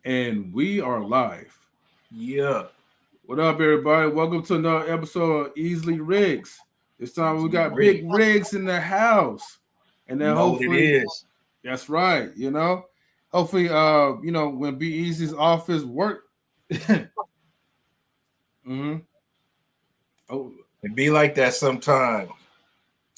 And we are live. Yeah. What up, everybody? Welcome to another episode of Easily Rigs. This time we Easily got big Rick. rigs in the house. And You then know what it hopefully, is. that's right, Hopefully, when Be Easy's office work. hmm Oh, It be like that sometimes.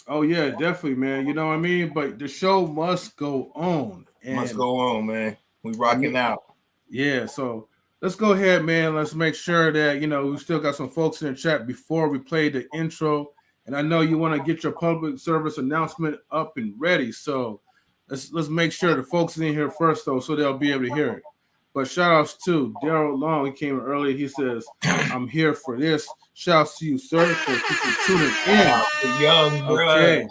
oh yeah, definitely, man. You know what I mean? But the show must go on. Must And go on, man. We yeah, rocking out. yeah, so let's go ahead, man. Let's make sure that we still got some folks in the chat before we play the intro. And I know you want to get your public service announcement up and ready. So let's make sure the folks in here first though, so they'll be able to hear it. But shout outs to Daryl Long. He came early. He says, I'm here for this. Shouts to you, sir. Thank you for tuning in. The young Okay. blood.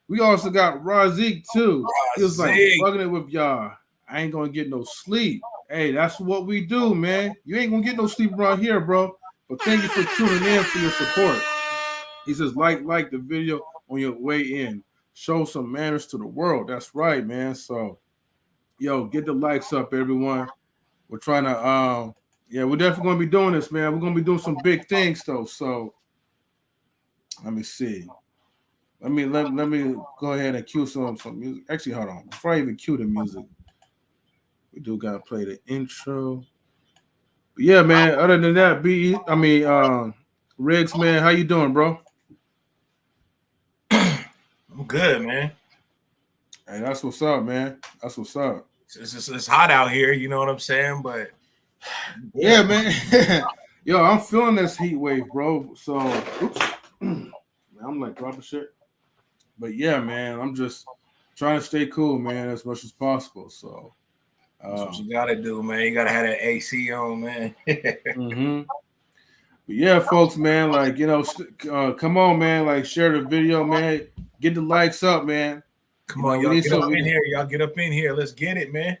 We also got Razik too. He was like Zig. bugging it with y'all. I ain't gonna get no sleep. Hey, that's what we do, man. You ain't gonna get no sleep around here, bro. But thank you for tuning in for your support. He says, like the video on your way in. Show some manners to the world. That's right, man. So, get the likes up, everyone. We're trying to, we're definitely gonna be doing this, man. We're gonna be doing some big things, though. So, let me see. Let me go ahead and cue some music. Actually, hold on. Before I even cue the music, we do gotta play the intro. But yeah, man. Other than that, Riggs, man, how you doing, bro? I'm good, man. Hey, that's what's up, man. That's what's up. It's hot out here, you know what I'm saying? But yeah, man. Yo, I'm feeling this heat wave, bro. So, I'm like dropping shit. But yeah, man, I'm just trying to stay cool, man, as much as possible. So that's what you gotta do, man. You gotta have that AC on, man. mm-hmm. But yeah, folks, man, like come on, man, like share the video, man. Get the likes up, man. Come on, y'all get up in here. Y'all get up in here. Let's get it, man.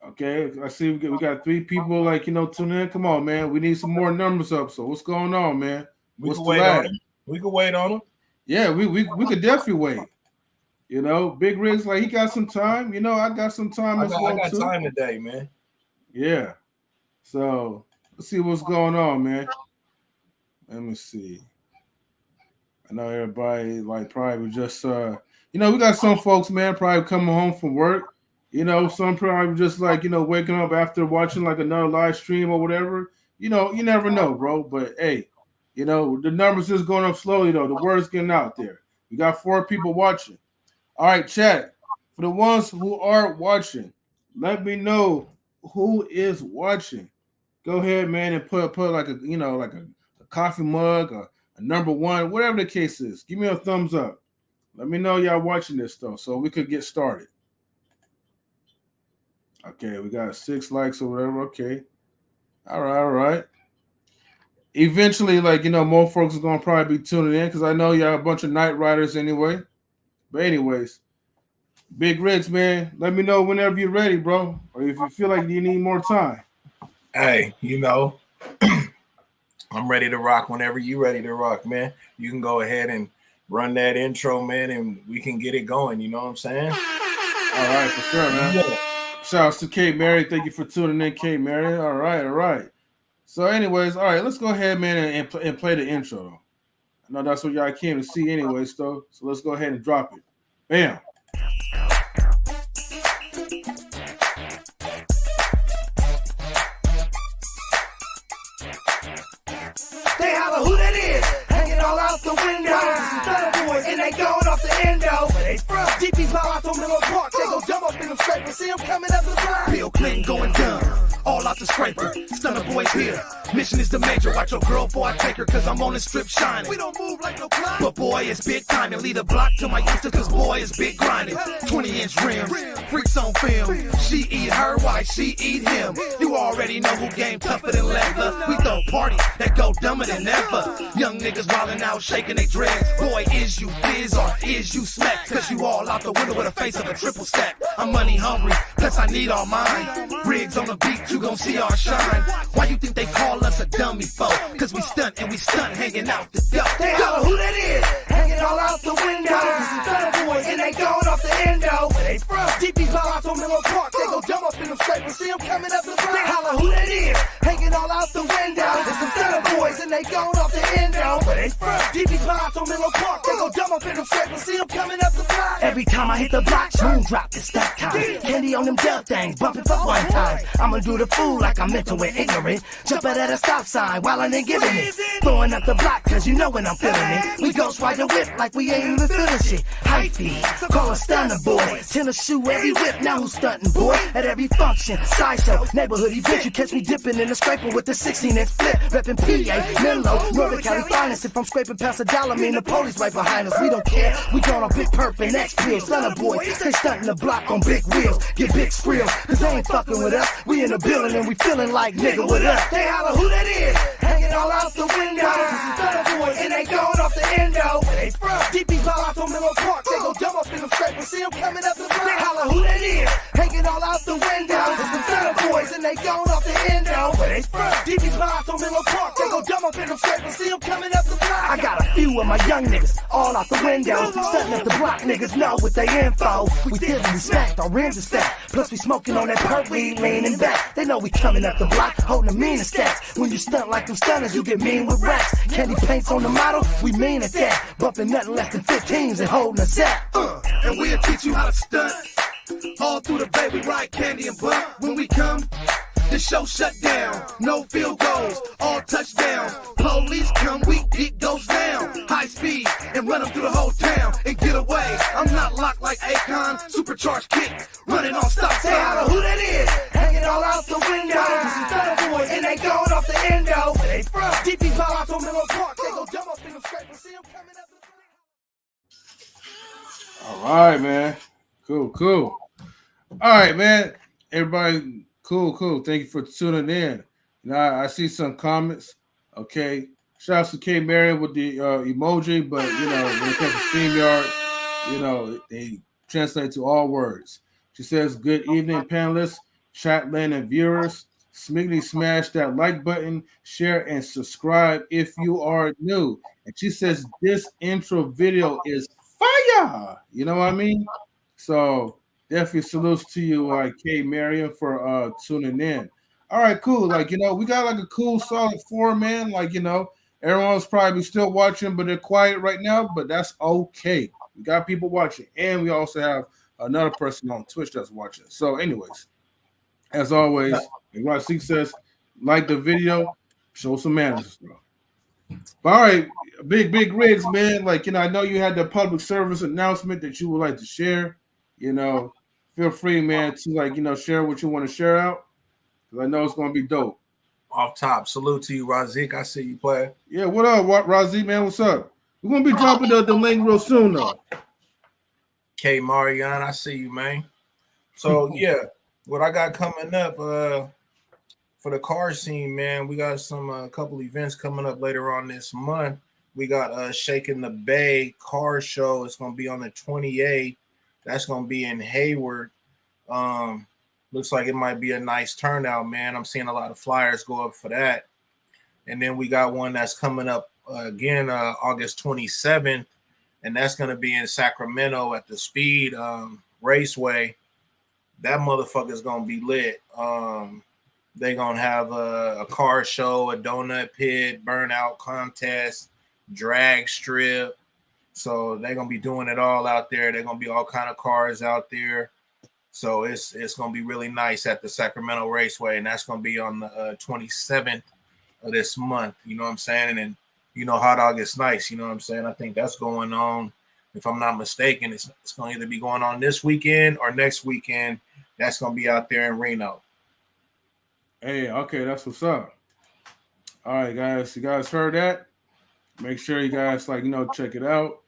Okay, I see we got 3 people like tuning in. Come on, man. We need some more numbers up. So what's going on, man? What's the lag? We can wait on them. Yeah, we could definitely wait. Big Riggs, like he got some time. I got some time as well. I got time today, man. Yeah. So let's see what's going on, man. Let me see. I know everybody like probably just we got some folks, man, probably coming home from work. Some probably just like, waking up after watching like another live stream or whatever. You never know, bro. But hey, the numbers is going up slowly though. The word's getting out there. We got 4 people watching. All right, chat. For the ones who are watching, let me know who is watching. Go ahead, man, and put like a coffee mug or a number 1, whatever the case is. Give me a thumbs up. Let me know y'all watching this though, so we could get started. Okay, we got 6 likes or whatever. Okay. All right. Eventually, more folks are gonna probably be tuning in because I know y'all a bunch of night riders anyway. But anyways, Big Riggs, man, let me know whenever you're ready, bro. Or if you feel like you need more time. Hey, I'm ready to rock whenever you're ready to rock, man. You can go ahead and run that intro, man, and we can get it going. You know what I'm saying? All right, for sure, man. Yeah. Shout out to Kate Mary. Thank you for tuning in, Kate Mary. All right. So anyways, all right, let's go ahead, man, and play the intro. I know that's what y'all came to see anyways, though. So let's go ahead and drop it. Bam. They holler who that is, hanging all out the window. Some boys and they going off the endo. Where they from? DP's my out on Miller Park. They gon' jump up in them scraper. See them coming up the block. Bill Clinton going dumb. All out the scraper. Stunner boys here. Mission is the major. Watch your girl before I take her, cause I'm on the strip shining. We don't move like no clown. But boy, it's big time. And lead a block to my Insta, cause boy, it's big grinding. 20-inch rims. Freaks on film. She eat her, why she eat him. You already know who game tougher than leather. We throw parties that go dumber than ever. Young niggas wildin' out, shaking they dreads. Boy, is you biz or is you smack? Cause you all out the window with a face of a triple stack. I'm money hungry, plus I need all mine. Rigs on the beat, you gon' see our shine. Why you think they call us a dummy foe? Cause we stunt and we stunt hanging out the dope. They holler who that is, hanging all out the window. Some boys and they going off the endo. Where they from? DP's my out on Miller Park. They gon' jump up in in them scrapers. See them coming up the block. They holler who that is, hanging all out the window. There's some center boys and they gone off the endo. Where they from? DB Bonds on Menlo Park. They go dumb up in them scrapers. See them coming up the block. Every time I hit the block, smooth drop it's that time. Candy on them death things, bumping for one time. I'ma do the fool like I'm mental and ignorant. Jumping at a stop sign while I ain't giving it. Throwing up the block cause you know when I'm feeling it. We ghost ride the whip like we ain't even feeling shit. High feed, call a stunner boy. Tennis shoe every whip, now who's stunting boy? At every function, sideshow, neighborhood event. You catch me dipping in the scraper with the 16-inch flip. Reppin' PA, Menlo, Northern Cali finest. If I'm scraping past $1, mean the police right behind us. We don't care, we gone on big perp and X pills. Stunner boy, they stunting the block on big wheels. Get big skrills, cause they ain't fucking with us. We in the building and we feeling like nigga with us. They holler who that is, hanging all out the window. This is Stunner boys and they going off the endo. Where they from? DB Bonds on Menlo Park. They go dumb up in them scrapers. See them coming up the block. They holler who that is, hanging all out the window. This is Stunner boys and they going off the endo. Where they from? DB Bonds on Menlo Park. They go dumb up in them scrapers. See them coming up the block. I got a few of my young niggas all out the windows. Stunting up the block, niggas know what they info. We digitally stacked, our rims are stacked. Plus we smoking on that perk weed, leaning back. They know we coming up the block, holding the meanest stats. When you stunt like them stunners, you get mean with rats. Candy paints on the model, we mean at that. Bumping nothing less than 15s and holding a zap. And we'll teach you how to stunt. All through the bay, we ride candy and bump. When we come, the show shut down. No field goals, all touchdowns. Police come, it goes down. High speed and run them through the whole town and get away. I'm not locked like Akon, supercharged kick, running on stop Say holla sign. who that is, hanging all out the window. This is Stunner boys and they going off the endo. Where they from? DP Bonds on Menlo Park. They go dumb up in them scrapers. See them coming up the block. All right, man. Cool. All right, man. Everybody, cool. Thank you for tuning in. Now I see some comments. Okay. Shout out to K Marion with the emoji, but when it comes to StreamYard, they translate to all words. She says, "Good evening, panelists, chatland, and viewers. Smiggity smash that like button, share, and subscribe if you are new." And she says, "This intro video is fire." You know what I mean? So definitely salutes to you, K Marion, for tuning in. All right, cool. We got a cool solid 4, man. Everyone's probably still watching, but they're quiet right now, but that's okay. We got people watching, and we also have another person on Twitch that's watching. So anyways, as always, like Rashik says, like the video, show some manners, bro. But all right, big rigs, man. I know you had the public service announcement that you would like to share. Feel free, man, to share what you want to share out, because I know it's going to be dope. Off top, salute to you, Razik. I see you play. Yeah, what up, Razik, man? What's up? We're going to be dropping the link real soon, though. K Marion, I see you, man. So yeah, what I got coming up for the car scene, man, we got some couple events coming up later on this month. We got Shaking the Bay car show. It's gonna be on the 28th. That's gonna be in Hayward. Looks like it might be a nice turnout, man. I'm seeing a lot of flyers go up for that. And then we got one that's coming up again August 27th. And that's going to be in Sacramento at the Speed Raceway. That motherfucker's going to be lit. They're going to have a car show, a donut pit, burnout contest, drag strip. So they're going to be doing it all out there. They're going to be all kind of cars out there. So it's going to be really nice at the Sacramento Raceway. And that's going to be on the 27th of this month. You know what I'm saying? And Hot August Nights, you know what I'm saying? I think that's going on, if I'm not mistaken. It's going to either be going on this weekend or next weekend. That's going to be out there in Reno. Hey, okay, that's what's up. All right, guys. You guys heard that? Make sure you guys, check it out.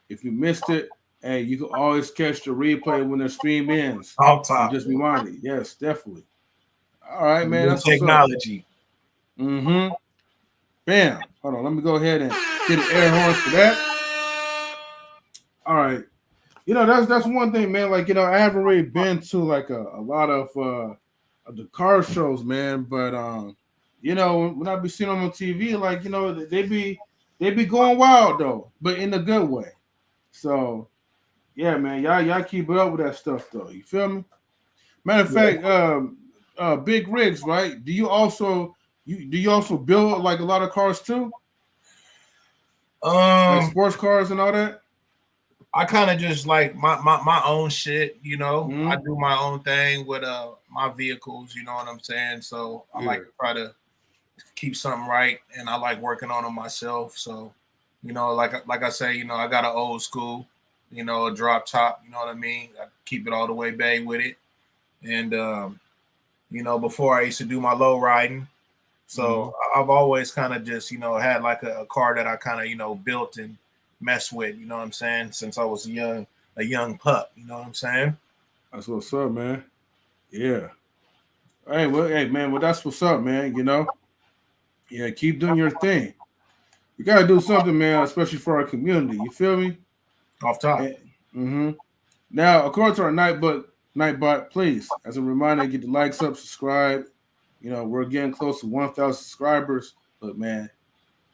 If you missed it, hey, you can always catch the replay when the stream ends. Off top. Just rewind it. Yes, definitely. All right, man. That's technology. Mm-hmm. Bam. Hold on. Let me go ahead and get an air horn for that. All right. That's one thing, man. I haven't really been to a lot of the car shows, man. But when I be seeing them on TV, they be going wild though, but in a good way. So yeah, man, y'all keep it up with that stuff though. You feel me? Matter of fact, Big Rigs, right? Do you also build like a lot of cars too, like Um, sports cars and all that? I kind of just like my own shit, you know. I Mm-hmm. do my own thing with my vehicles, you know what I'm saying? So I Yeah, like to try to keep something right, and I like working on them myself. So, you know, like I say, you know, I got an old school, you know, a drop top, you know what I mean? I keep it all the way bay with it. And you know, before I used to do my low riding. mm-hmm. So I've always kind of just, you know, had like a car that I kind of, you know, built and messed with, you know what I'm saying, since I was a young pup, you know what I'm saying? That's what's up, man. Yeah. Hey, well, hey, man. Well, that's what's up, man. You know, yeah. Keep doing your thing. You gotta do something, man, especially for our community. You feel me? Off top. Mm-hmm. Now, according to our Nightbot, please, as a reminder, get the likes up, subscribe. You know, we're getting close to 1,000 subscribers. But man,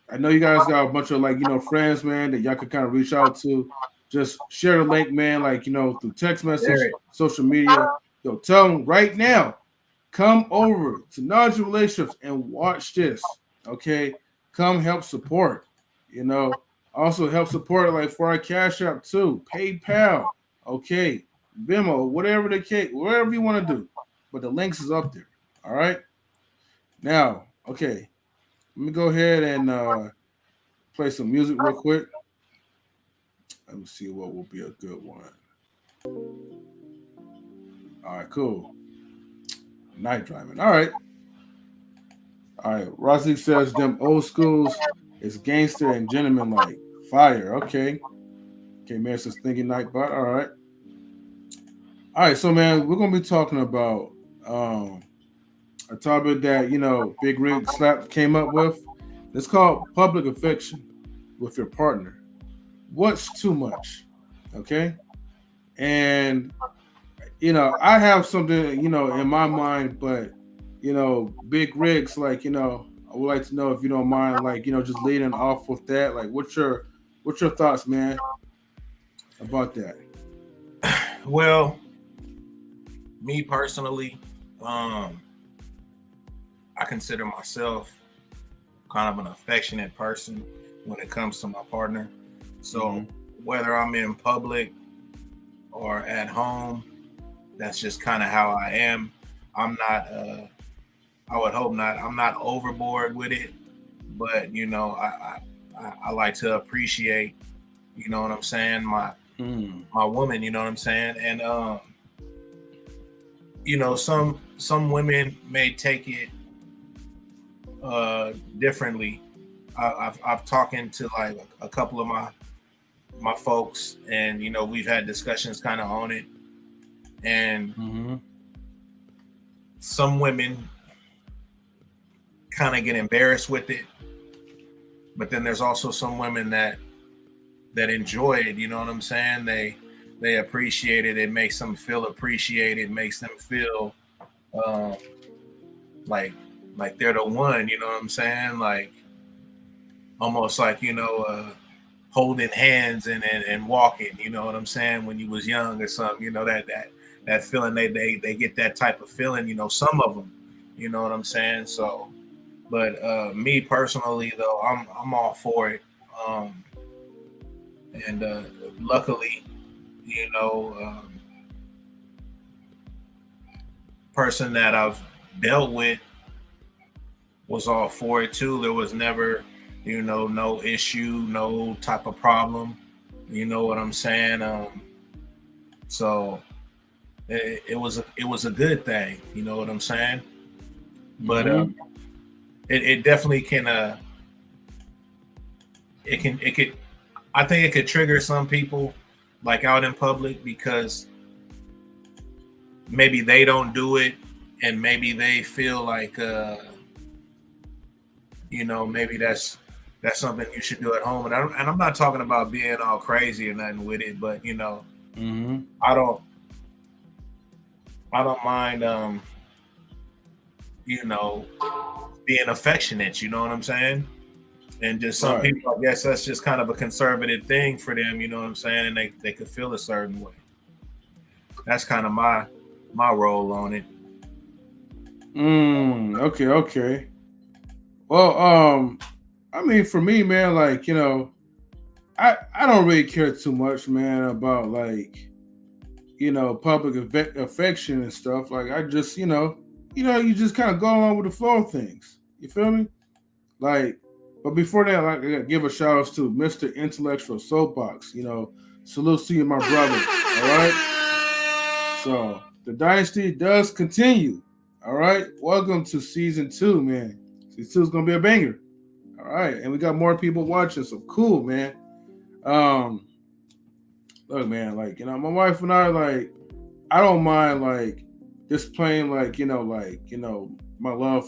I know you guys got a bunch of friends, man, that y'all could kind of reach out to. Just share the link, man, through text message, There. social media. Yo, tell them right now, come over to Knowledge Relationships and watch this. Okay, come help support. You know, also help support like for our Cash App too, PayPal. Okay, Venmo, whatever the case, whatever you want to do. But the links is up there. All right. Now, okay, let me go ahead and play some music real quick. Let me see what will be a good one. All right, cool. Night driving. All right. All right. Rossi says them old schools is gangster and gentleman like fire. Okay. Okay, man says thinking Nightbot. All right. All right, so man, we're gonna be talking about a topic that Big Rig Slap came up with. It's called public affection with your partner. What's too much? Okay. And I have something, in my mind, but Big Rigs, I would like to know if you don't mind, just leading off with that. Like, what's your thoughts, man, about that? Well, me personally, um, I consider myself kind of an affectionate person when it comes to my partner. So whether I'm in public or at home, that's just kind of how I am. I'm not I would hope not. I'm not overboard with it, but I like to appreciate, you know what I'm saying, my woman, you know what I'm saying, and some women may take it differently. I've talking to like a couple of my folks, and we've had discussions kind of on it, and some women kind of get embarrassed with it, but then there's also some women that enjoy it, you know what I'm saying, they appreciate it. It makes them feel appreciated, makes them feel like they're the one, you know what I'm saying, like almost like holding hands and walking, you know what I'm saying, when you was young or something, that feeling, they get that type of feeling, some of them, you know what I'm saying. So but me personally though, I'm all for it, and luckily, person that I've dealt with was all for it too. There was never, no issue, no type of problem. You know what I'm saying? So it was a good thing. You know what I'm saying? But it definitely can. It could. I think it could trigger some people, like out in public, because maybe they don't do it, and maybe they feel like maybe that's something you should do at home. And I'm not talking about being all crazy or nothing with it, but I don't mind being affectionate, you know what I'm saying? And just some people, I guess that's just kind of a conservative thing for them, you know what I'm saying? And they could feel a certain way. That's kind of my my role on it. Okay. Well, I mean, for me, man, like, you know, I don't really care too much, man, about like, you know, public affection and stuff. Like, I just, you just kind of go along with the flow of things. You feel me? Like, but before that, like, I gotta give a shout out to Mr. Intellectual Soapbox. You know, salute to you, my brother. All right. So the dynasty does continue. All right. Welcome to season 2, man. Season 2 is gonna be a banger. All right, and we got more people watching, so cool, man. Um, Look, man, like, you know, my wife and I, like, I don't mind like displaying my love,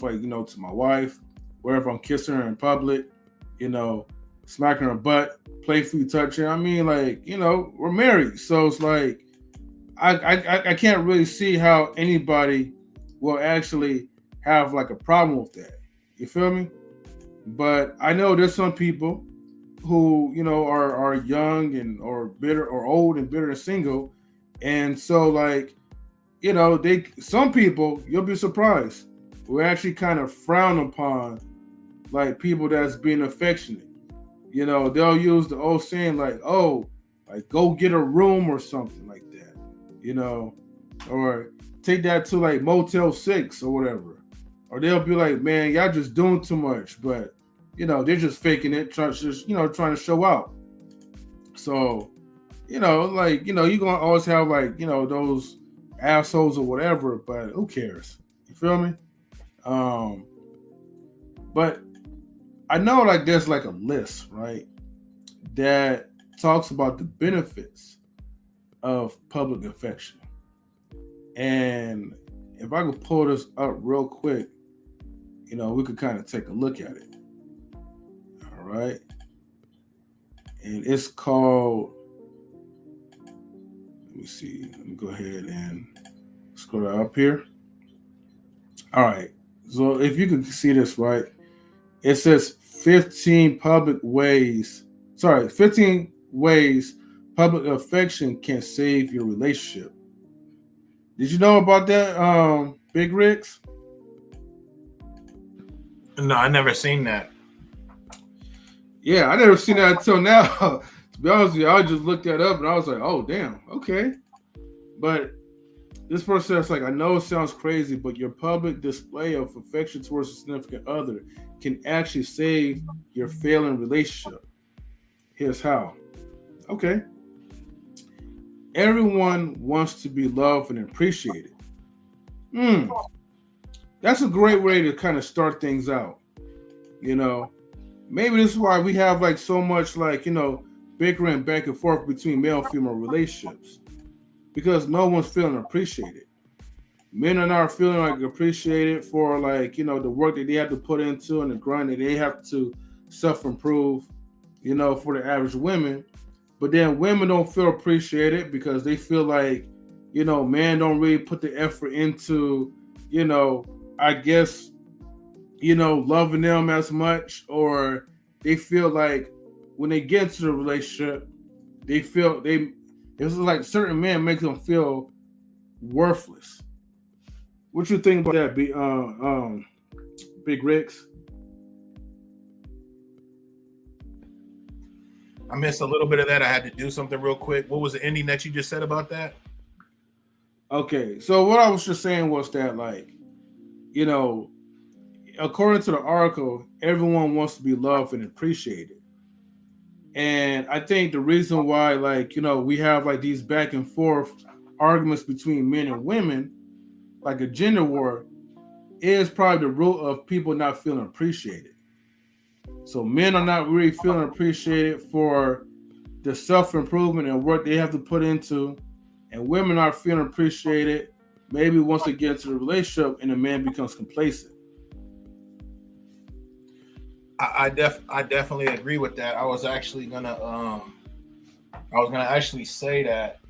like, you know, to my wife, wherever I'm kissing her in public, you know, smacking her butt, playfully touching. I mean, like, you know, we're married, so it's like I can't really see how anybody will actually have like a problem with that. You feel me? But I know there's some people who, you know, are young and or bitter or old and bitter and single, and so like, you know, some people, you'll be surprised, will actually kind of frown upon like people that's being affectionate. You know, they'll use the old saying like, "Oh, like go get a room" or something like that. You know, or take that to like Motel 6 or whatever. Or they'll be like, "Man, y'all just doing too much," but you know, they're just faking it, trying to show out. So, you know, like, you know, you're gonna always have like, you know, those assholes or whatever, but who cares? You feel me? Um, but I know like there's like a list, right, that talks about the benefits of public affection. And if I could pull this up real quick, you know, we could kind of take a look at it. All right. And it's called, let me see, let me go ahead and scroll up here. All right. So if you can see this right, it says 15 ways public affection can save your relationship. Did you know about that, Big Ricks? No, I never seen that. Yeah, I never seen that until now. To be honest with you, I just looked that up and I was like, oh, damn, okay. But this person says, like, I know it sounds crazy, but your public display of affection towards a significant other can actually save your failing relationship. Here's how. Okay. Everyone wants to be loved and appreciated. That's a great way to kind of start things out. You know, maybe this is why we have like so much like, you know, bickering back and forth between male and female relationships, because no one's feeling appreciated. Men are not feeling like appreciated for like, you know, the work that they have to put into and the grind that they have to self-improve, you know, for the average women. But then women don't feel appreciated because they feel like, you know, men don't really put the effort into, you know, I guess, you know, loving them as much, or they feel like when they get into the relationship, it's like certain men make them feel worthless. What you think about that, Big Ricks? I missed a little bit of that. I had to do something real quick. What was the ending that you just said about that? Okay, so what I was just saying was that, like, you know, according to the article, everyone wants to be loved and appreciated. And I think the reason why, like, you know, we have like these back and forth arguments between men and women, like a gender war, is probably the root of people not feeling appreciated. So men are not really feeling appreciated for the self-improvement and work they have to put into, and women are feeling appreciated maybe once they get into the relationship and the man becomes complacent. I definitely agree with that. I was gonna actually say that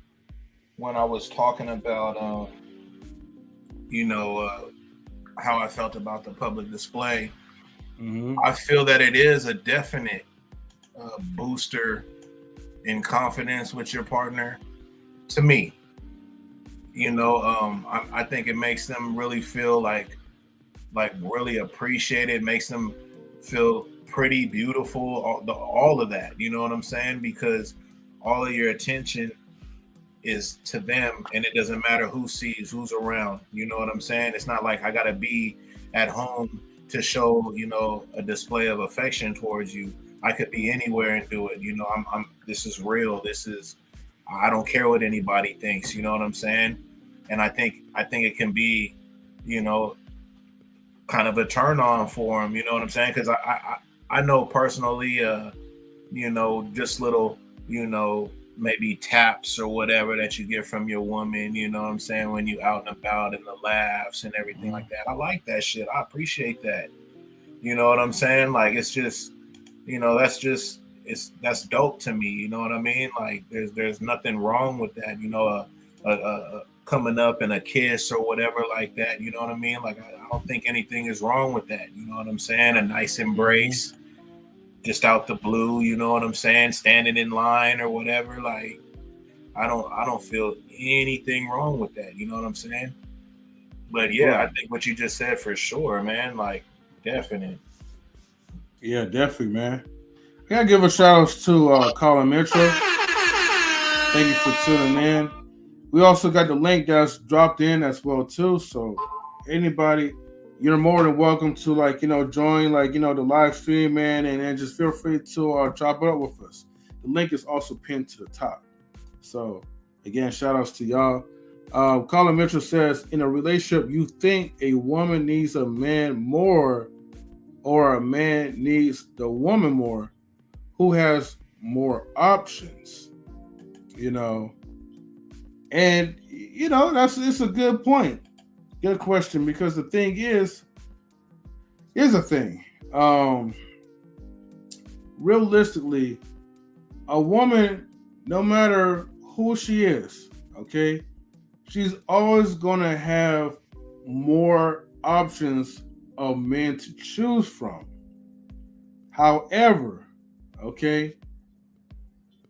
when I was talking about how I felt about the public display. Mm-hmm. I feel that it is a definite booster in confidence with your partner. To me, I think it makes them really feel like really appreciated, makes them feel pretty, beautiful, all of that. You know what I'm saying? Because all of your attention is to them, and it doesn't matter who sees, who's around. You know what I'm saying? It's not like I gotta be at home to show a display of affection towards you. I could be anywhere and do it. I'm this is real. This is I don't care what anybody thinks. You know what I'm saying? And I think it can be, you know, kind of a turn on for them. You know what I'm saying? Because I know personally, just little, maybe taps or whatever that you get from your woman. You know what I'm saying? When you out and about and the laughs and everything like that. I like that shit. I appreciate that. You know what I'm saying? Like it's just, that's dope to me. You know what I mean? Like there's nothing wrong with that. A coming up and a kiss or whatever like that. You know what I mean? Like I don't think anything is wrong with that. You know what I'm saying? A nice embrace, just out the blue. You know what I'm saying? Standing in line or whatever. Like I don't feel anything wrong with that. You know what I'm saying? But yeah, I think what you just said for sure, man. Like definite. Yeah, definitely, man. I gotta give a shout out to Colin Mitchell. Thank you for tuning in. We also got the link that's dropped in as well too. So anybody, you're more than welcome to join the live stream, man, and then just feel free to chop it up with us. The link is also pinned to the top. So again, shout outs to y'all. Colin Mitchell says, in a relationship, you think a woman needs a man more or a man needs the woman more? Who has more options? And it's a good point. Good question, because the thing is, here's the thing. Realistically, a woman, no matter who she is, okay, she's always gonna have more options of men to choose from. However, okay,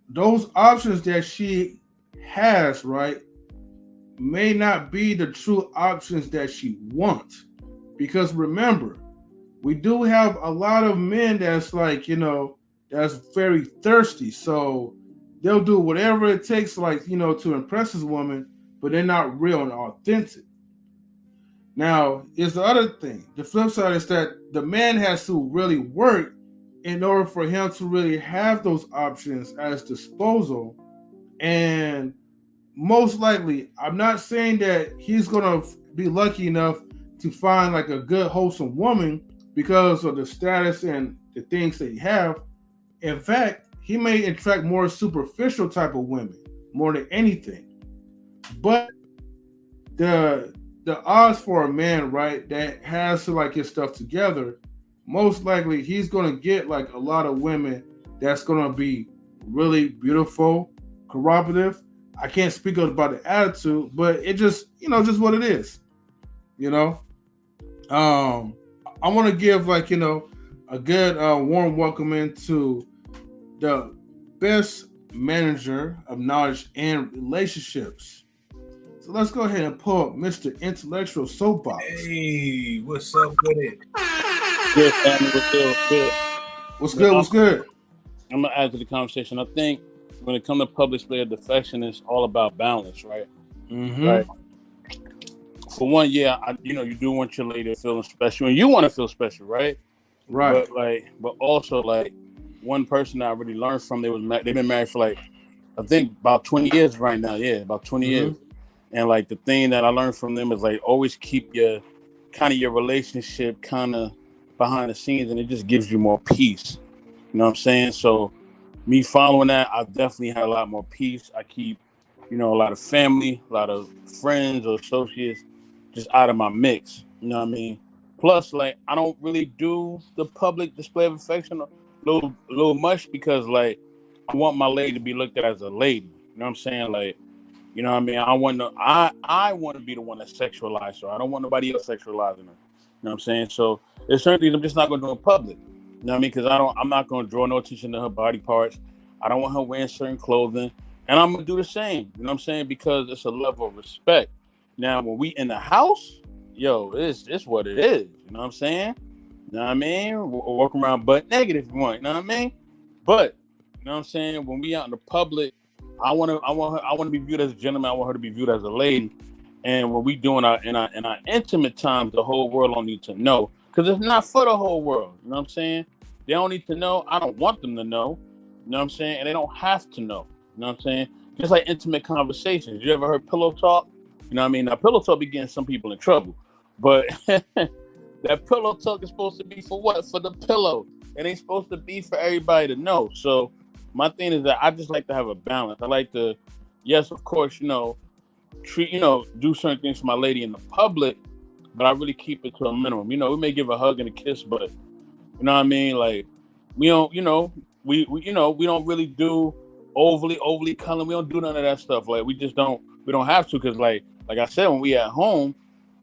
those options that she has, right, may not be the true options that she wants. Because remember, we do have a lot of men that's that's very thirsty. So they'll do whatever it takes, to impress this woman, but they're not real and authentic. Now, is the other thing. The flip side is that the man has to really work in order for him to really have those options as disposal. And most likely, I'm not saying that he's going to be lucky enough to find a good, wholesome woman because of the status and the things that he have. In fact, he may attract more superficial type of women more than anything. But the odds for a man, right, that has to get stuff together, most likely he's going to get a lot of women that's going to be really beautiful, corroborative. I can't speak about the attitude, but it just, just what it is. I want to give a good warm welcome into the best manager of knowledge and relationships. So let's go ahead and pull up Mr. Intellectual Soapbox. Hey, what's up with it? Good, family. What's good? What's good? I'm gonna add to the conversation. I think when it comes to public display of affection, it's all about balance, right? Mm-hmm. Right. For one, yeah, you do want your lady to feel special, and you want to feel special, right? Right. But also one person that I really learned from, they've been married for I think about 20 years right now. Yeah, about 20 years. And the thing that I learned from them is always keep your relationship kind of behind the scenes, and it just gives you more peace. You know what I'm saying? So me following that, I've definitely had a lot more peace. I keep, a lot of family, a lot of friends or associates just out of my mix. You know what I mean? Plus, I don't really do the public display of affection a little much because I want my lady to be looked at as a lady. You know what I'm saying? You know what I mean? I want to be the one that sexualized her. I don't want nobody else sexualizing her. You know what I'm saying? So there's certain things I'm just not going to do in public. You know what I mean? Because I'm not going to draw no attention to her body parts. I don't want her wearing certain clothing. And I'm gonna do the same. You know what I'm saying? Because it's a level of respect. Now, when we in the house, yo, it's what it is. You know what I'm saying? You know what I mean? Walk around butt naked if you want. You know what I mean? But you know what I'm saying? When we out in the public, I want to be viewed as a gentleman. I want her to be viewed as a lady. And when we doing our intimate times, the whole world don't need to know, because it's not for the whole world. You know what I'm saying? They don't need to know. I don't want them to know. You know what I'm saying? And they don't have to know. You know what I'm saying? Just like intimate conversations. You ever heard pillow talk? You know what I mean? Now, pillow talk be getting some people in trouble. But that pillow talk is supposed to be for what? For the pillow. It ain't supposed to be for everybody to know. So my thing is that I just like to have a balance. I like to, yes, of course, do certain things for my lady in the public, but I really keep it to a minimum. We may give a hug and a kiss, but you know what I mean? Like, we don't, we don't really do overly cuddling. We don't do none of that stuff. Like, we don't have to, because like I said, when we at home,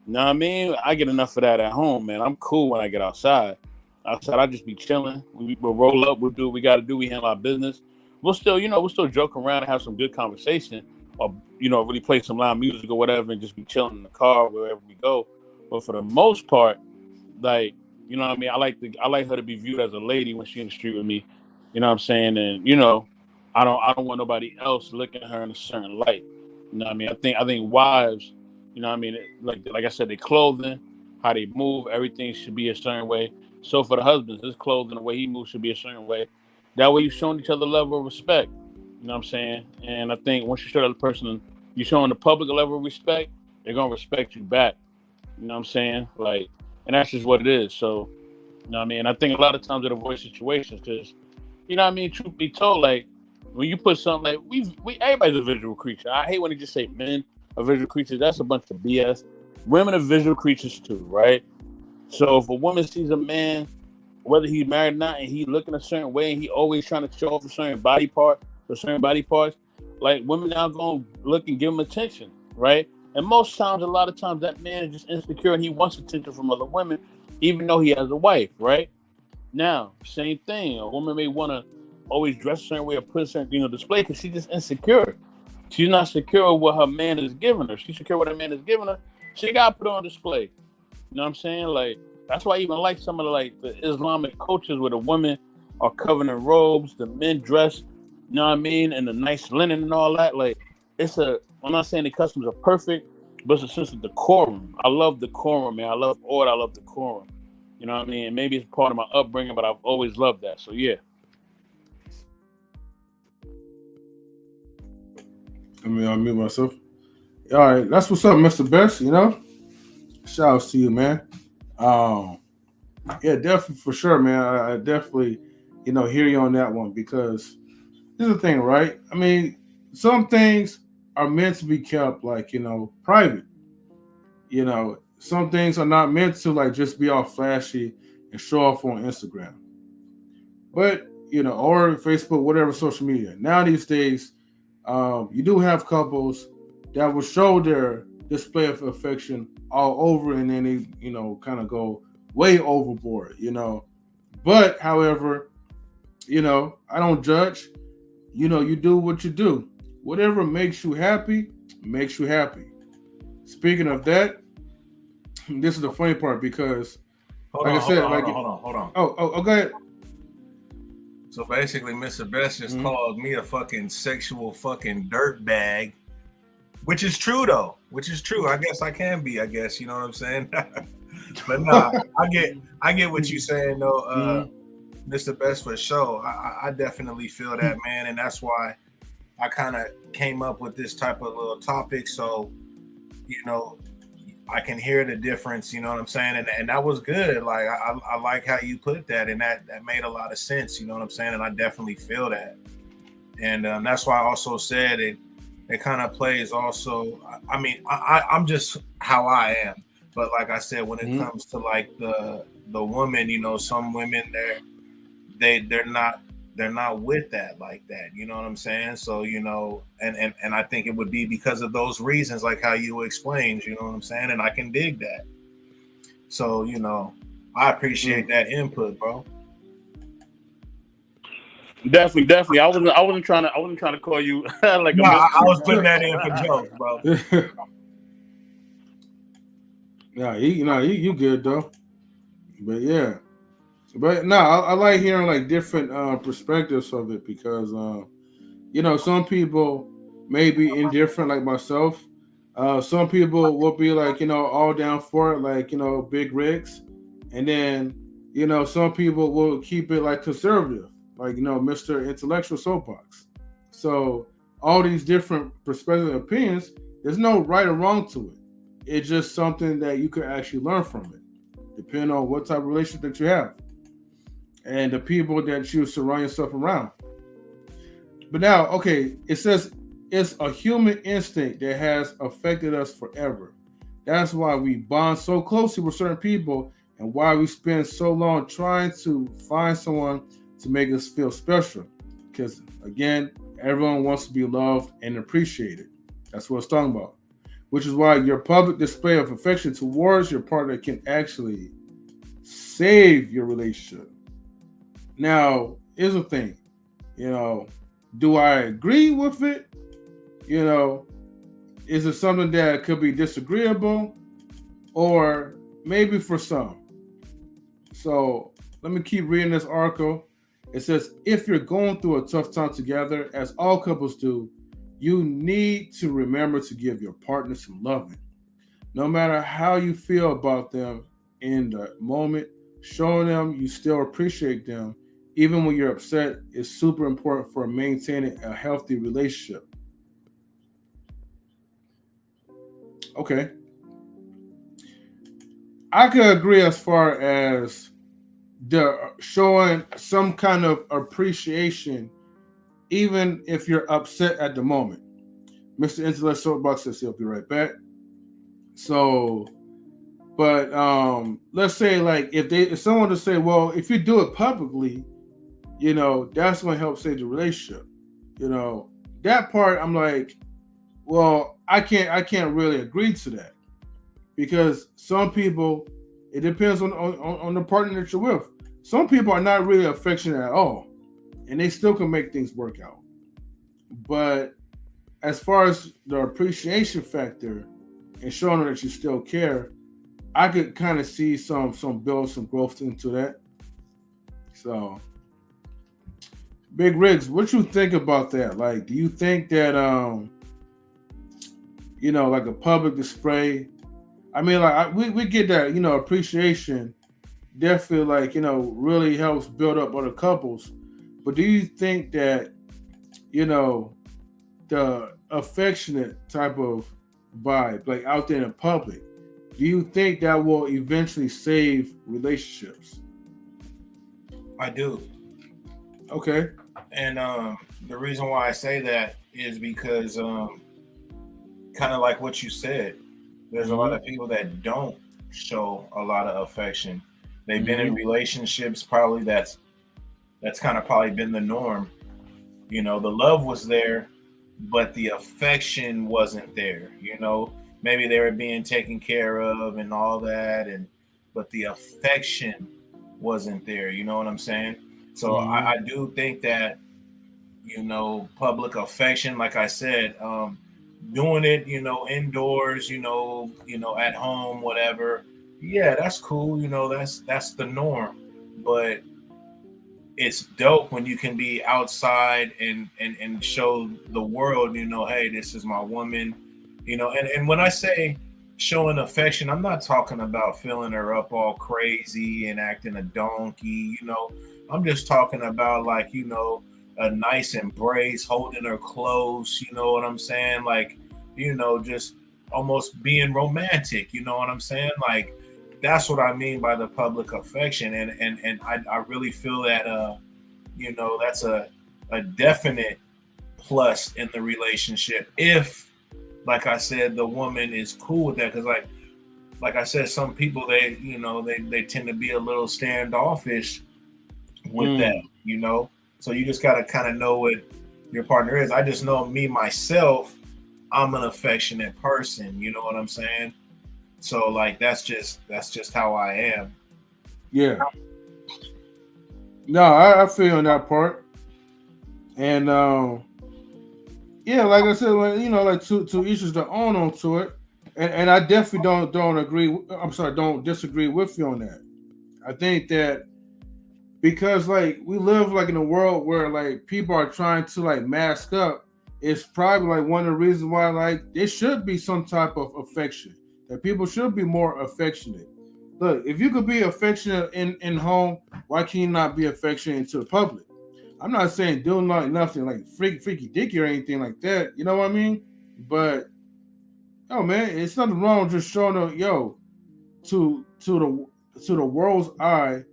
you know what I mean? I get enough of that at home, man. I'm cool when I get outside. Outside, I just be chilling. We'll roll up. We'll do what we got to do. We handle our business. We'll still joke around and have some good conversation, or really play some loud music or whatever, and just be chilling in the car wherever we go. But for the most part, like, you know what I mean? I like her to be viewed as a lady when she in the street with me. You know what I'm saying? And I don't want nobody else looking at her in a certain light. You know what I mean? I think wives, you know what I mean, like I said, their clothing, how they move, everything should be a certain way. So for the husbands, his clothing, the way he moves should be a certain way. That way you're showing each other a level of respect. You know what I'm saying? And I think once you show the person, you're showing the public a level of respect, they're gonna respect you back. You know what I'm saying? Like, and that's just what it is. So, you know what I mean? I think a lot of times it avoids situations because, you know what I mean? Truth be told, like, when you put something like, everybody's a visual creature. I hate when they just say men are visual creatures. That's a bunch of BS. Women are visual creatures too, right? So if a woman sees a man, whether he's married or not, and he looking a certain way, and he always trying to show off a certain body part or certain body parts, like, women now gonna look and give him attention, right? And most times, a lot of times, that man is just insecure and he wants attention from other women, even though he has a wife, right? Now, same thing. A woman may want to always dress a certain way or put a certain display because she's just insecure. She's not secure with what her man is giving her. She's secure with what her man is giving her. She got to put it on display. You know what I'm saying? Like, that's why I even like some of the Islamic cultures where the women are covered in robes, the men dress, you know what I mean, and the nice linen and all that. Like, I'm not saying the customs are perfect, but it's a sense of decorum. I love decorum, man. I love order. I love decorum. You know what I mean? And maybe it's part of my upbringing, but I've always loved that. So, yeah. I mean, I mute myself. All right, that's what's up, Mr. Best. Shout outs to you, man. Yeah, definitely for sure, man. I definitely, hear you on that one because this is the thing, right? I mean, some things are meant to be kept private. Some things are not meant to just be all flashy and show off on Instagram. But, or Facebook, whatever social media. Now these days, you do have couples that will show their display of affection all over, and then they, kind of go way overboard, But, however, I don't judge. You do what you do. Whatever makes you happy, makes you happy. Speaking of that, this is the funny part because, hold on. Oh, go ahead. So basically, Mr. Best just called me a fucking sexual fucking dirtbag, which is true though. Which is true. I guess I can be. I guess you know what I'm saying. But nah, I get what you're saying though, Mr. Best, for sure. I definitely feel that, man, and that's why I kind of came up with this type of little topic. So, I can hear the difference, you know what I'm saying? And that was good. Like, I like how you put that, and that made a lot of sense, you know what I'm saying? And I definitely feel that. And that's why I also said it kind of plays also, I mean, I'm just how I am. But like I said, when it comes to like the woman, some women they're not with that like that, you know what I'm saying? So, and I think it would be because of those reasons, like how you explained, you know what I'm saying? And I can dig that. So, I appreciate that input, bro. Definitely. I wasn't trying to call you like a No, I mystery. was putting that in for jokes, bro. Yeah, you good though. But yeah, but no, I like hearing like different perspectives of it because some people may be indifferent like myself. Some people will be like all down for it, like big rigs, and then some people will keep it like conservative, like Mr. Intellectual Soapbox. So all these different perspectives and opinions, there's no right or wrong to it. It's just something that you could actually learn from it, depending on what type of relationship that you have and the people that you surround yourself around. But now, okay, it says it's a human instinct that has affected us forever. That's why we bond so closely with certain people and why we spend so long trying to find someone to make us feel special. Because again, everyone wants to be loved and appreciated. That's what it's talking about. Which is why your public display of affection towards your partner can actually save your relationship. Now, here's the thing, you know, do I agree with it? You know, is it something that could be disagreeable or maybe for some? So let me keep reading this article. It says, if you're going through a tough time together, as all couples do, you need to remember to give your partner some loving. No matter how you feel about them in the moment, showing them you still appreciate them, even when you're upset, is super important for maintaining a healthy relationship. Okay. I could agree as far as the showing some kind of appreciation, even if you're upset at the moment. Mr. Intellect Soapbox says he'll be right back. So, but let's say like if someone to say, well, if you do it publicly, that's going to help save the relationship. That part I'm like, well, I can't really agree to that because some people, it depends on the partner that you're with. Some people are not really affectionate at all, and they still can make things work out. But as far as the appreciation factor and showing them that you still care, I could kind of see some build some growth into that. So, Big Riggs, what you think about that? Like, do you think that like a public display? I mean, like we get that appreciation. Definitely, like really helps build up other couples. But do you think that the affectionate type of vibe, like out there in public, do you think that will eventually save relationships? I do. Okay. And the reason why I say that is because kind of like what you said, there's a lot of people that don't show a lot of affection. They've been in relationships probably that's kind of probably been the norm. The love was there, but the affection wasn't there. Maybe they were being taken care of and all that, but the affection wasn't there. You know what I'm saying? So I do think that public affection, like I said, doing it, indoors, at home, whatever. Yeah, that's cool. That's the norm. But it's dope when you can be outside and show the world, hey, this is my woman, and when I say showing affection, I'm not talking about filling her up all crazy and acting a donkey, I'm just talking about like, a nice embrace, holding her close, you know what I'm saying? Like, just almost being romantic, you know what I'm saying? Like, that's what I mean by the public affection. And I really feel that that's a definite plus in the relationship if, like I said, the woman is cool with that. Because like I said, some people they tend to be a little standoffish with that, So you just gotta kind of know what your partner is. I just know me myself, I'm an affectionate person, you know what I'm saying? So like that's just how I am. Yeah. No, I feel on that part. And yeah, like I said, like to each is their own onto it. And I definitely don't agree. I'm sorry, don't disagree with you on that. I think that because like we live like in a world where like people are trying to like mask up, it's probably like one of the reasons why like there should be some type of affection, that people should be more affectionate. Look, if you could be affectionate in home, why can you not be affectionate to the public? I'm not saying doing like nothing like freaky dicky or anything like that. You know what I mean? But oh man, it's nothing wrong with just showing up, to the world's eye.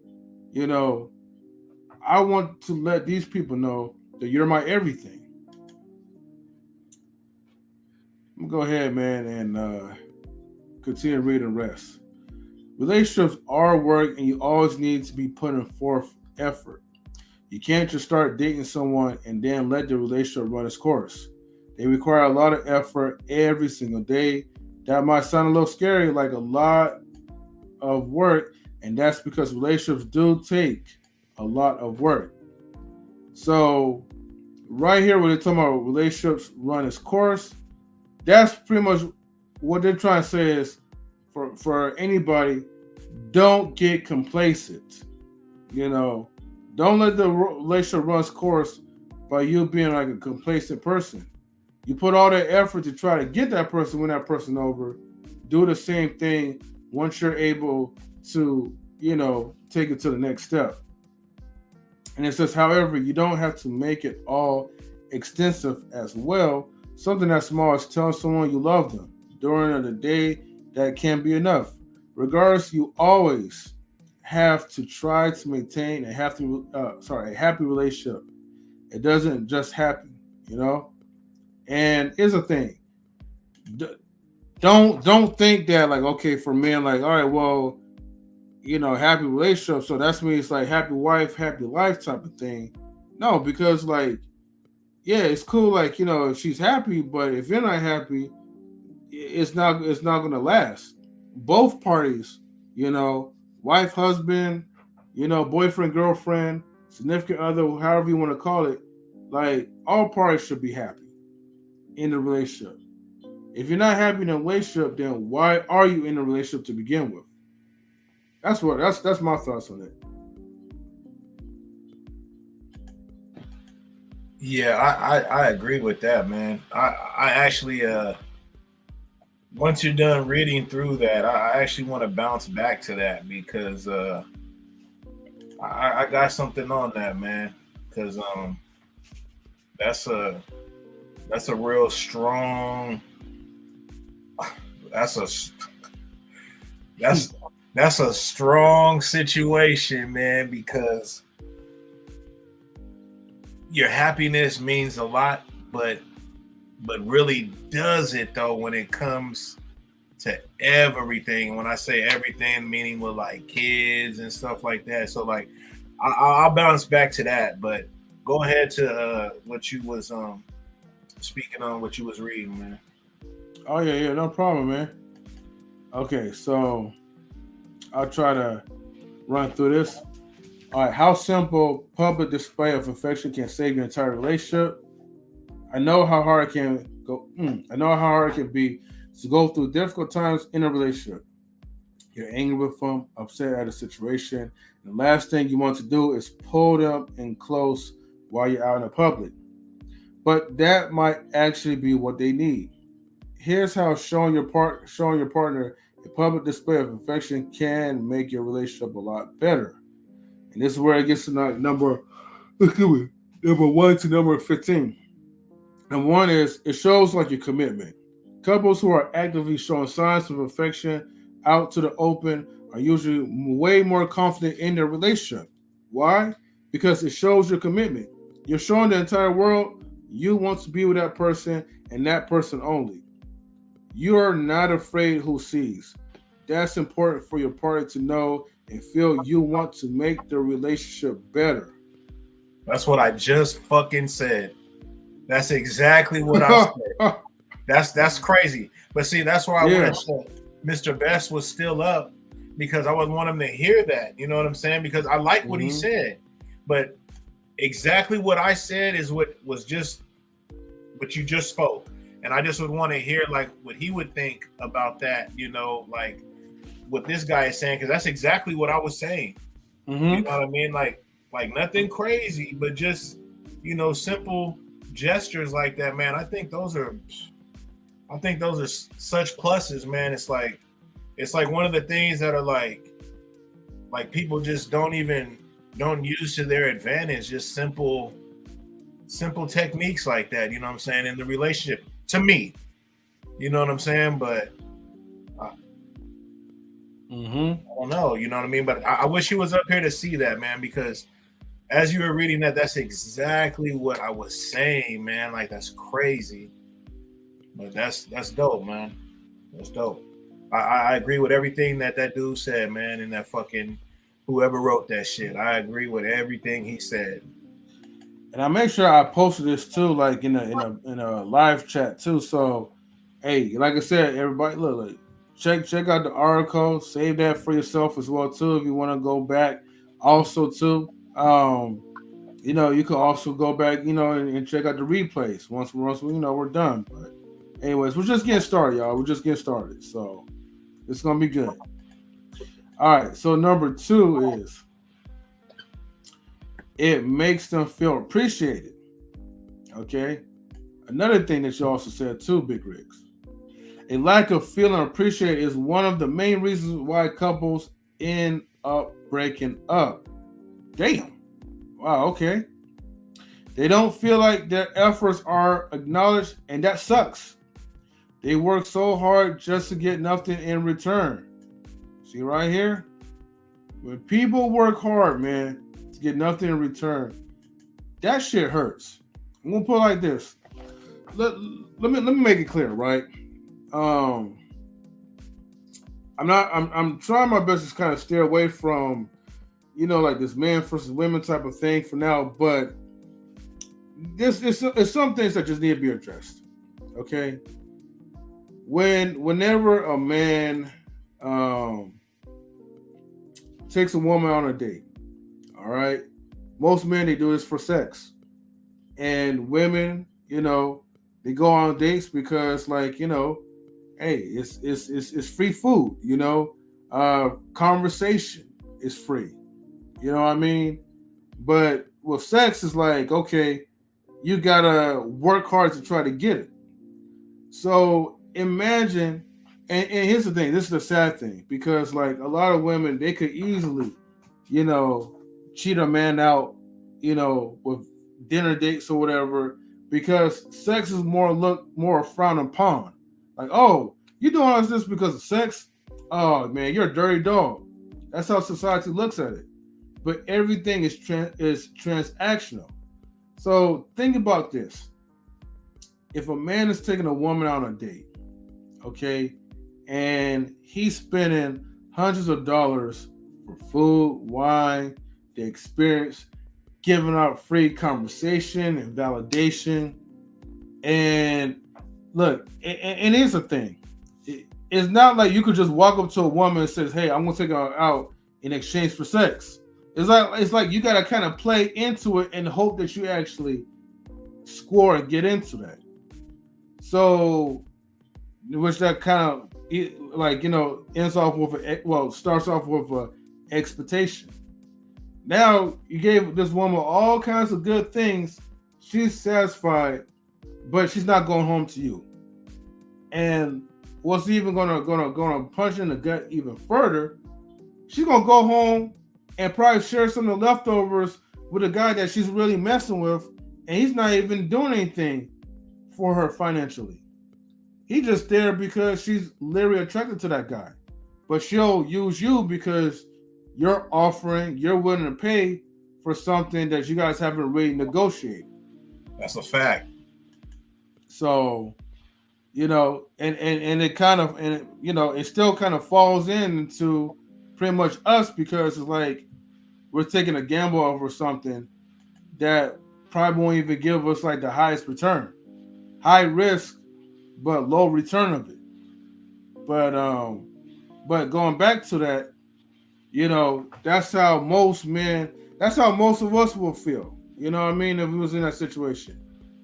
You know, I want to let these people know that you're my everything. I'm gonna go ahead, man, and continue reading the rest. Relationships are work, and you always need to be putting forth effort. You can't just start dating someone and then let the relationship run its course. They require a lot of effort every single day. That might sound a little scary, like a lot of work, and that's because relationships do take a lot of work. So, right here, when they're talking about relationships run its course, that's pretty much what they're trying to say is for anybody, don't get complacent. You know, don't let the relationship run its course by you being like a complacent person. You put all that effort to try to get that person, win that person over. Do the same thing once you're able to, take it to the next step. And it says, however, you don't have to make it all extensive as well. Something as small as telling someone you love them during the day, that can be enough. Regardless, you always have to try to maintain a happy relationship. It doesn't just happen. And here's the thing: don't think that like, okay, for men, like, all right, well, happy relationship, so that's means it's like happy wife, happy life type of thing. No, because like, yeah, it's cool, like, if she's happy, but if you're not happy, it's not gonna last. Both parties, wife, husband, boyfriend, girlfriend, significant other, however you want to call it, like all parties should be happy in the relationship. If you're not happy in a relationship, then why are you in a relationship to begin with? That's my thoughts on it. Yeah, I agree with that, man. I actually once you're done reading through that, I actually want to bounce back to that because I got something on that, man. Because that's a real strong. That's a strong situation, man. Because your happiness means a lot, but really does it though when it comes to everything? When I say everything, meaning with like kids and stuff like that. So like I'll bounce back to that, but go ahead to what you was speaking on, what you was reading, man. Oh yeah, no problem, man. Okay, so I'll try to run through this. All right, how simple public display of affection can save your entire relationship. I know how hard it can go. I know how hard it can be to go through difficult times in a relationship. You're angry with them, upset at a situation. And the last thing you want to do is pull them in close while you're out in the public. But that might actually be what they need. Here's how showing your partner a public display of affection can make your relationship a lot better. And this is where it gets to number 1 to number 15. And one is, it shows like your commitment. Couples who are actively showing signs of affection out to the open are usually way more confident in their relationship. Why? Because it shows your commitment. You're showing the entire world you want to be with that person and that person only. You are not afraid who sees. That's important for your partner to know and feel you want to make the relationship better. That's what I just fucking said. That's exactly what I said. That's crazy. But see, that's why I wish Mr. Best was still up, because I would want him to hear that. You know what I'm saying? Because I like what he said. But exactly what I said is what was just what you just spoke. And I just would want to hear like what he would think about that, you know, like what this guy is saying, because that's exactly what I was saying. Mm-hmm. You know what I mean? Like nothing crazy, but just, you know, simple gestures like that, man. I think those are such pluses, man. It's like one of the things that are like people just don't use to their advantage. Just simple techniques like that, you know what I'm saying, in the relationship, to me, you know what I'm saying? But I don't know, you know what I mean? But I wish he was up here to see that, man, because as you were reading that, that's exactly what I was saying, man. Like, that's crazy. But that's dope, man. That's dope. I agree with everything that dude said, man, and that fucking whoever wrote that shit. I agree with everything he said. And I make sure I posted this too, like in a live chat too. So, hey, like I said, everybody, look, check out the article, save that for yourself as well too, if you want to go back. Also too, you know, you can also go back, you know, and check out the replays once you know we're done. But anyways, we're just getting started, y'all. We're just getting started, so it's gonna be good. All right. So number 2 is, it makes them feel appreciated. Okay. Another thing that you also said too, Big Rigs. A lack of feeling appreciated is one of the main reasons why couples end up breaking up. Damn. Wow, okay. They don't feel like their efforts are acknowledged, and that sucks. They work so hard just to get nothing in return. See right here? When people work hard, man, to get nothing in return, that shit hurts. I'm gonna put it like this. Let me make it clear, right? I'm trying my best to kind of steer away from, you know, like this man versus women type of thing for now, but there's some things that just need to be addressed. Okay. Whenever a man takes a woman on a date, all right, most men, they do this for sex, and women, you know, they go on dates because, like, you know, hey, it's free food, you know, conversation is free, you know what I mean? But with sex, it's like, okay, you gotta work hard to try to get it. So imagine, and here's the thing, this is the sad thing, because like a lot of women, they could easily, you know, cheat a man out, you know, with dinner dates or whatever, because sex is more frowned upon. Like, oh, you doing all this because of sex? Oh man, you're a dirty dog. That's how society looks at it. But everything is transactional. So think about this. If a man is taking a woman on a date, okay, and he's spending hundreds of dollars for food, wine, the experience, giving out free conversation and validation, and look, and here's the thing. It's not like you could just walk up to a woman and says, hey, I'm going to take her out in exchange for sex. It's like you got to kind of play into it and hope that you actually score and get into that. So, which that kind of, like, you know, starts off with an expectation. Now, you gave this woman all kinds of good things. She's satisfied, but she's not going home to you. And what's even gonna punch in the gut even further, she's gonna go home and probably share some of the leftovers with a guy that she's really messing with, and he's not even doing anything for her financially. He's just there because she's literally attracted to that guy. But she'll use you because you're willing to pay for something that you guys haven't really negotiated. That's a fact. So, you know, and it kind of, and you know, it still kind of falls into pretty much us, because it's like we're taking a gamble over something that probably won't even give us like the highest return. High risk, but low return of it. But going back to that, you know, that's how most of us will feel. You know what I mean? If we was in that situation,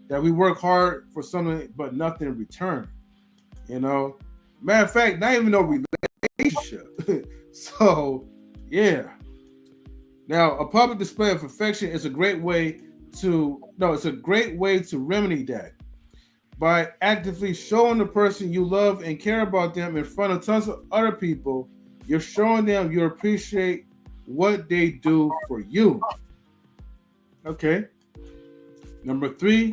that we work hard for something but nothing in return. You know, matter of fact, not even no relationship. So, yeah. Now, a public display of affection is a great way it's a great way to remedy that by actively showing the person you love and care about them in front of tons of other people. You're showing them you appreciate what they do for you. Okay. Number 3,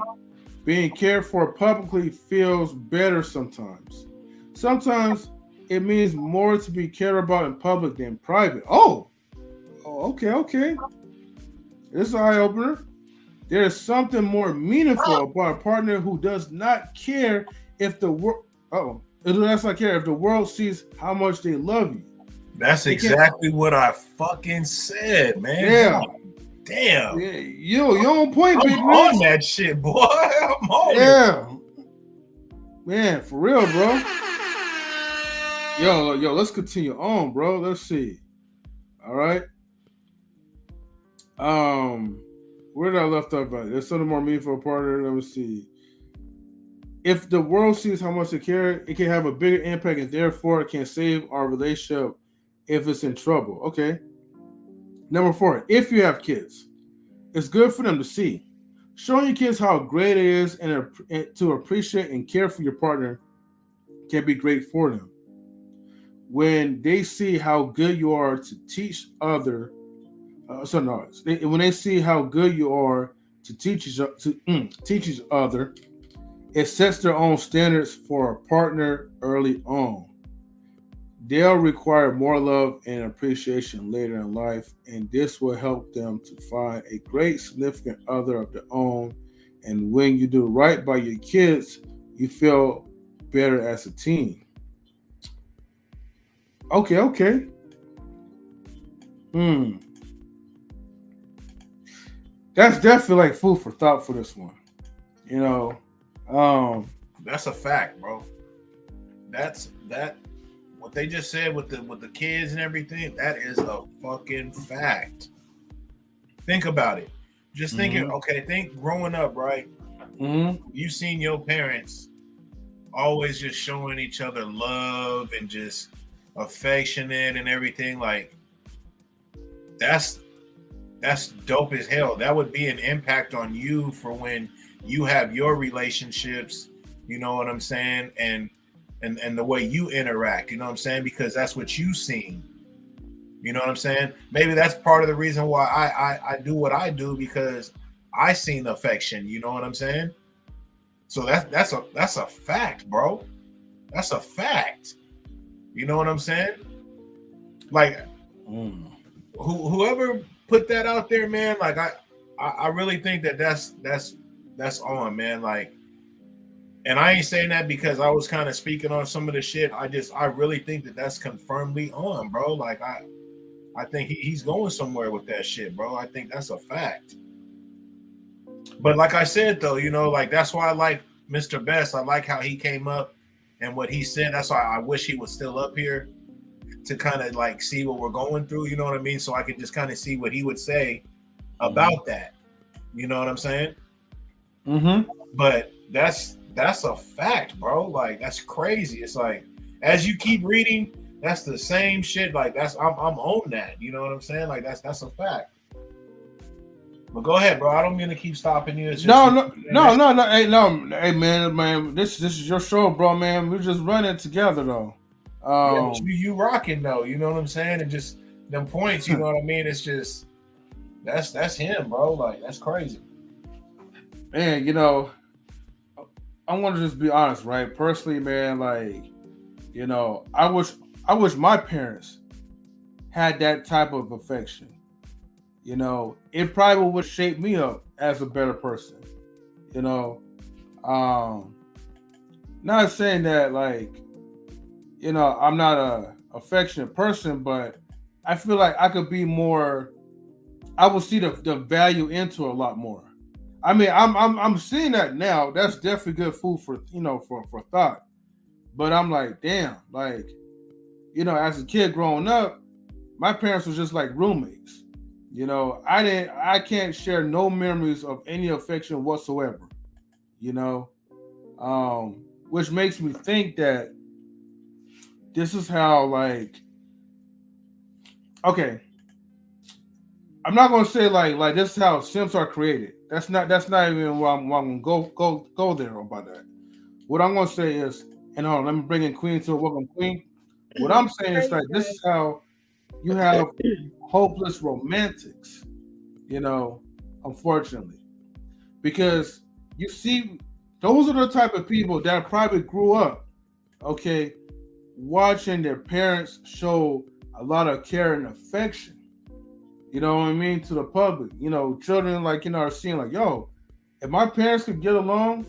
being cared for publicly feels better sometimes. Sometimes it means more to be cared about in public than private. Oh, okay. This is an eye opener. There is something more meaningful about a partner who does not care if the world. It does not care if the world sees how much they love you. That's exactly what I fucking said, man. Yeah. Damn. Yeah, you're on point, big I'm man. on that shit, boy. I'm on Yeah. Man, for real, bro. Yo, let's continue on, bro. Let's see. All right. Where did I left off at? There's something more meaningful partner. Let me see. If the world sees how much they care, it can have a bigger impact, and therefore it can save our relationship if it's in trouble. Okay. Number 4, if you have kids, it's good for them to see. Showing your kids how great it is and to appreciate and care for your partner can be great for them. When they see how good you are to teach other, when they see how good you are to teach each other, it sets their own standards for a partner early on. They'll require more love and appreciation later in life, and this will help them to find a great significant other of their own. And when you do right by your kids, you feel better as a team. Okay. That's definitely like food for thought for this one. You know, that's a fact, bro. That's what they just said with the kids and everything. That is a fucking fact. Think about it. Just thinking. Okay, think growing up, right? You seen your parents always just showing each other love and just affectionate and everything. Like that's dope as hell. That would be an impact on you for when you have your relationships, you know what I'm saying, and the way you interact, you know what I'm saying, because that's what you seen. You know what I'm saying? Maybe that's part of the reason why I do what I do, because I seen affection, you know what I'm saying? So that's a fact, bro. That's a fact. You know what I'm saying? Like whoever put that out there, man, like I really think that's on, man. Like, and I ain't saying that because I was kind of speaking on some of the shit. I really think that that's confirmedly on, bro. Like I think he's going somewhere with that shit, bro. I think that's a fact. But like I said, though, you know, like that's why I like Mr. Best. I like how he came up and what he said. That's why I wish he was still up here to kind of like see what we're going through. You know what I mean? So I could just kind of see what he would say about that. You know what I'm saying? But that's a fact, bro. Like that's crazy. It's like as you keep reading, that's the same shit. Like that's I'm on that. You know what I'm saying? Like that's a fact. But go ahead, bro. I don't mean to keep stopping you. It's just, no. Hey, man. This is your show, bro, man. We're just running together, though. Yeah, you rocking though. You know what I'm saying? And just them points. You know what I mean? It's just that's him, bro. Like that's crazy. Man, you know, I want to just be honest, right? Personally, man, like, you know, I wish my parents had that type of affection. You know, it probably would shape me up as a better person. You know, not saying that like, you know, I'm not a affectionate person, but I feel like I could be more. I will see the value into a lot more. I mean, I'm seeing that now. That's definitely good food for for thought. But I'm like, damn, like, you know, as a kid growing up, my parents were just like roommates. You know, I can't share no memories of any affection whatsoever. You know, which makes me think that this is how, like, okay, I'm not gonna say like this is how Sims are created. That's not even why I'm gonna go there about that. What I'm gonna say is, and hold on, let me bring in Queen to welcome Queen. What I'm saying is like this is how you have hopeless romantics, you know, unfortunately. Because you see, those are the type of people that probably grew up, okay, watching their parents show a lot of care and affection. You know what I mean? To the public. You know, children like, you know, are seeing like, yo, if my parents could get along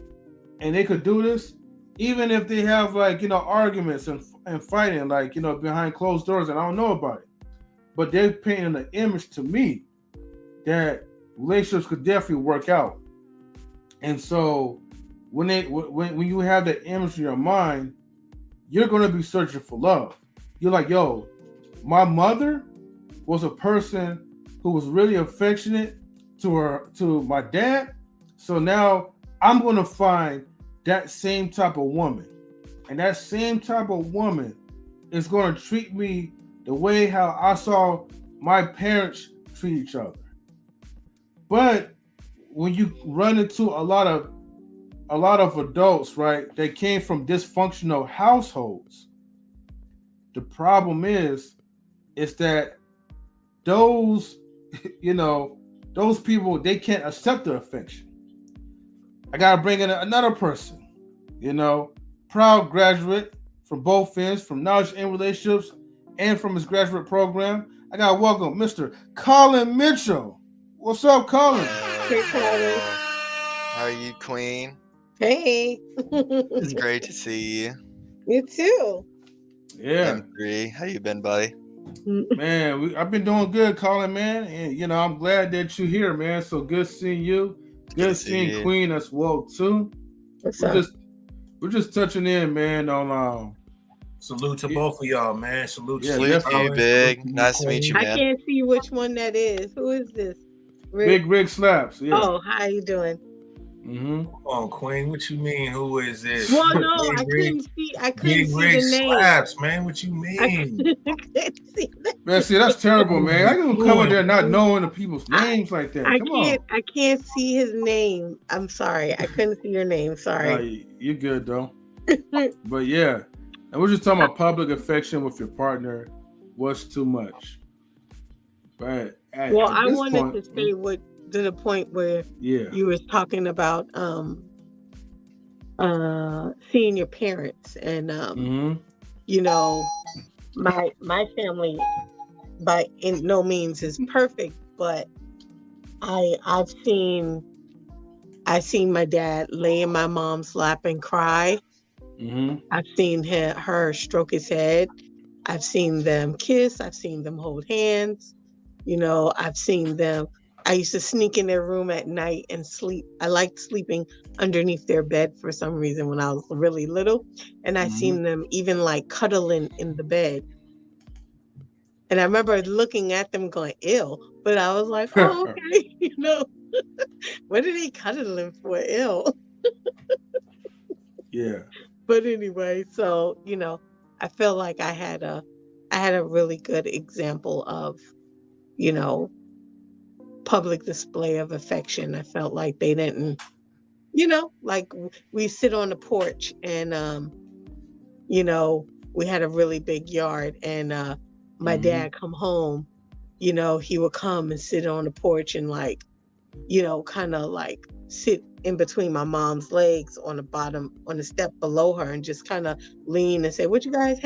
and they could do this, even if they have like, you know, arguments and fighting, like, you know, behind closed doors and I don't know about it. But they're painting an image to me that relationships could definitely work out. And so when you have that image in your mind, you're gonna be searching for love. You're like, yo, my mother was a person who was really affectionate to my dad. So now I'm gonna find that same type of woman. And that same type of woman is gonna treat me the way how I saw my parents treat each other. But when you run into a lot of adults, right, that came from dysfunctional households, the problem is that those, you know, those people they can't accept the affection. I gotta bring in another person, you know, proud graduate from both ends, from knowledge and relationships, and from his graduate program. I gotta welcome Mr. Colin Mitchell. What's up, Colin? Hey, Colin. How are you, Queen? Hey. It's great to see you. You too. Yeah, M3, how you been, buddy? man, I've been doing good, Colin, man, and you know I'm glad that you're here, man. So good seeing you. Good to Good see seeing you. Queen as well too. What's We're up? just we're just touching in, man, on Salute to yeah, both of y'all, man. Salute yeah, to you, Salute to you, Colin. definitely. Salute Big. to you, Nice to meet you, Queen. I man. can't see which one that is. Who is this? Rick? Big Rig Slaps, yeah. Oh, how you doing? Mm-hmm. Come on, Queen. What you mean? Who is this? Well, no, Big I Rig, couldn't see. I couldn't Big see Rig the name. slaps, man. What you I mean? couldn't see the Man, see, that's terrible, man. How you gonna come in there not Doing, knowing the people's I, names like that? I Come can't. on. I can't see his name. I'm sorry. I couldn't see your name. Nah, Sorry. you're good though. But yeah, and we're just talking about public affection with your partner was too much. But Well, at I this wanted point, to say what to the point where yeah, you was talking about seeing your parents and mm-hmm. you know my family by in no means is perfect, but I've seen my dad lay in my mom's lap and cry. Mm-hmm. I've seen her stroke his head. I've seen them kiss. I've seen them hold hands. I've seen them. I used to sneak in their room at night and sleep. I liked sleeping underneath their bed for some reason when I was really little. And I Mm-hmm. seen them even like cuddling in the bed. And I remember looking at them going, ill. But I was like, oh, okay, what are they cuddling for? Ill. Yeah. But anyway, so, I feel like I had a really good example of, you know, public display of affection. I felt like they didn't, like we sit on the porch and you know, we had a really big yard and my Mm-hmm. dad come home, he would come and sit on the porch and like, kind of like sit in between my mom's legs on the step below her and just kind of lean and say, what you guys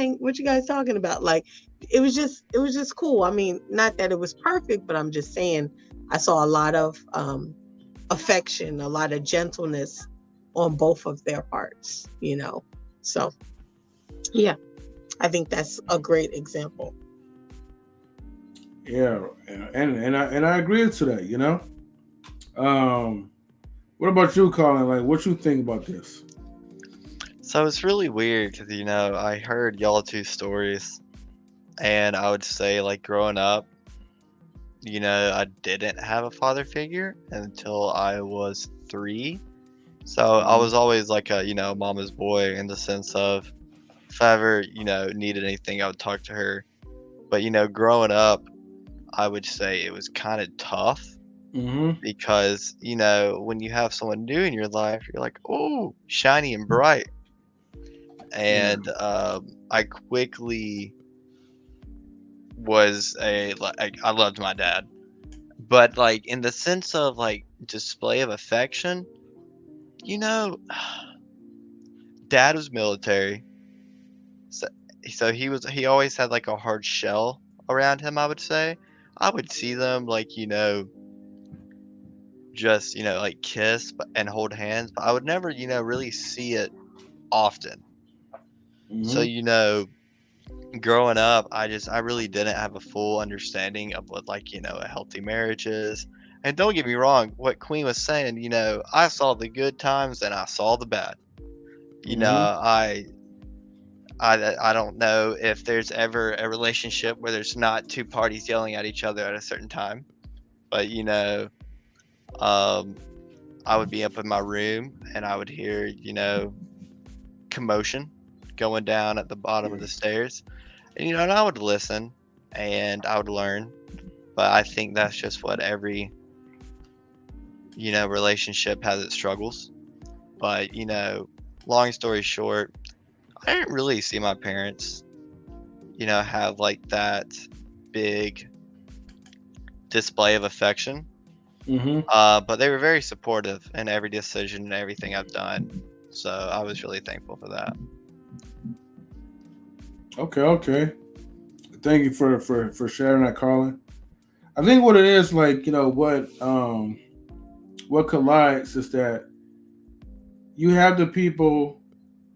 talking about? Like it was just cool. I mean, not that it was perfect, but I'm just saying I saw a lot of affection, a lot of gentleness on both of their parts, So yeah, I think that's a great example. Yeah, and I agree to that. What about you, Colin? Like, what you think about this? So it's really weird because, I heard y'all two stories, and I would say, like, growing up, I didn't have a father figure until I was 3. So I was always like a, mama's boy in the sense of if I ever, needed anything, I would talk to her. But, growing up, I would say it was kind of tough because, when you have someone new in your life, you're like, oh, shiny and bright. And I quickly was I loved my dad. But, like, in the sense of, like, display of affection, you know, dad was military. So, he always had, like, a hard shell around him, I would say. I would see them, like, just, like, kiss and hold hands, but I would never, really see it often. So, growing up, I really didn't have a full understanding of what, like, a healthy marriage is. And don't get me wrong, what Queen was saying, I saw the good times and I saw the bad. I don't know if there's ever a relationship where there's not two parties yelling at each other at a certain time. But I would be up in my room and I would hear, commotion going down at the bottom of the stairs. And I would listen and I would learn. But I think that's just what every relationship has its struggles. But long story short, I didn't really see my parents have like that big display of affection. But they were very supportive in every decision and everything I've done. So I was really thankful for that. Okay. Thank you for sharing that, Carlin. I think what it is, like, what collides is that you have the people,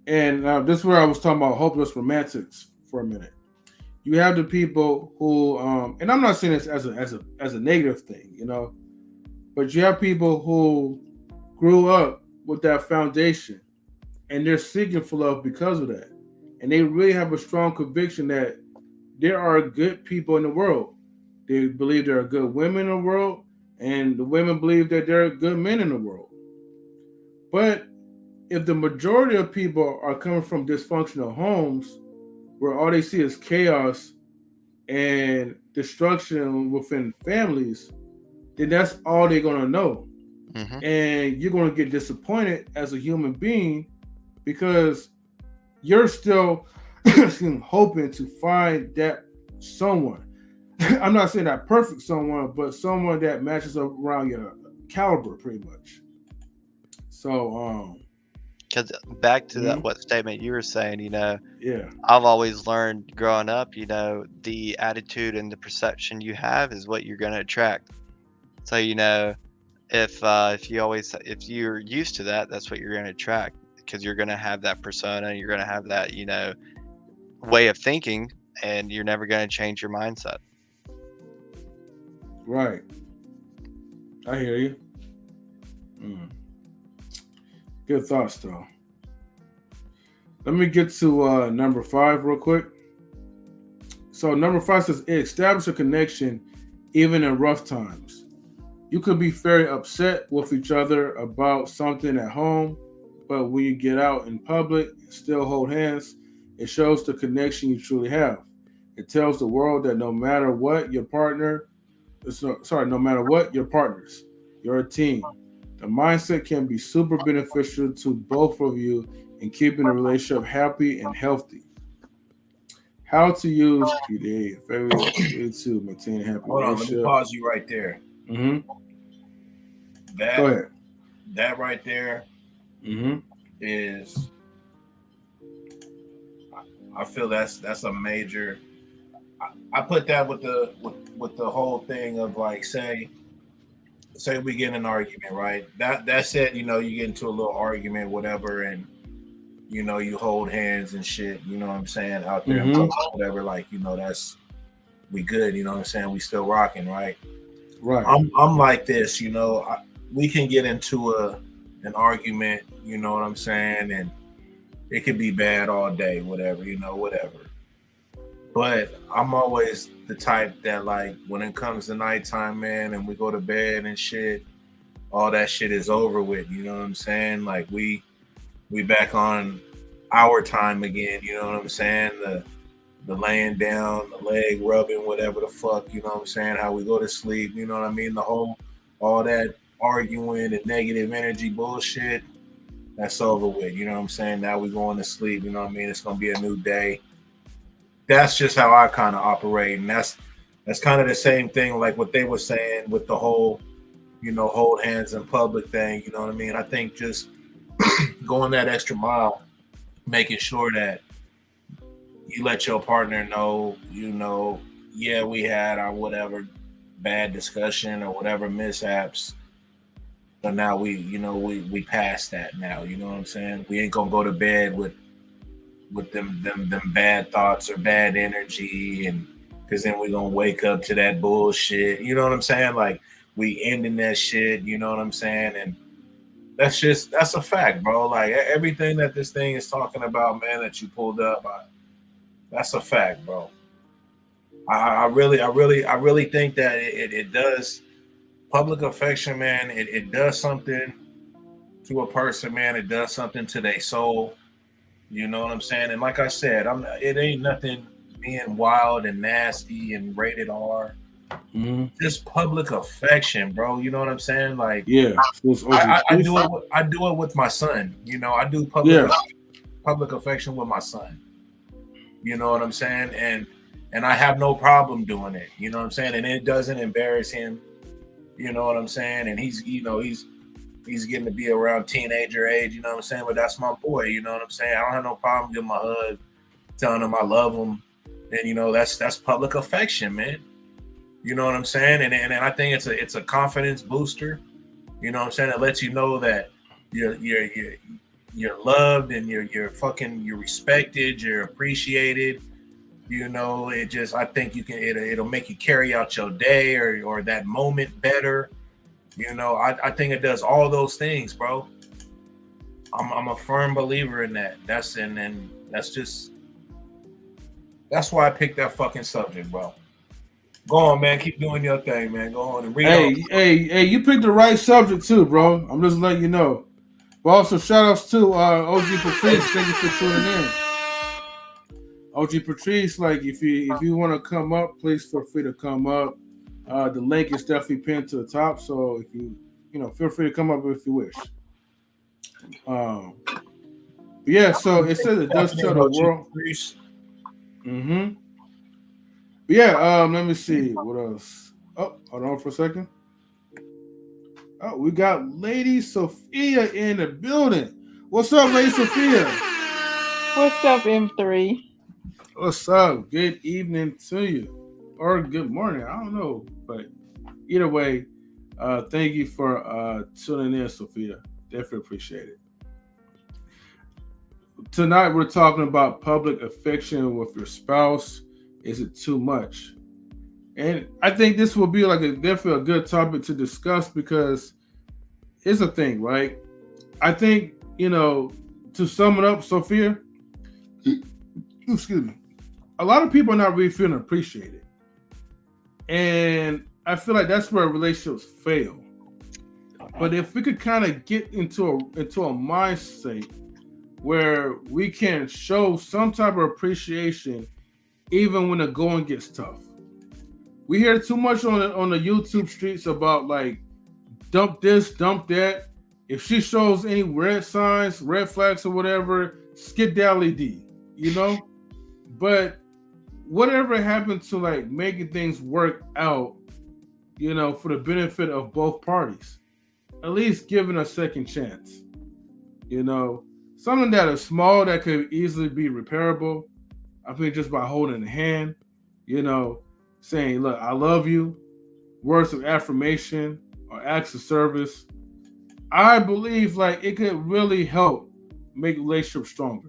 and this is where I was talking about hopeless romantics for a minute. You have the people who, and I'm not saying this as a negative thing, but you have people who grew up with that foundation, and they're seeking for love because of that, and they really have a strong conviction that there are good people in the world. They believe there are good women in the world, and the women believe that there are good men in the world. But if the majority of people are coming from dysfunctional homes where all they see is chaos and destruction within families, then that's all they're going to know. And you're going to get disappointed as a human being because you're still hoping to find that someone. I'm not saying that perfect someone, but someone that matches up around your caliber, pretty much. So, because back to that what statement you were saying, yeah, I've always learned growing up, the attitude and the perception you have is what you're going to attract. So if you're used to that, that's what you're going to attract, because you're going to have that persona, you're going to have that way of thinking, and you're never going to change your mindset. Right. I hear you. Good thoughts, though. Let me get to number 5 real quick. So number 5 says, establish a connection even in rough times. You could be very upset with each other about something at home, but when you get out in public and still hold hands, it shows the connection you truly have. It tells the world that no matter what, you're partners, you're a team. The mindset can be super beneficial to both of you in keeping the relationship happy and healthy. How to use PDA to maintain a happy Hold on, let me pause you right there. Go ahead. That right there is, I feel that's a major. I put that with the whole thing of, like, say we get in an argument, right? That said, you get into a little argument, whatever, and you hold hands and shit, you know what I'm saying, out there, whatever, like, that's, we good, you know what I'm saying, we still rocking, right? Right. I'm like this, we can get into an argument, you know what I'm saying, and it could be bad all day, whatever, whatever. But I'm always the type that, like, when it comes to nighttime, man, and we go to bed and shit, all that shit is over with. You know what I'm saying? Like we back on our time again. You know what I'm saying? The laying down, the leg rubbing, whatever the fuck. You know what I'm saying? How we go to sleep. You know what I mean? All that arguing and negative energy bullshit. That's over with. You know what I'm saying? Now we going to sleep. You know what I mean? It's gonna be a new day. That's just how I kind of operate, and that's kind of the same thing like what they were saying with the whole, hold hands in public thing. You know what I mean? I think just going that extra mile, making sure that you let your partner know, yeah, we had our whatever bad discussion or whatever mishaps, but now we passed that now. You know what I'm saying? We ain't gonna go to bed with them bad thoughts or bad energy, and because then we're gonna wake up to that bullshit. You know what I'm saying? Like, we ending that shit. You know what I'm saying? And that's a fact, bro. Like, everything that this thing is talking about, man, that you pulled up, that's a fact, bro. I really think that it does. Public affection, man, it does something to a person, man. It does something to their soul. You know what I'm saying? And like I said, it ain't nothing being wild and nasty and rated R. Mm-hmm. Just public affection, bro. You know what I'm saying? Like, yeah, I do it. I do it with my son. I do public affection with my son. You know what I'm saying? And I have no problem doing it. You know what I'm saying? And it doesn't embarrass him. You know what I'm saying? And he's getting to be around teenager age. You know what I'm saying? But that's my boy. You know what I'm saying? I don't have no problem giving my hug, telling him I love him. And that's public affection, man. You know what I'm saying? And I think it's a confidence booster. You know what I'm saying? It lets you know that you're loved and you're respected, you're appreciated. I think it'll make you carry out your day or that moment better. I think it does all those things, bro. I'm a firm believer in that. That's why I picked that fucking subject, bro. Go on, man. Keep doing your thing, man. Go on and read. Hey, you picked the right subject too, bro. I'm just letting you know. But also, shout outs to OG Patrice. Thank you for tuning in. OG Patrice, like, if you want to come up, please feel free to come up. The link is definitely pinned to the top, so if you feel free to come up if you wish. Yeah, so it says it does tell the world. Mm-hmm. But yeah, let me see what else. Oh, hold on for a second. Oh, we got Lady Sophia in the building. What's up, Lady Sophia? What's up, M3? What's up? Good evening to you. Or good morning. I don't know. But either way, thank you for tuning in, Sophia. Definitely appreciate it. Tonight, we're talking about public affection with your spouse. Is it too much? And I think this will be definitely a good topic to discuss because it's a thing, right? I think, to sum it up, Sophia, excuse me, a lot of people are not really feeling appreciated. And I feel like that's where relationships fail. But if we could kind of get into a mindset where we can show some type of appreciation even when the going gets tough. We hear too much on the YouTube streets about like dump this, dump that. If she shows any red signs, red flags or whatever, skedaddle D, But whatever happened to like making things work out, for the benefit of both parties, at least giving a second chance, something that is small that could easily be repairable. I think just by holding a hand, saying, look, I love you, words of affirmation or acts of service. I believe like it could really help make relationships stronger.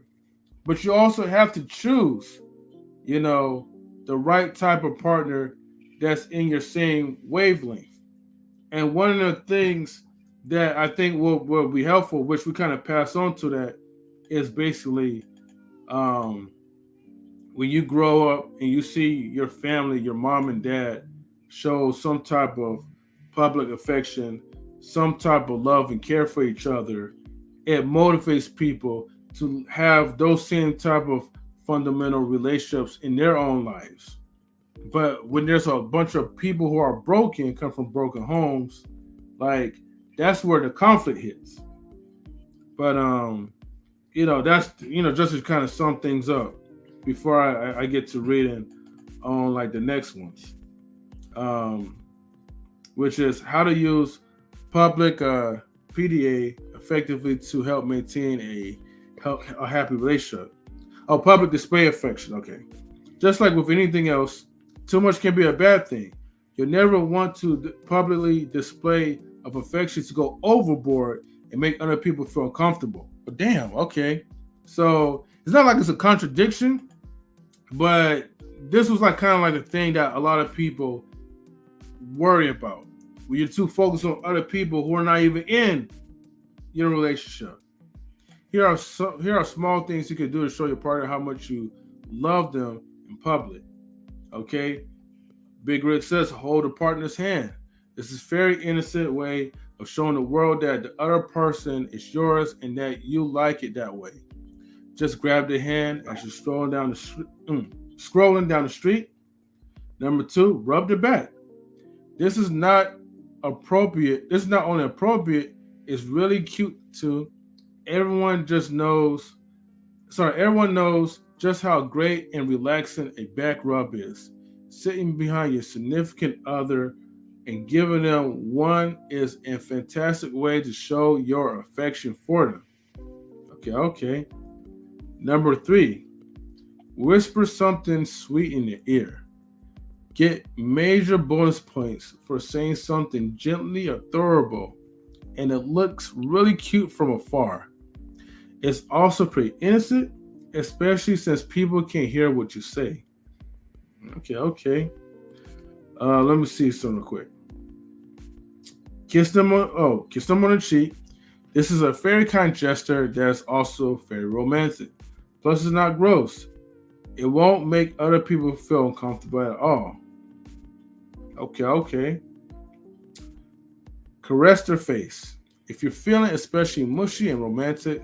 But you also have to choose, the right type of partner that's in your same wavelength. And one of the things that I think will be helpful, which we kind of pass on to that, is basically when you grow up and you see your family, your mom and dad, show some type of public affection, some type of love and care for each other, it motivates people to have those same type of fundamental relationships in their own lives. But when there's a bunch of people who are broken, come from broken homes, like that's where the conflict hits. But that's just to kind of sum things up before I get to reading on like the next ones, um, which is how to use public PDA effectively to help maintain a happy relationship. Oh, public display affection. Okay, just like with anything else, too much can be a bad thing. You never want to publicly display of affection to go overboard and make other people feel uncomfortable. But damn, okay. So it's not like it's a contradiction, but this was like kind of like a thing that a lot of people worry about. When you're too focused on other people who are not even in your relationship. Here are small things you can do to show your partner how much you love them in public. Okay, Big Rick says hold a partner's hand. This is a very innocent way of showing the world that the other person is yours and that you like it that way. Just grab their hand as you're scrolling down the street. Number 2, rub their back. This is not appropriate. This is not only appropriate, it's really cute too. Everyone knows just how great and relaxing a back rub is. Sitting behind your significant other and giving them one is a fantastic way to show your affection for them. Okay. Number 3, whisper something sweet in their ear. Get major bonus points for saying something gently adorable, and it looks really cute from afar. It's also pretty innocent, especially since people can't hear what you say. Okay. Let me see something real quick. Kiss them on the cheek. This is a very kind gesture that's also very romantic. Plus, it's not gross. It won't make other people feel uncomfortable at all. Okay. Caress their face. If you're feeling especially mushy and romantic,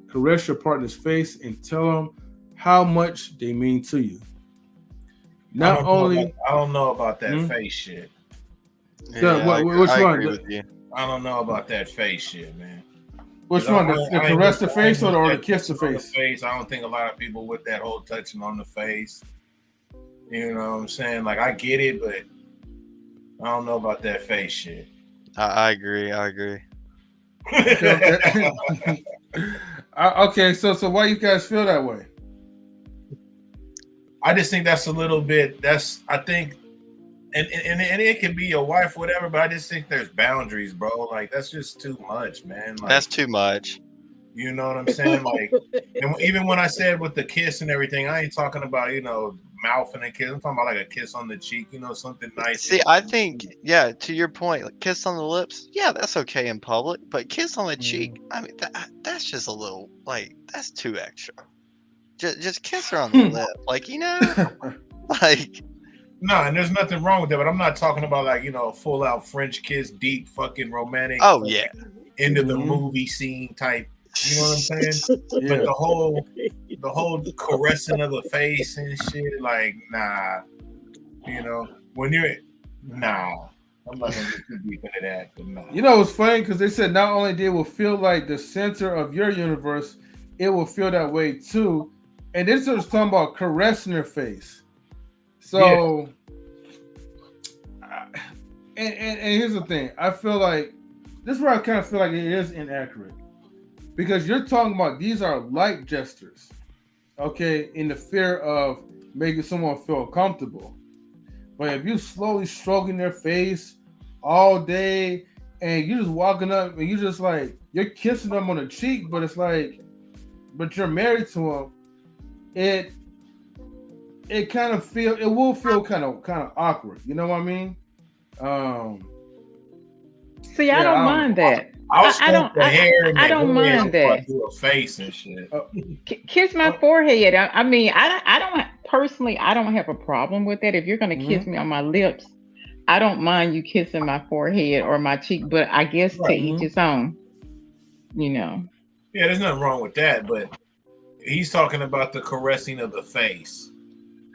caress your partner's face and tell them how much they mean to you. I don't know about that face shit. Yeah, which I one? agree with you. I don't know about that face shit, man. Which one? The caress the face or the kiss the face? I don't think a lot of people with that whole touching on the face. You know what I'm saying? Like I get it, but I don't know about that face shit. I agree. Okay, so why you guys feel that way? I just think that's a little bit. I think, and it can be your wife, whatever. But I just think there's boundaries, bro. Like that's just too much, man. Like, that's too much. You know what I'm saying? Like, and even when I said with the kiss and everything, I ain't talking about mouth and a kiss. I'm talking about like a kiss on the cheek, something nice. See, I think, to your point, like kiss on the lips, that's okay in public, but kiss on the cheek, I mean, that's just a little, like, that's too extra. Just kiss her on the lip, like, like. No, and there's nothing wrong with that, but I'm not talking about like, a full out French kiss, deep fucking romantic. Oh, yeah. End of the movie scene type. You know what I'm saying? Yeah. But the whole caressing of the face and shit, like, nah. When you're nah. I'm not gonna get too deep into that, but nah. It's funny because they said not only they will feel like the center of your universe, it will feel that way too. And this is talking about caressing their face. So and here's the thing. I feel like this is where I kind of feel like it is inaccurate. Because you're talking about these are light gestures, okay, in the fear of making someone feel comfortable. But if you're slowly stroking their face all day and you're just walking up and you're just like, you're kissing them on the cheek, but it's like, but you're married to them, it will feel kind of awkward. You know what I mean? See, I don't mind that. I'll I stroke the hair and I the don't head mind before I that. do a face and shit. Kiss my forehead. I mean, I don't personally. I don't have a problem with that. If you're gonna kiss me on my lips, I don't mind you kissing my forehead or my cheek. But I guess to Right. each his own. You know. Yeah, there's nothing wrong with that, but he's talking about the caressing of the face.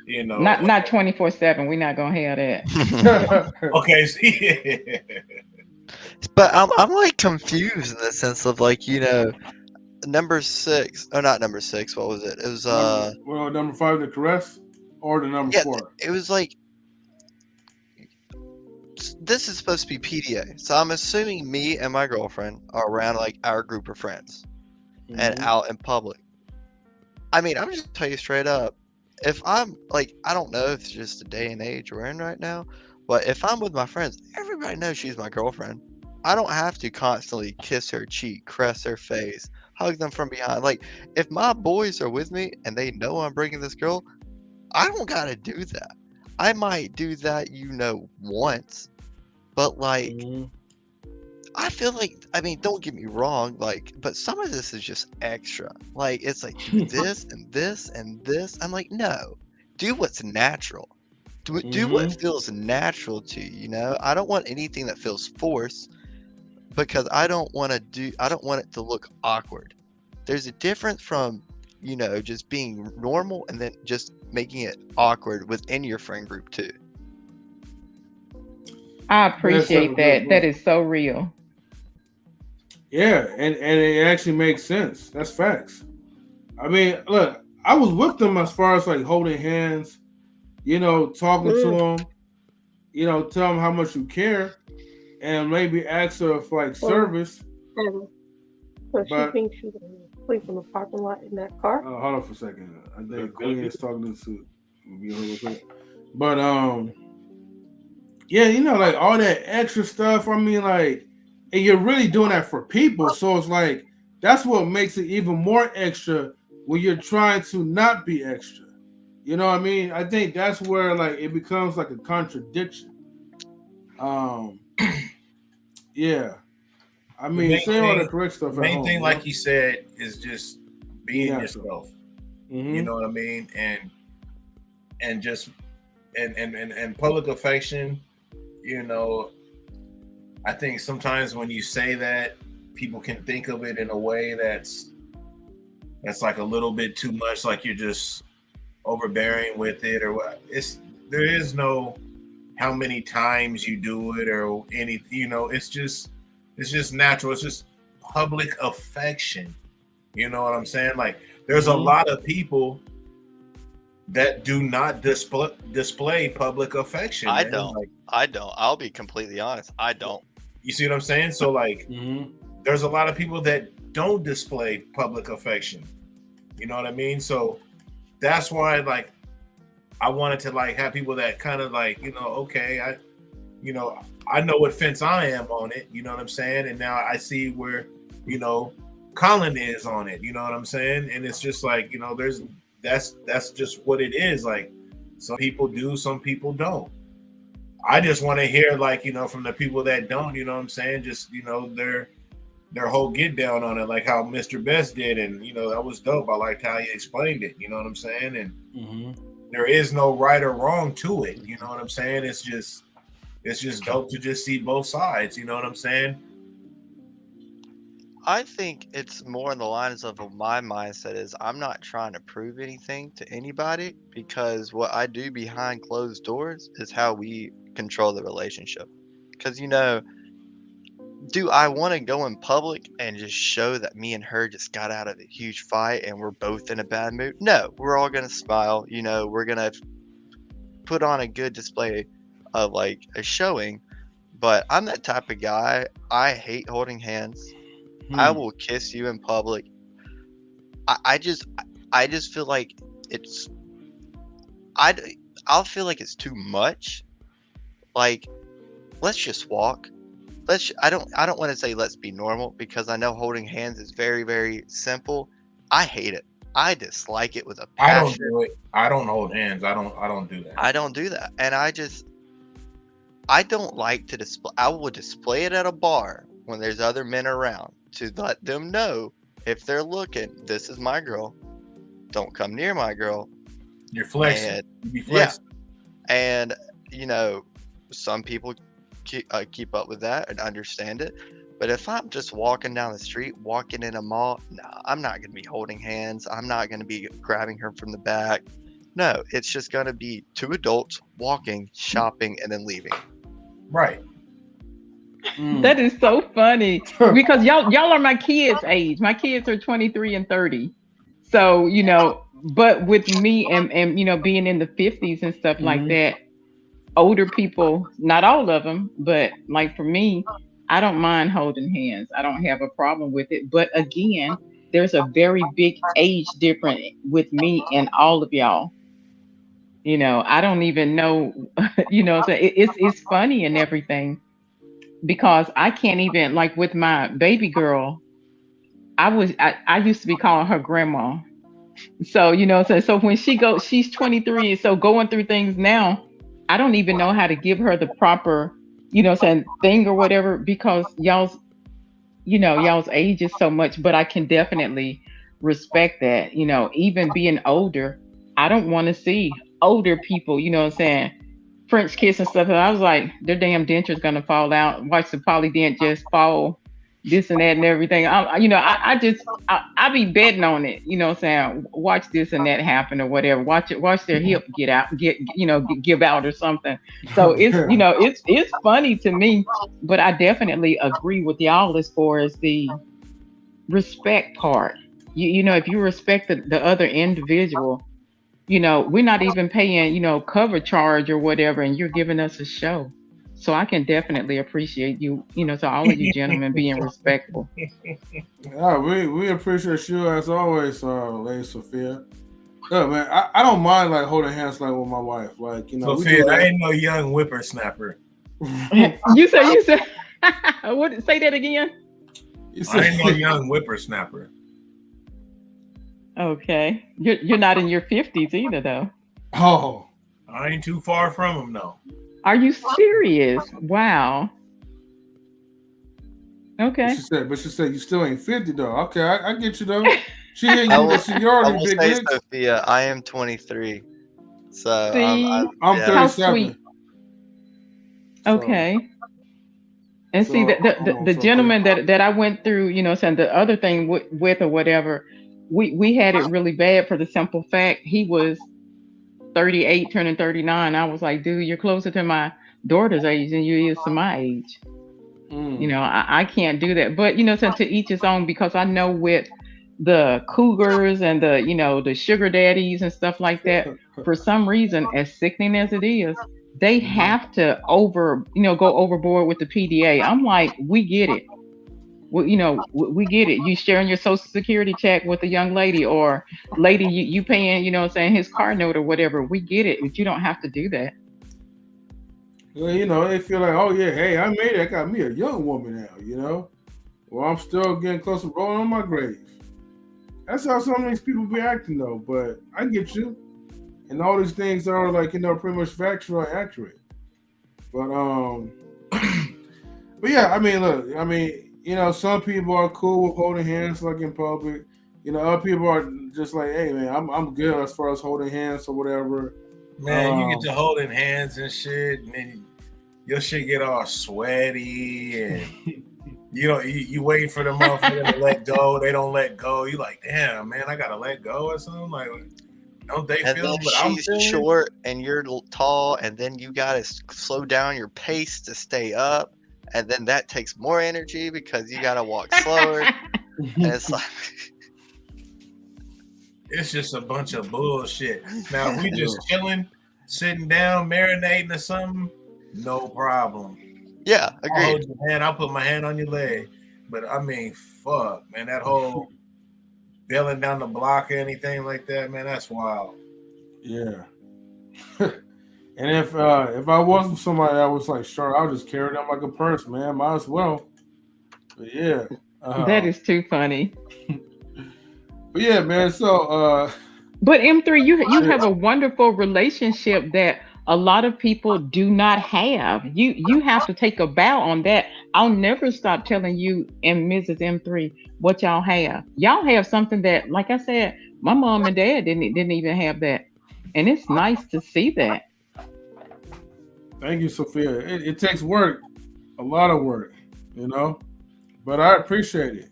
You know, Not 24/7. We're not gonna have that. okay. So, yeah. But I'm like confused in the sense of like, you know, number 6. Oh, not number 6. What was it? It was number 5, the caress, or the number yeah, 4. it was like this is supposed to be PDA. So I'm assuming me and my girlfriend are around like our group of friends and out in public. I mean, I'm just tell you straight up. If I'm like, I don't know if it's just the day and age we're in right now, but if I'm with my friends, everybody knows she's my girlfriend. I don't have to constantly kiss her cheek, caress her face, hug them from behind. Like, if my boys are with me and they know I'm bringing this girl, I don't gotta do that. I might do that, you know, once, but like, I feel like, I mean, don't get me wrong, like, but some of this is just extra. Like, it's like, do this and this and this. I'm like, no, do what's natural. Do what feels natural to you, you know? I don't want anything that feels forced because I don't want it to look awkward. There's a difference from, you know, just being normal and then just making it awkward within your friend group too. I appreciate that. That is so real. Yeah, and it actually makes sense. That's facts. I mean, look, I was with them as far as like holding hands, you know, talking to them, you know, tell them how much you care, and maybe ask her for like service. So she thinks she's gonna sleep in the parking lot in that car. Hold on for a second. I think Queen is talking to me. But yeah, you know, like all that extra stuff. I mean, like, and you're really doing that for people. So it's like that's what makes it even more extra when you're trying to not be extra. You know what I mean? I think that's where like it becomes like a contradiction. Yeah. I mean, say all the correct stuff. The main thing, like you said, is just being yourself. You know what I mean? And just and public affection, you know, I think sometimes when you say that, people can think of it in a way that's like a little bit too much, like you're just overbearing with it, or what. There is no how many times you do it or any, you know, it's just natural. It's just public affection. You know what I'm saying? Like, there's a lot of people that do not display public affection. I man. don't. Like, I don't. I'll be completely honest. I don't. You see what I'm saying? So like, there's a lot of people that don't display public affection. You know what I mean? So that's why, like, I wanted to like have people that kind of like, you know, okay, I know what fence I am on it. You know what I'm saying? And now I see where, you know, Colin is on it. You know what I'm saying? And it's just like, you know, that's just what it is. Like, some people do, some people don't. I just want to hear, like, you know, from the people that don't, you know what I'm saying? Just, you know, their whole get down on it, like how Mr. Best did. And, you know, that was dope. I liked how he explained it. You know what I'm saying? And there is no right or wrong to it. You know what I'm saying? It's just dope to just see both sides. You know what I'm saying? I think it's more in the lines of my mindset is I'm not trying to prove anything to anybody, because what I do behind closed doors is how we control the relationship. Because, you know, do I want to go in public and just show that me and her just got out of a huge fight and we're both in a bad mood? No, we're all going to smile. You know, we're going to put on a good display of like a showing. But I'm that type of guy. I hate holding hands. I will kiss you in public. I just feel like I'll feel like it's too much. Like, let's just walk. I don't want to say let's be normal, because I know holding hands is very, very simple. I hate it. I dislike it with a passion. I don't do it. I don't hold hands. I don't do that. I don't do that. And I don't like to display. I will display it at a bar, when there's other men around to let them know if they're looking, this is my girl. Don't come near my girl. You're flexing. And, You be flexing. Yeah. And, you know, some people keep up with that and understand it. But if I'm just walking down the street, walking in a mall, no, I'm not going to be holding hands. I'm not going to be grabbing her from the back. No, it's just going to be two adults walking, shopping, and then leaving. Right. That is so funny because y'all are my kids' age. My kids are 23 and 30. So, you know, but with me and you know, being in the 50s and stuff like that, older people, not all of them, but like for me, I don't mind holding hands. I don't have a problem with it. But again, there's a very big age difference with me and all of y'all. You know, I don't even know, you know, so it's funny and everything because I can't even, like with my baby girl, I used to be calling her grandma. So, you know, so when she's 23, and so going through things now, I don't even know how to give her the proper, you know, saying thing or whatever because y'all's age is so much, but I can definitely respect that, you know, even being older, I don't want to see older people, you know what I'm saying, French kiss and stuff. And I was like, their damn denture's gonna fall out. Watch the polydent just fall, this and that and everything. I be betting on it, you know what I'm saying? Watch this and that happen or whatever. Watch their hip give out or something. So it's, you know, it's funny to me, but I definitely agree with y'all as far as the respect part. You know, if you respect the other individual, you know, we're not even paying, you know, cover charge or whatever, and you're giving us a show. So I can definitely appreciate you, you know, to all of you gentlemen being respectful. Yeah, we appreciate you as always, Lady Sophia. Yeah, man, I don't mind like holding hands like with my wife, like, you know. Sophia, I ain't no young whippersnapper. you said what? Say that again. I ain't no young whippersnapper. Okay, you're not in your 50s either, though. Oh, I ain't too far from him, though. Are you serious? Wow. Okay. But she said you still ain't 50 though. Okay, I get you though. She hit you with seniority, big say, leagues. Sophia, I am 23, so see, I'm 37. how sweet. Okay. And see the gentleman that I went through, you know, saying the other thing with or whatever, we had it really bad for the simple fact he was 38 turning 39. I was like, dude, you're closer to my daughter's age than you is to my age. You know, I can't do that. But, you know, so to each his own, because I know with the cougars and the, you know, the sugar daddies and stuff like that, for some reason, as sickening as it is, they have to go overboard with the PDA. I'm like, we get it. Well, you know, we get it. You sharing your social security check with a young lady, or lady, you paying, you know what I'm saying, his car note or whatever. We get it, but you don't have to do that. Well, you know, they feel like, oh yeah, hey, I made it. I got me a young woman now, you know. Well, I'm still getting close to rolling on my grave. That's how some of these people be acting though, but I get you. And all these things are like, you know, pretty much factual and accurate. But but yeah, I mean, look, you know, some people are cool with holding hands like in public. You know, other people are just like, hey man, I'm good as far as holding hands or whatever. Man, you get to holding hands and shit, and then your shit get all sweaty, and you wait for the motherfucker to let go. They don't let go. You like, damn, man, I gotta let go or something. Like, don't they and feel? Then but I'm she's short and you're tall, and then you gotta slow down your pace to stay up, and then that takes more energy because you gotta walk slower. And it's like. It's just a bunch of bullshit. Now, if we just chilling, sitting down, marinating or something, no problem. Yeah, agreed. I'll hold your hand. I'll put my hand on your leg. But I mean, fuck, man, that whole bailing down the block or anything like that, man, that's wild. Yeah. And if I wasn't somebody that was like short, I would just carry them like a purse, man. Might as well. But yeah. That is too funny. But yeah, man. So, but M3, you have a wonderful relationship that a lot of people do not have. You have to take a bow on that. I'll never stop telling you and Mrs. M3 what y'all have. Y'all have something that, like I said, my mom and dad didn't even have that, and it's nice to see that. Thank you, Sophia. It takes work, a lot of work, but I appreciate it.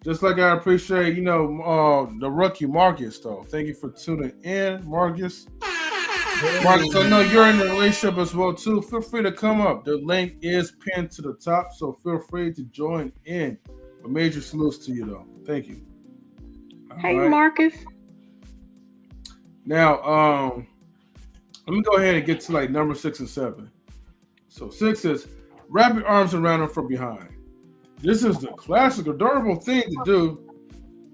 Just like I appreciate, the rookie Marcus, though. Thank you for tuning in, Marcus. Marcus, I know you're in a relationship as well, too. Feel free to come up. The link is pinned to the top, so feel free to join in. A major salute to you, though. Thank you. Hey, right. Marcus. Now, let me go ahead and get to like number 6 and 7. So 6 is wrap your arms around them from behind. This is the classic, adorable thing to do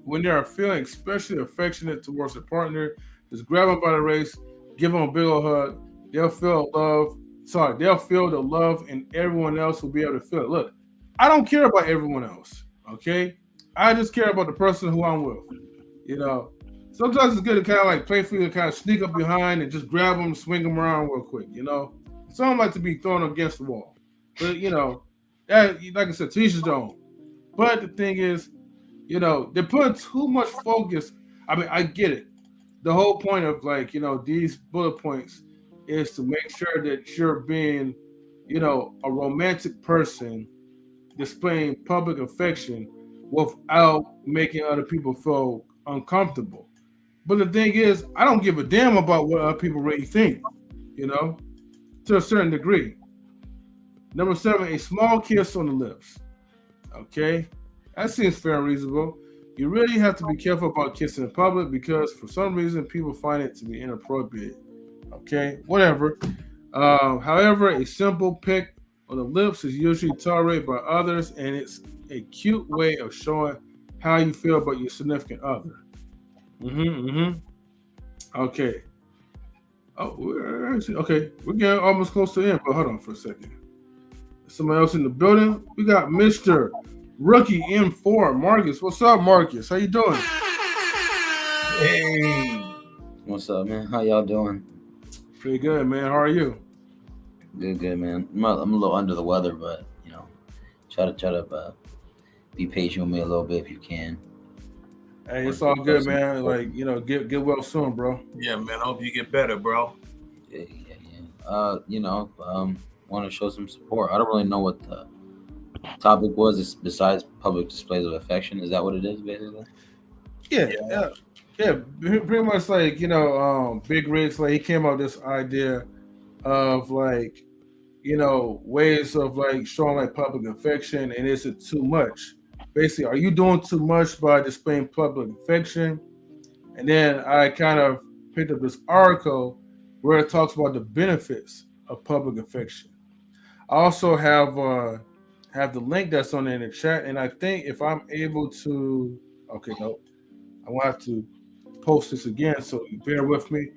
when they are feeling especially affectionate towards a partner. Just grab them by the waist, give them a big old hug. They'll feel the love, and everyone else will be able to feel it. Look, I don't care about everyone else, okay? I just care about the person who I'm with. Sometimes it's good to kind of like playfully kind of sneak up behind and just grab them, swing them around real quick, Some like to be thrown against the wall. But, that, like I said, to each his own. But the thing is, they're putting too much focus. I mean, I get it. The whole point of these bullet points is to make sure that you're being, a romantic person displaying public affection without making other people feel uncomfortable. But the thing is, I don't give a damn about what other people really think, to a certain degree. Number 7, a small kiss on the lips. Okay, that seems fair and reasonable. You really have to be careful about kissing in public because for some reason people find it to be inappropriate. Okay, whatever. However, a simple peck on the lips is usually tolerated by others, and it's a cute way of showing how you feel about your significant other. Okay. Okay. We're getting almost close to the end, but hold on for a second. Somebody else in the building. We got Mr. Rookie M4, Marcus. What's up, Marcus? How you doing? Hey. What's up, man? How y'all doing? Pretty good, man. How are you? Good, man. I'm a little under the weather, but try to be patient with me a little bit if you can. Hey, it's all good, man. Like, get well soon, bro. Yeah, man. I hope you get better, bro. Yeah. Want to show some support. I don't really know what the topic was besides public displays of affection. Is that what it is, basically? Yeah. Pretty much like, Big Riggs, like he came up with this idea of like, ways of like showing like public affection, and is it too much? Basically, are you doing too much by displaying public affection? And then I kind of picked up this article where it talks about the benefits of public affection. I also have the link that's on there in the chat, and I think if I'm able to, I will have to post this again, so you bear with me.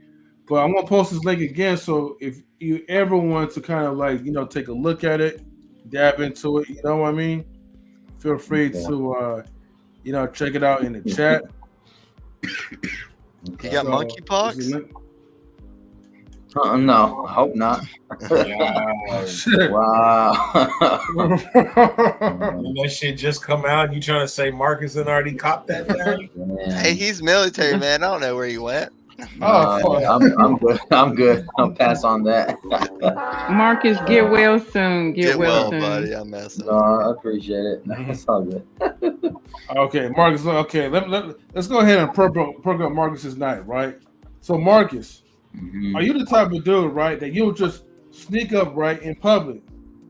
But I'm gonna post this link again, so if you ever want to kind of like take a look at it, dab into it, you know what I mean? Feel free to check it out in the chat. You got monkeypox? No, I hope not. Wow. That shit just come out and you trying to say Marcus had already copped that thing? Hey, he's military, man. I don't know where he went. I'm good. I'll pass on that. Marcus, get well soon. Get well soon, buddy. I'm messing. No, I appreciate it. It's all good. Okay, Marcus. Okay, let's go ahead and program Marcus's night, right? So, Marcus, are you the type of dude, right, that you'll just sneak up right in public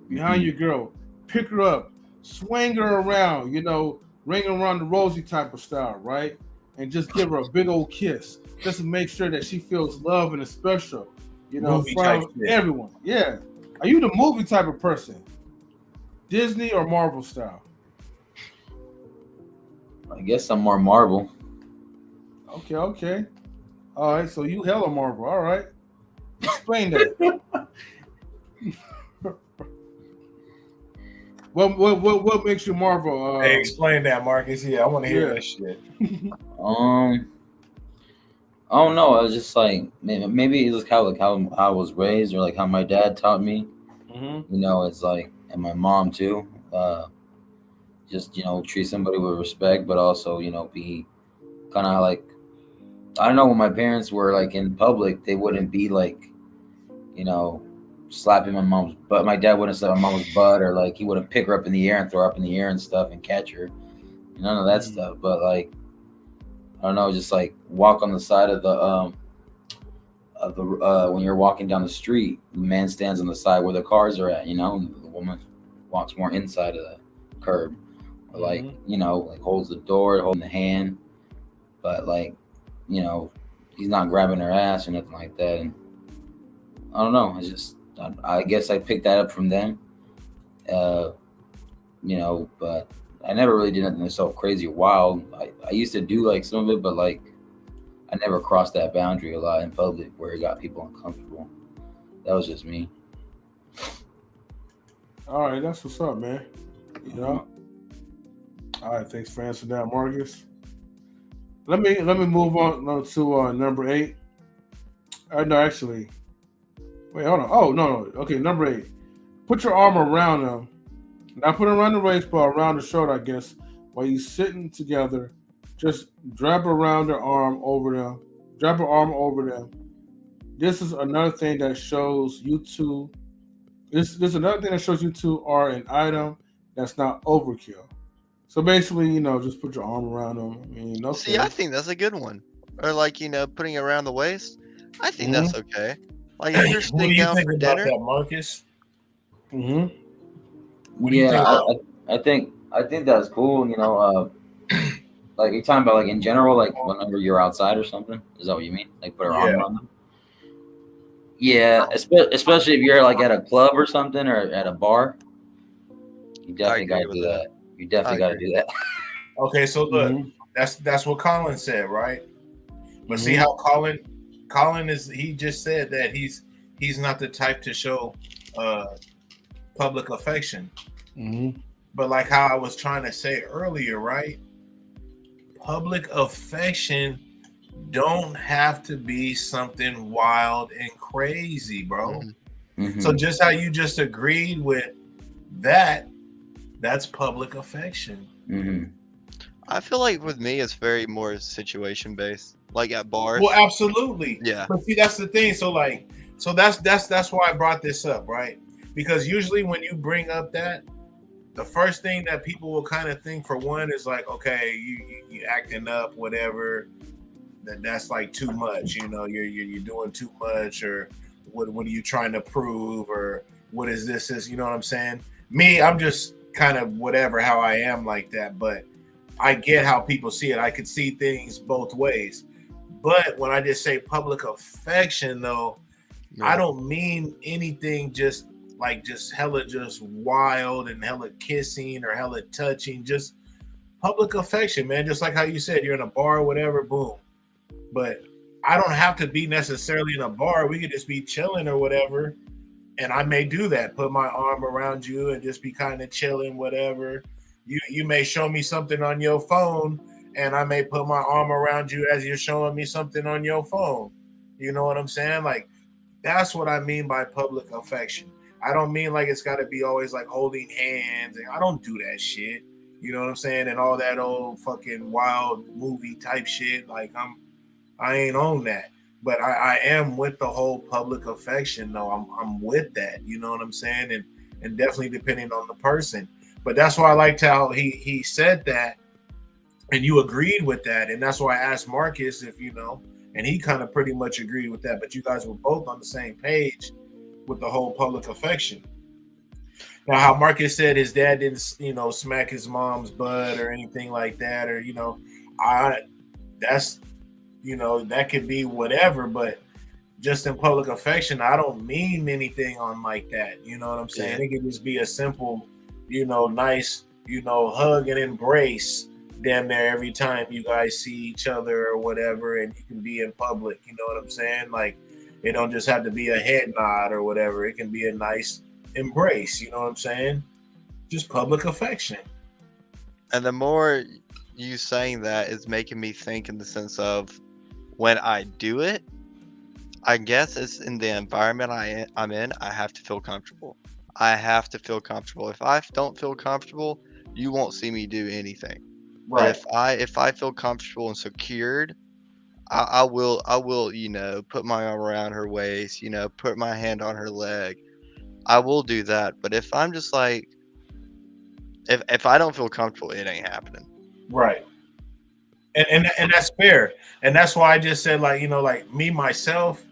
behind your girl, pick her up, swing her around, ring around the rosy type of style, right, and just give her a big old kiss, just to make sure that she feels love and is special, from everyone. Yeah. Are you the movie type of person? Disney or Marvel style? I guess I'm more Marvel. Okay. All right, so you hella Marvel. All right. Explain that. What makes you Marvel? Hey, explain that, Marcus. Yeah, I want to hear that shit. I don't know. I was just like, maybe it's how I was raised, or like how my dad taught me. It's like, and my mom too. Just treat somebody with respect, but also be kind of like, I don't know, when my parents were like in public, they wouldn't be like, you know, slapping my mom's butt. My dad wouldn't slap my mom's butt, or like he wouldn't pick her up in the air and throw her up in the air and stuff and catch her. None of that stuff. But like, I don't know, just like walk on the side of the when you're walking down the street, the man stands on the side where the cars are at, and the woman walks more inside of the curb, or like like holds the door, holding the hand, but like he's not grabbing her ass or nothing like that. And I don't know, I guess I picked that up from them, but I never really did nothing so crazy or wild. I used to do like some of it, but like I never crossed that boundary a lot in public where it got people uncomfortable. That was just me. All right, that's what's up, man. All right, thanks for answering that, Marcus. Let me move on to number 8. No, actually, wait, hold on. Oh no. Okay, number 8. Put your arm around them. Not put it around the waist, but around the shoulder, I guess, while you sitting together. Just drop around their arm over them. Drop your arm over them. This is another thing that shows you two. This is another thing that shows you two are an item that's not overkill. So basically, just put your arm around them. I mean, okay. See, I think that's a good one. Or like, putting it around the waist. I think that's okay. Like if you're What do sitting you down think for about dinner. that, Marcus? What do you think? I think that's cool. Like you're talking about, like in general, like whenever you're outside or something. Is that what you mean? Like put our arm around them. Yeah, especially if you're like at a club or something, or at a bar. You definitely got to do that. You definitely got to do that. Okay, so look, that's what Colin said, right? But see how Colin is. He just said that he's not the type to show public affection. But like how I was trying to say earlier, right? Public affection don't have to be something wild and crazy, bro. So just how you just agreed with that, that's public affection. I feel like with me, it's very more situation based. Like at bars. Well, absolutely. Yeah. But see, that's the thing. So that's why I brought this up, right? Because usually when you bring up that, the first thing that people will kind of think, for one, is like, okay, you acting up, whatever. That's like too much. You're doing too much, or what are you trying to prove, or what is this? You know what I'm saying? Me, I'm just kind of whatever, how I am like that. But I get how people see it. I could see things both ways. But when I just say public affection, though, I don't mean anything just hella just wild and hella kissing or hella touching. Just public affection, man. Just like how you said, you're in a bar or whatever, boom. But I don't have to be necessarily in a bar. We could just be chilling or whatever. And I may do that, put my arm around you and just be kind of chilling, whatever. You may show me something on your phone, and I may put my arm around you as you're showing me something on your phone. You know what I'm saying? Like, that's what I mean by public affection. I don't mean like it's got to be always like holding hands. And I don't do that shit. You know what I'm saying? And all that old fucking wild movie type shit. Like, I ain't on that. But I am with the whole public affection, though. I'm with that. You know what I'm saying? And definitely depending on the person. But that's why I liked how he said that, and you agreed with that. And that's why I asked Marcus if and he kind of pretty much agreed with that. But you guys were both on the same page with the whole public affection. Now, how Marcus said his dad didn't, smack his mom's butt or anything like that, or that's that could be whatever. But just in public affection, I don't mean anything on like that. You know what I'm saying? Yeah. It could just be a simple, nice, hug and embrace damn near every time you guys see each other or whatever, and you can be in public. You know what I'm saying? Like, it don't just have to be a head nod or whatever. It can be a nice embrace. You know what I'm saying? Just public affection. And the more you saying that is making me think in the sense of when I do it, I guess it's in the environment I'm in, I have to feel comfortable. I have to feel comfortable. If I don't feel comfortable, you won't see me do anything. But if I feel comfortable and secured, I will, put my arm around her waist, put my hand on her leg. I will do that. But if I'm just like, if I don't feel comfortable, it ain't happening. Right. And that's fair. And that's why I just said, like, like me myself,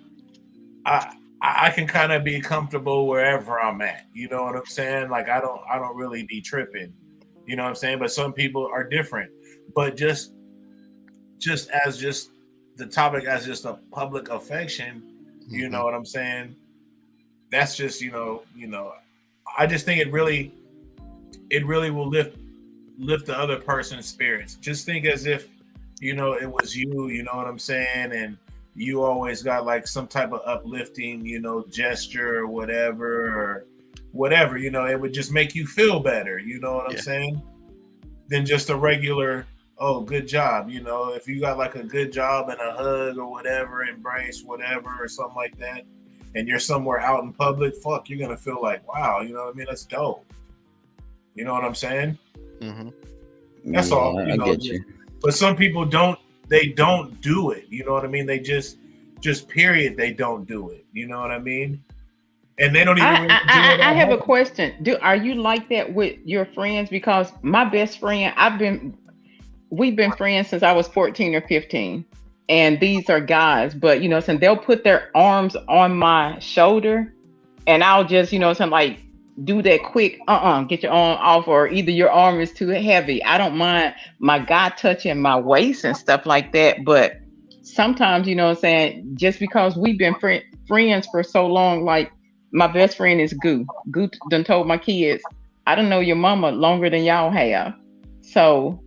I can kind of be comfortable wherever I'm at. You know what I'm saying? Like I don't really be tripping. You know what I'm saying? But some people are different. But just as just the topic as just a public affection, you know what I'm saying? That's just, I just think it really will lift the other person's spirits. Just think as if, it was you know what I'm saying? And you always got like some type of uplifting, gesture or whatever, it would just make you feel better. You know what I'm saying? Than just a regular, oh, good job. If you got like a good job and a hug or whatever, embrace, whatever, or something like that, and you're somewhere out in public, fuck, you're going to feel like, wow, you know what I mean? That's dope. You know what I'm saying? That's all. I get you. But some people don't do it. You know what I mean? They just period, they don't do it. You know what I mean? And they don't even really do it. I have a question. Are you like that with your friends? Because my best friend, we've been friends since I was 14 or 15. And these are guys, but so they'll put their arms on my shoulder and I'll just, like do that quick, get your arm off, or either your arm is too heavy. I don't mind my guy touching my waist and stuff like that. But sometimes, just because we've been friends for so long, like my best friend is Goo. Goo done told my kids, I don't know your mama longer than y'all have. So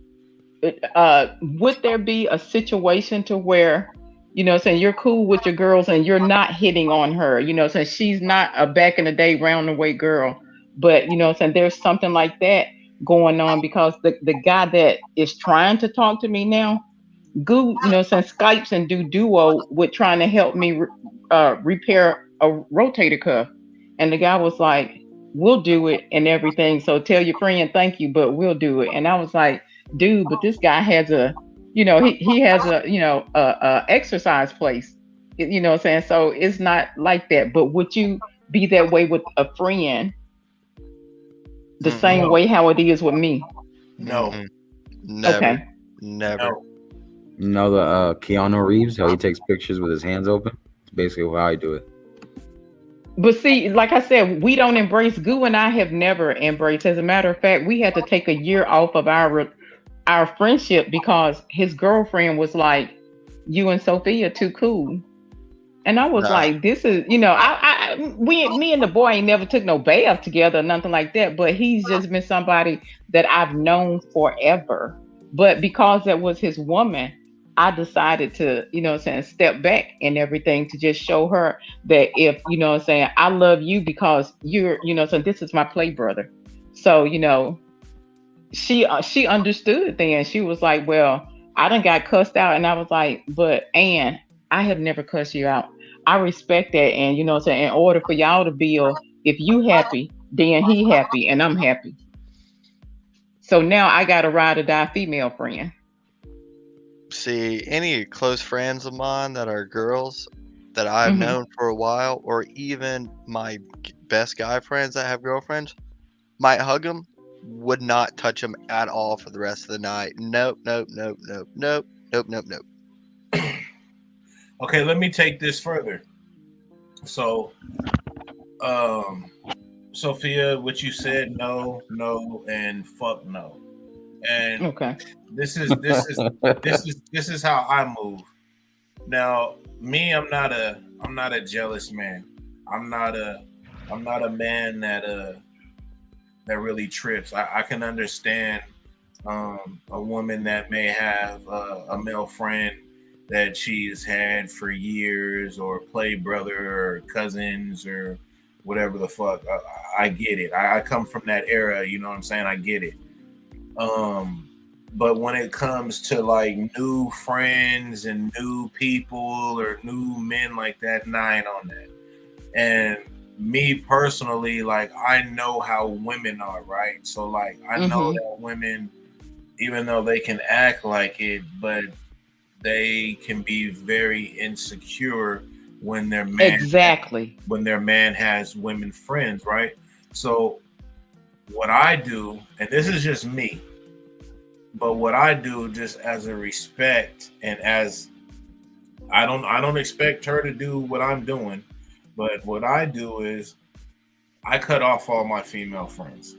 would there be a situation to where, saying you're cool with your girls and you're not hitting on her, saying she's not a back in the day round the way girl, but saying there's something like that going on because the guy that is trying to talk to me now, Goo, saying Skypes and do duo with trying to help me repair a rotator cuff, and the guy was like, we'll do it and everything, so tell your friend thank you, but we'll do it. And I was like, dude, but this guy has a, he has a exercise place, what I'm saying? So it's not like that. But would you be that way with a friend the same way how it is with me? No. Never. Okay. Never. No. The Keanu Reeves, how he takes pictures with his hands open? It's basically how I do it. But see, like I said, we don't embrace. Goo and I have never embraced. As a matter of fact, we had to take a year off of our friendship because his girlfriend was like, you and Sophia too cool. And I was like, this is, me and the boy ain't never took no bath together or nothing like that, but he's just been somebody that I've known forever. But because that was his woman, I decided to, step back and everything to just show her that if, I love you because you're, so this is my play brother. So, she understood then. She was like, well, I done got cussed out. And I was like, but Ann, I have never cussed you out. I respect that. And, in order for y'all to build, if you happy, then he happy and I'm happy. So now I got a ride or die female friend. See, any close friends of mine that are girls that I've known for a while, or even my best guy friends that have girlfriends, might hug them, would not touch them at all for the rest of the night. Nope. Okay, let me take this further. So, Sophia, what you said, no, and fuck no. And okay, this is how I move. Now, me, I'm not a jealous man. I'm not a man that really trips. I can understand a woman that may have a male friend that she's had for years, or play brother or cousins or whatever the fuck. I get it. I come from that era, you know what I'm saying? I get it. But when it comes to like new friends and new people or new men like that, I ain't on that. And me personally, like I know how women are, right? So like I know that women, even though they can act like it, but they can be very insecure when Exactly. their man has women friends, right? So what I do, and this is just me, but what I do just as a respect and as I don't expect her to do what I'm doing, but what I do is I cut off all my female friends.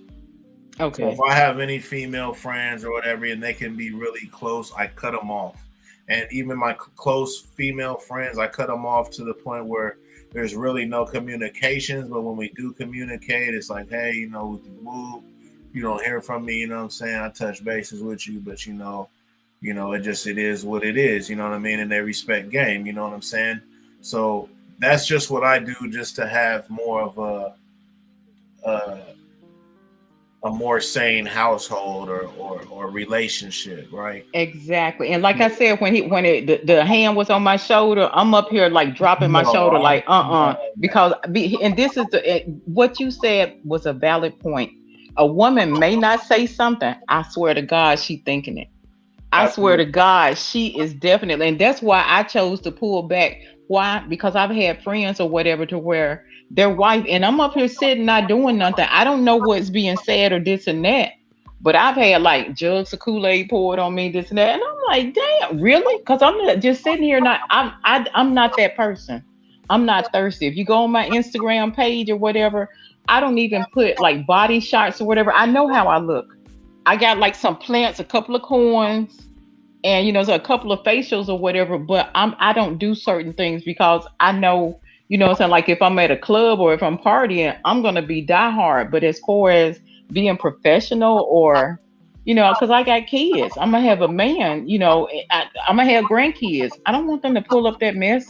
So if Okay. I have any female friends or whatever, and they can be really close, I cut them off. And even my close female friends, I cut them off to the point where there's really no communications. But when we do communicate, it's like, hey, you know, woo, you don't hear from me, you know what I'm saying? I touch bases with you, but it is what it is, you know what I mean? And they respect game, you know what I'm saying? So that's just what I do, just to have more of a more sane household or relationship, right? Exactly. And like I said, the hand was on my shoulder, I'm up here like dropping my No, shoulder, like no, because and this is what you said was a valid point. A woman may not say something. I swear to God, she thinking it. I swear to absolutely. God, she is definitely, and that's why I chose to pull back. Why? Because I've had friends or whatever to where their wife, and I'm up here sitting not doing nothing. I don't know what's being said or this and that, but I've had like jugs of Kool-Aid poured on me, this and that, and I'm like, damn, really? Because I'm not just sitting here. I'm not that person. I'm not thirsty. If you go on my Instagram page or whatever, I don't even put like body shots or whatever. I know how I look. I got like some plants, a couple of coins, and so a couple of facials or whatever, but I don't do certain things because I know, what I'm saying, like if I'm at a club or if I'm partying, I'm gonna be diehard. But as far as being professional or because I got kids, I'm gonna have a man, I'm gonna have grandkids. I don't want them to pull up that mess,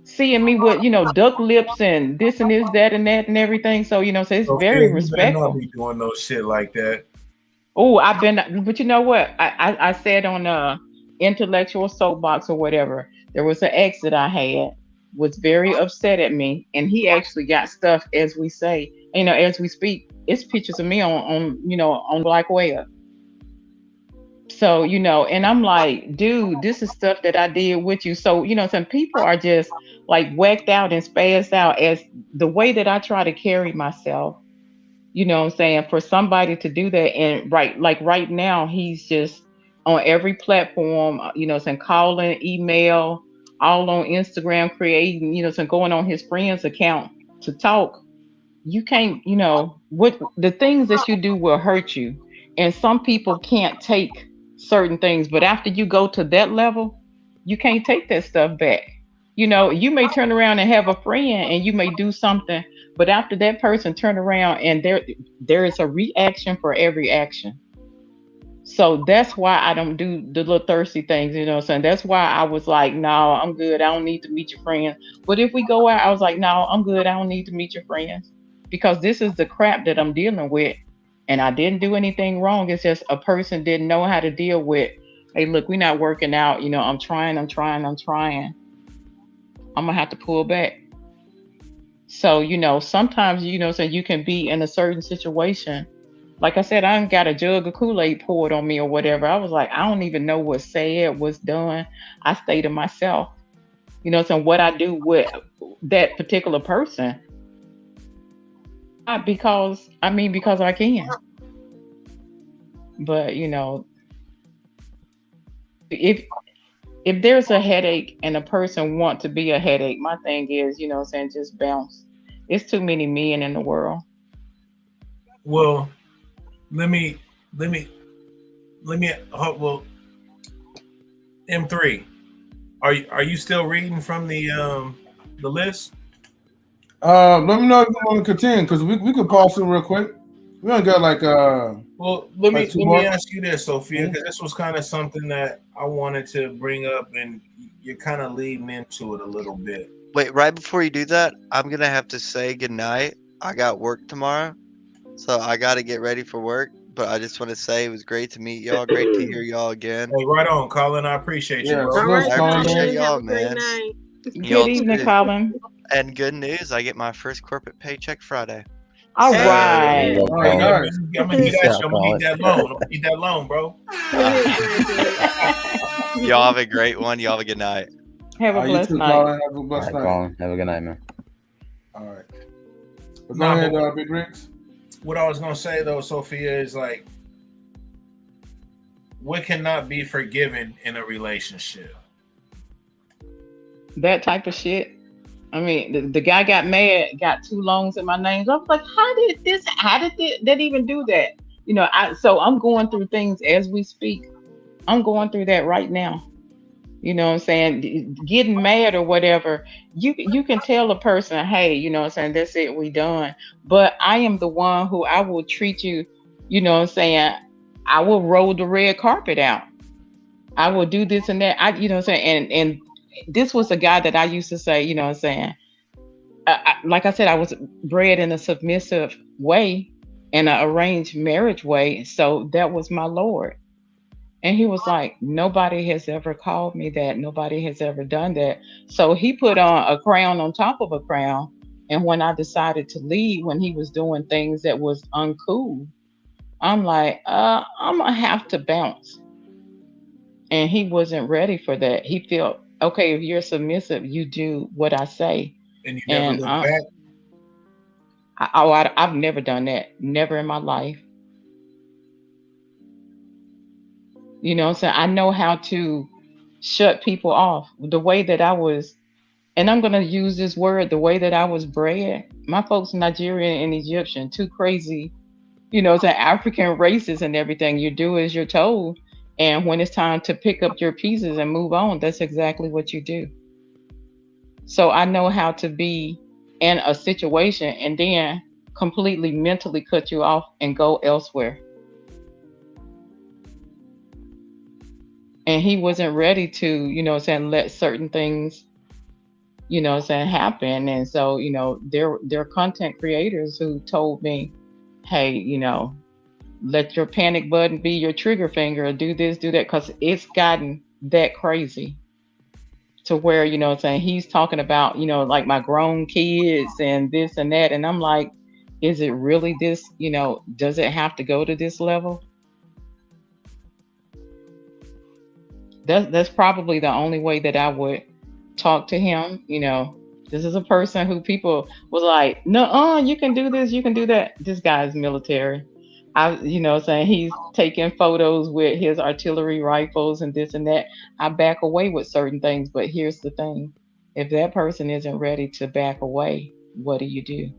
seeing me with duck lips and this and this, that and that and everything. So so it's Sophia, very you better not respectful. be doing no shit like that. Oh, I've been, but you know what? I said on intellectual soapbox or whatever. There was an ex that I had was very upset at me, and he actually got stuff as we say, as we speak. It's pictures of me on Black Web. So and I'm like, dude, this is stuff that I did with you. So some people are just like whacked out and spazzed out as the way that I try to carry myself. What I'm saying? For somebody to do that, and right now he's just on every platform, saying calling, email, all on Instagram, creating, saying going on his friend's account to talk. You can't, what the things that you do will hurt you. And some people can't take certain things, but after you go to that level, you can't take that stuff back. You may turn around and have a friend and you may do something, but after that person turn around and there is a reaction for every action. So that's why I don't do the little thirsty things, what I'm saying? That's why I was like, no, I'm good. I don't need to meet your friends. But if we go out, I was like, no, I'm good. I don't need to meet your friends. Because this is the crap that I'm dealing with. And I didn't do anything wrong. It's just a person didn't know how to deal with, hey, look, we're not working out. I'm trying. I'm gonna have to pull back. So, sometimes, so you can be in a certain situation. Like I said, I ain't got a jug of Kool-Aid poured on me or whatever. I was like, I don't even know what's said, what's done. I stay to myself. So what I do with that particular person, not because I can. But, if there's a headache and a person want to be a headache, my thing is, just bounce. It's too many men in the world. Well, let me let me well, M3. Are you still reading from the list? Let me know if you want to continue because we could pause it real quick. We only got like Well, let like me two let me more. ask you this, Sophia, because this was kind of something that I wanted to bring up, and you're kind of leading into it a little bit. Wait, right before you do that, I'm gonna have to say goodnight. I got work tomorrow, so I gotta get ready for work. But I just want to say it was great to meet y'all. Great to hear y'all again. Hey, right on, Colin. I appreciate you, Yeah, bro. All salute, right, I Colin, appreciate man. Colin. Have y'all, a great man. night. Good Y'all evening, too. Colin. And good news, I get my first corporate paycheck Friday. All So, right. All right, nice. I'm gonna need that. I'm gonna need that loan. I'm gonna need that loan, bro. y'all have a great one. Y'all have a good night. Have a You blessed too, night. Colin. Have a All blessed right, night. Colin. Have a good night, man. All right. But go ahead, Big Ricks. What I was gonna say though, Sophia, is like, what cannot be forgiven in a relationship? That type of shit. I mean, the guy got mad, got 2 loans in my name. I was like, how did that even do that? You know, so I'm going through things as we speak. I'm going through that right now. You know what I'm saying? Getting mad or whatever, you can tell a person, hey, you know what I'm saying, that's it, we done. But I am the one who I will treat you, you know what I'm saying, I will roll the red carpet out. I will do this and that. You know what I'm saying? And this was a guy that I used to say, you know what I'm saying? Like I said, I was bred in a submissive way, in an arranged marriage way. So that was my Lord. And he was like, nobody has ever called me that. Nobody has ever done that. So he put on a crown on top of a crown. And when I decided to leave, when he was doing things that was uncool, I'm like, I'm going to have to bounce. And he wasn't ready for that. He felt, okay, if you're submissive, you do what I say. And you never look back? I've never done that. Never in my life. You know what I'm saying? I know how to shut people off. The way that I was, and I'm going to use this word, the way that I was bred. My folks, Nigerian and Egyptian, two crazy, you know, it's an African races and everything. You do as you're told. And when it's time to pick up your pieces and move on, that's exactly what you do. So I know how to be in a situation and then completely mentally cut you off and go elsewhere. And he wasn't ready to, you know, saying let certain things, you know, saying happen. And so, you know, there are content creators who told me, hey, you know, let your panic button be your trigger finger, or do this, do that, because it's gotten that crazy to where, you know, saying he's talking about, you know, like my grown kids and this and that. And I'm like, is it really this, you know, does it have to go to this level? That's probably the only way that I would talk to him. You know, this is a person who people was like, no, you can do this, you can do that. This guy is military. You know, saying he's taking photos with his artillery rifles and this and that. I back away with certain things, but here's the thing: if that person isn't ready to back away, what do you do?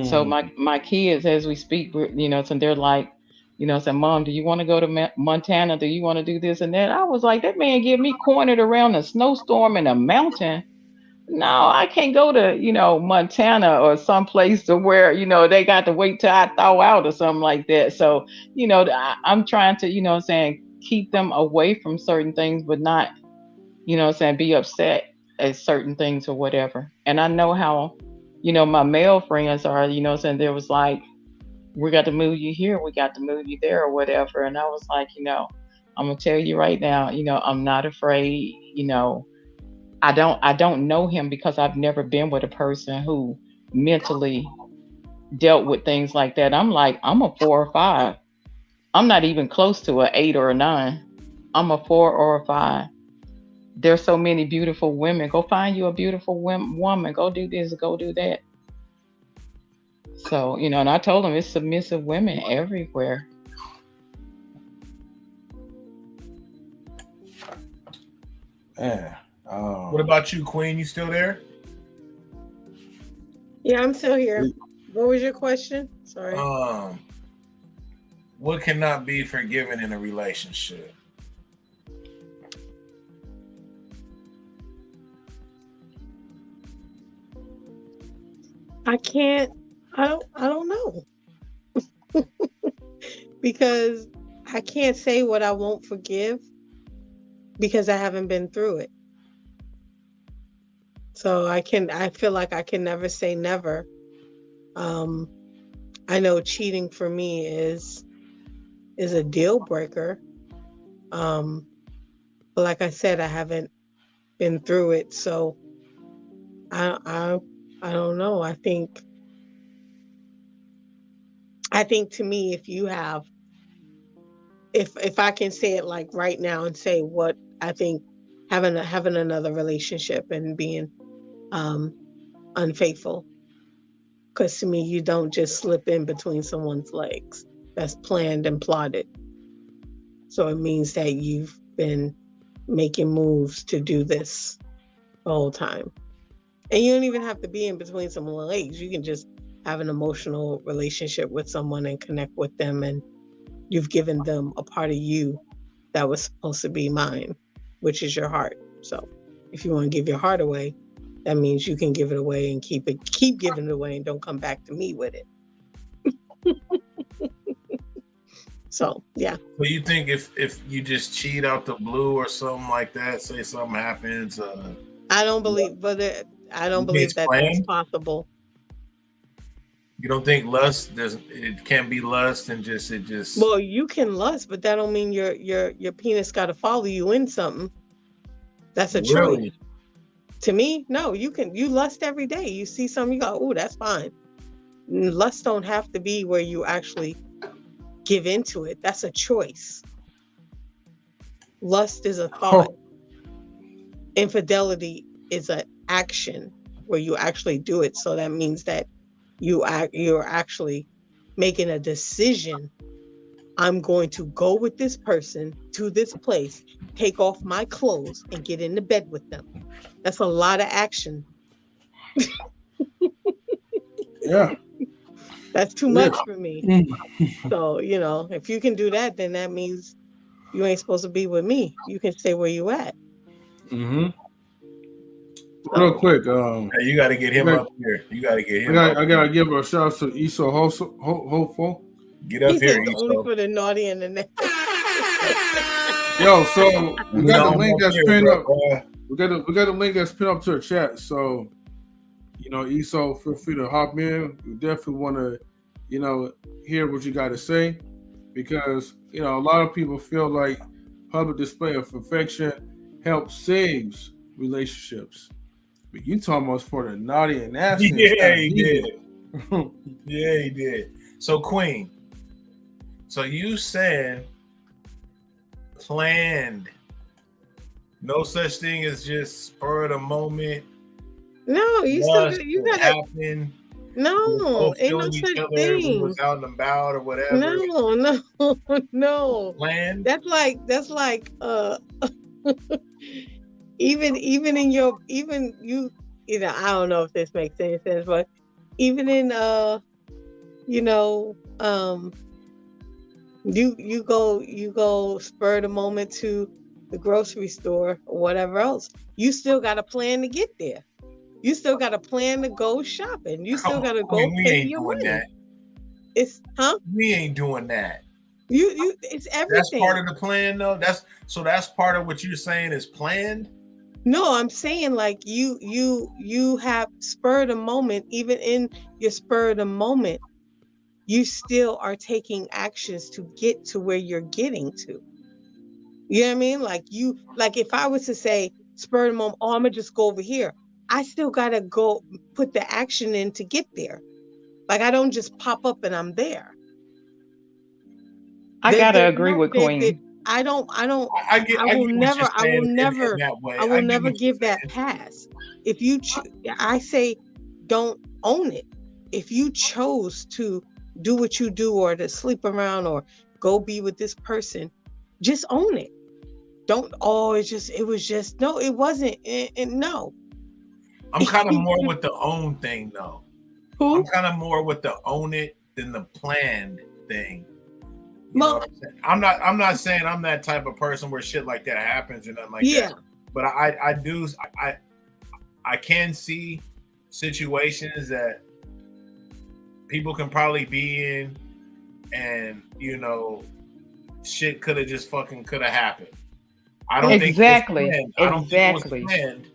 So my kids, as we speak, you know, so they're like, you know, saying, Mom, do you want to go to Montana? Do you want to do this and that? I was like, that man get me cornered around a snowstorm in a mountain. No, I can't go to, you know, Montana or someplace to where, you know, they got to wait till I thaw out or something like that. So, you know, I'm trying to, you know, saying keep them away from certain things, but not, you know, saying be upset at certain things or whatever. And I know how, you know, my male friends are, you know, saying there was like, we got to move you here, we got to move you there or whatever. And I was like, you know, I'm gonna tell you right now, you know, I'm not afraid, you know, I don't know him because I've never been with a person who mentally dealt with things like that. I'm like, I'm a 4 or 5. I'm not even close to an 8 or a 9. I'm a 4 or a 5. There's so many beautiful women. Go find you a beautiful woman. Go do this, go do that. So, you know, and I told him it's submissive women everywhere. Yeah. What about you, Queen? You still there? Yeah, I'm still here. What was your question? Sorry. What cannot be forgiven in a relationship? I can't. I don't know. Because I can't say what I won't forgive because I haven't been through it. So I feel like I can never say never. I know cheating for me is a deal breaker. But like I said, I haven't been through it. So I don't know. I think to me, if you have, if I can say it like right now and say what I think having another relationship and being unfaithful, because to me you don't just slip in between someone's legs. That's planned and plotted. So it means that you've been making moves to do this the whole time. And you don't even have to be in between someone's legs. You can just have an emotional relationship with someone and connect with them, and you've given them a part of you that was supposed to be mine, which is your heart. So if you want to give your heart away, that means you can give it away and keep giving it away, and don't come back to me with it. So yeah. So you think if you just cheat out the blue or something like that, say something happens, I don't believe, but I don't believe that that's possible. You don't think lust it can be lust and just Well, you can lust, but that don't mean your penis got to follow you in something. That's a choice. To me, no. You lust every day. You see something, you go, oh, that's fine. Lust don't have to be where you actually give into it. That's a choice. Lust is a thought. Infidelity is an action where you actually do it. So that means that you're actually making a decision. I'm going to go with this person to this place, take off my clothes, and get into bed with them. That's a lot of action. Yeah. That's too much for me. So, if you can do that, then that means you ain't supposed to be with me. You can stay where you at. Mm-hmm. Real quick, you got to get him up here. You got to get him. I gotta give a shout out to Iso Hopeful. Get up here, Iso. Only for the naughty and the nasty. Yo, so we got the link that's pinned up. We got the link that's pinned up to the chat. So, Iso, feel free to hop in. We definitely want to, hear what you got to say, because a lot of people feel like public display of affection helps saves relationships. But you talking about for the naughty and nasty. Yeah, he did. Yeah, he did. So, Queen, so you said planned. No such thing as just spur of the moment. No, you gotta happen. No, ain't no such thing. Was out and about or whatever. No. Planned. That's like even in your I don't know if this makes any sense, but even in you go spur the moment to the grocery store or whatever else. You still got a plan to get there. You still got a plan to go shopping. You still got to go pay your money. That. We ain't doing that. It's everything. That's part of the plan, though. That's part of what you're saying is planned. No, I'm saying like you have spur of the moment. Even in your spur of the moment, you still are taking actions to get to where you're getting to. You know what I mean? Like if I was to say spur of the moment, I'm gonna just go over here. I still gotta go put the action in to get there. Like I don't just pop up and I'm there. I gotta agree with Queen. I will never give that pass. If you, I say, don't own it. If you chose to do what you do, or to sleep around, or go be with this person, just own it. Don't. Oh, it was just no. It wasn't. No. I'm kind of more with the own thing, though. Who? I'm kind of more with the own it than the planned thing. I'm not saying I'm that type of person where shit like that happens or nothing like that. But I can see situations that people can probably be in, and shit could have happened. I don't think it was planned.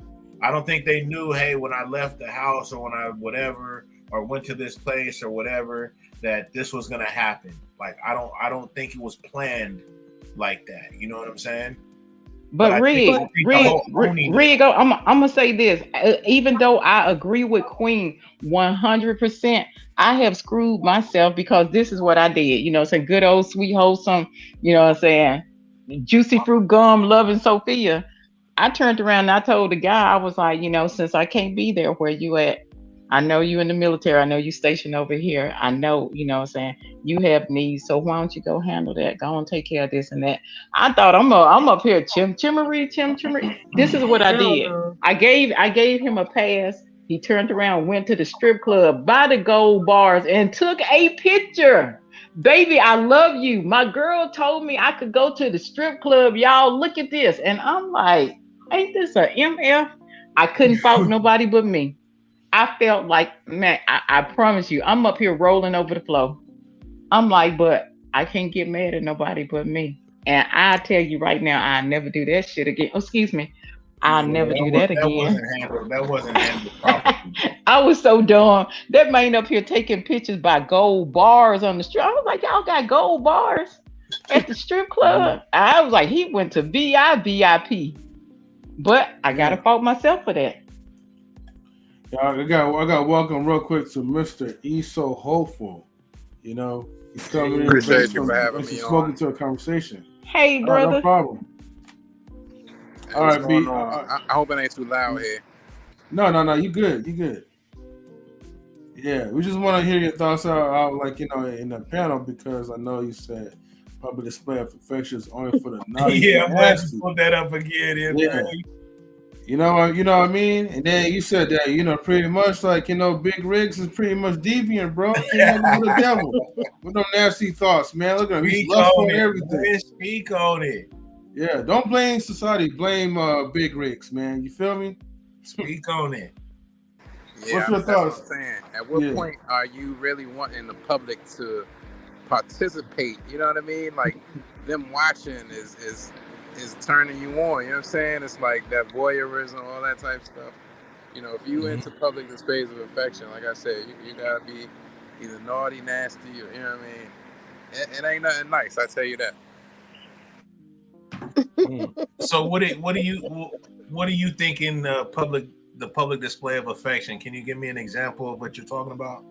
I don't think they knew, hey, when I left the house or when I whatever or went to this place or whatever, that this was gonna happen. Like I don't think it was planned like that. You know what I'm saying? But I think, Rig, I think the Rig, whole owning it. Rig, I'm gonna say this. Even though I agree with Queen 100%, I have screwed myself because this is what I did. You know, some good old sweet wholesome. You know what I'm saying? Juicy fruit gum, loving Sophia. I turned around and I told the guy, I was like, you know, since I can't be there where you at, I know you in the military. I know you stationed over here. I know, you know what I'm saying, you have needs. So why don't you go handle that? Go and take care of this and that. I thought I'm up here chimmery. This is what I Hell did. no. I gave him a pass. He turned around, went to the strip club by the gold bars and took a picture. Baby, I love you. My girl told me I could go to the strip club. Y'all, look at this. And I'm like, ain't this a MF? I couldn't fault nobody but me. I felt like, man, I promise you, I'm up here rolling over the floor. I'm like, but I can't get mad at nobody but me. And I tell you right now, I never do that shit again. Oh, excuse me. I'll Yeah, never do that that again. wasn't handled properly. I was so dumb. That man up here taking pictures by gold bars on the strip. I was like, y'all got gold bars at the strip club? I was like, he went to VIP. But I gotta fault myself for that. I got welcome real quick to Mr. E So Hopeful. You know, he's coming in, Appreciate you for having me smoking on. to a conversation. Hey, No brother. problem. Hey, All what's right, going B. on? I hope it ain't too loud here. No, you good. Yeah, we just want to hear your thoughts out, like, you know, in the panel, because I know you said public display of affection is only for the naughty. Yeah, I'm glad you nasty. put that up again. Yeah. You know what I mean? And then you said that, you know, pretty much like, you know, Big Riggs is pretty much deviant, bro. He's nothing but a devil. With no nasty thoughts, man. Look at him. He's lustful and everything. Speak on it. Yeah, don't blame society. Blame Big Riggs, man. You feel me? Speak on it. Yeah, What's your that's what thoughts? I'm saying. At what point are you really wanting the public to participate? You know what I mean? Like, them watching is turning you on. You know what I'm saying? It's like that voyeurism, all that type of stuff. You know, if you into public displays of affection, like I said, you gotta be either naughty, nasty, or, you know what I mean? It ain't nothing nice, I tell you that. So what do you think in the public display of affection? Can you give me an example of what you're talking about?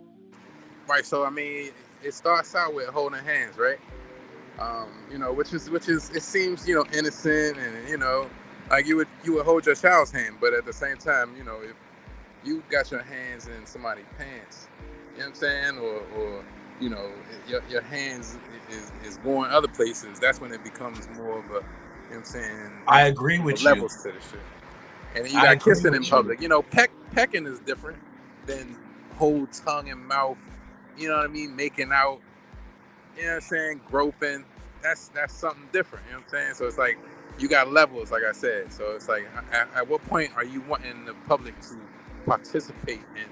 Right. So I mean, it starts out with holding hands, right? You know, which is it seems, you know, innocent, and, you know, like you would hold your child's hand, but at the same time, you know, if you got your hands in somebody's pants, you know what I'm saying, or you know, your hands is going other places, that's when it becomes more of a, you know what I'm saying? I agree with levels you. to the shit. And then you got kissing in public. You know, pecking is different than whole tongue and mouth. You know what I mean? Making out. You know what I'm saying? Groping. That's something different. You know what I'm saying? So it's like you got levels, like I said. So it's like, at what point are you wanting the public to participate in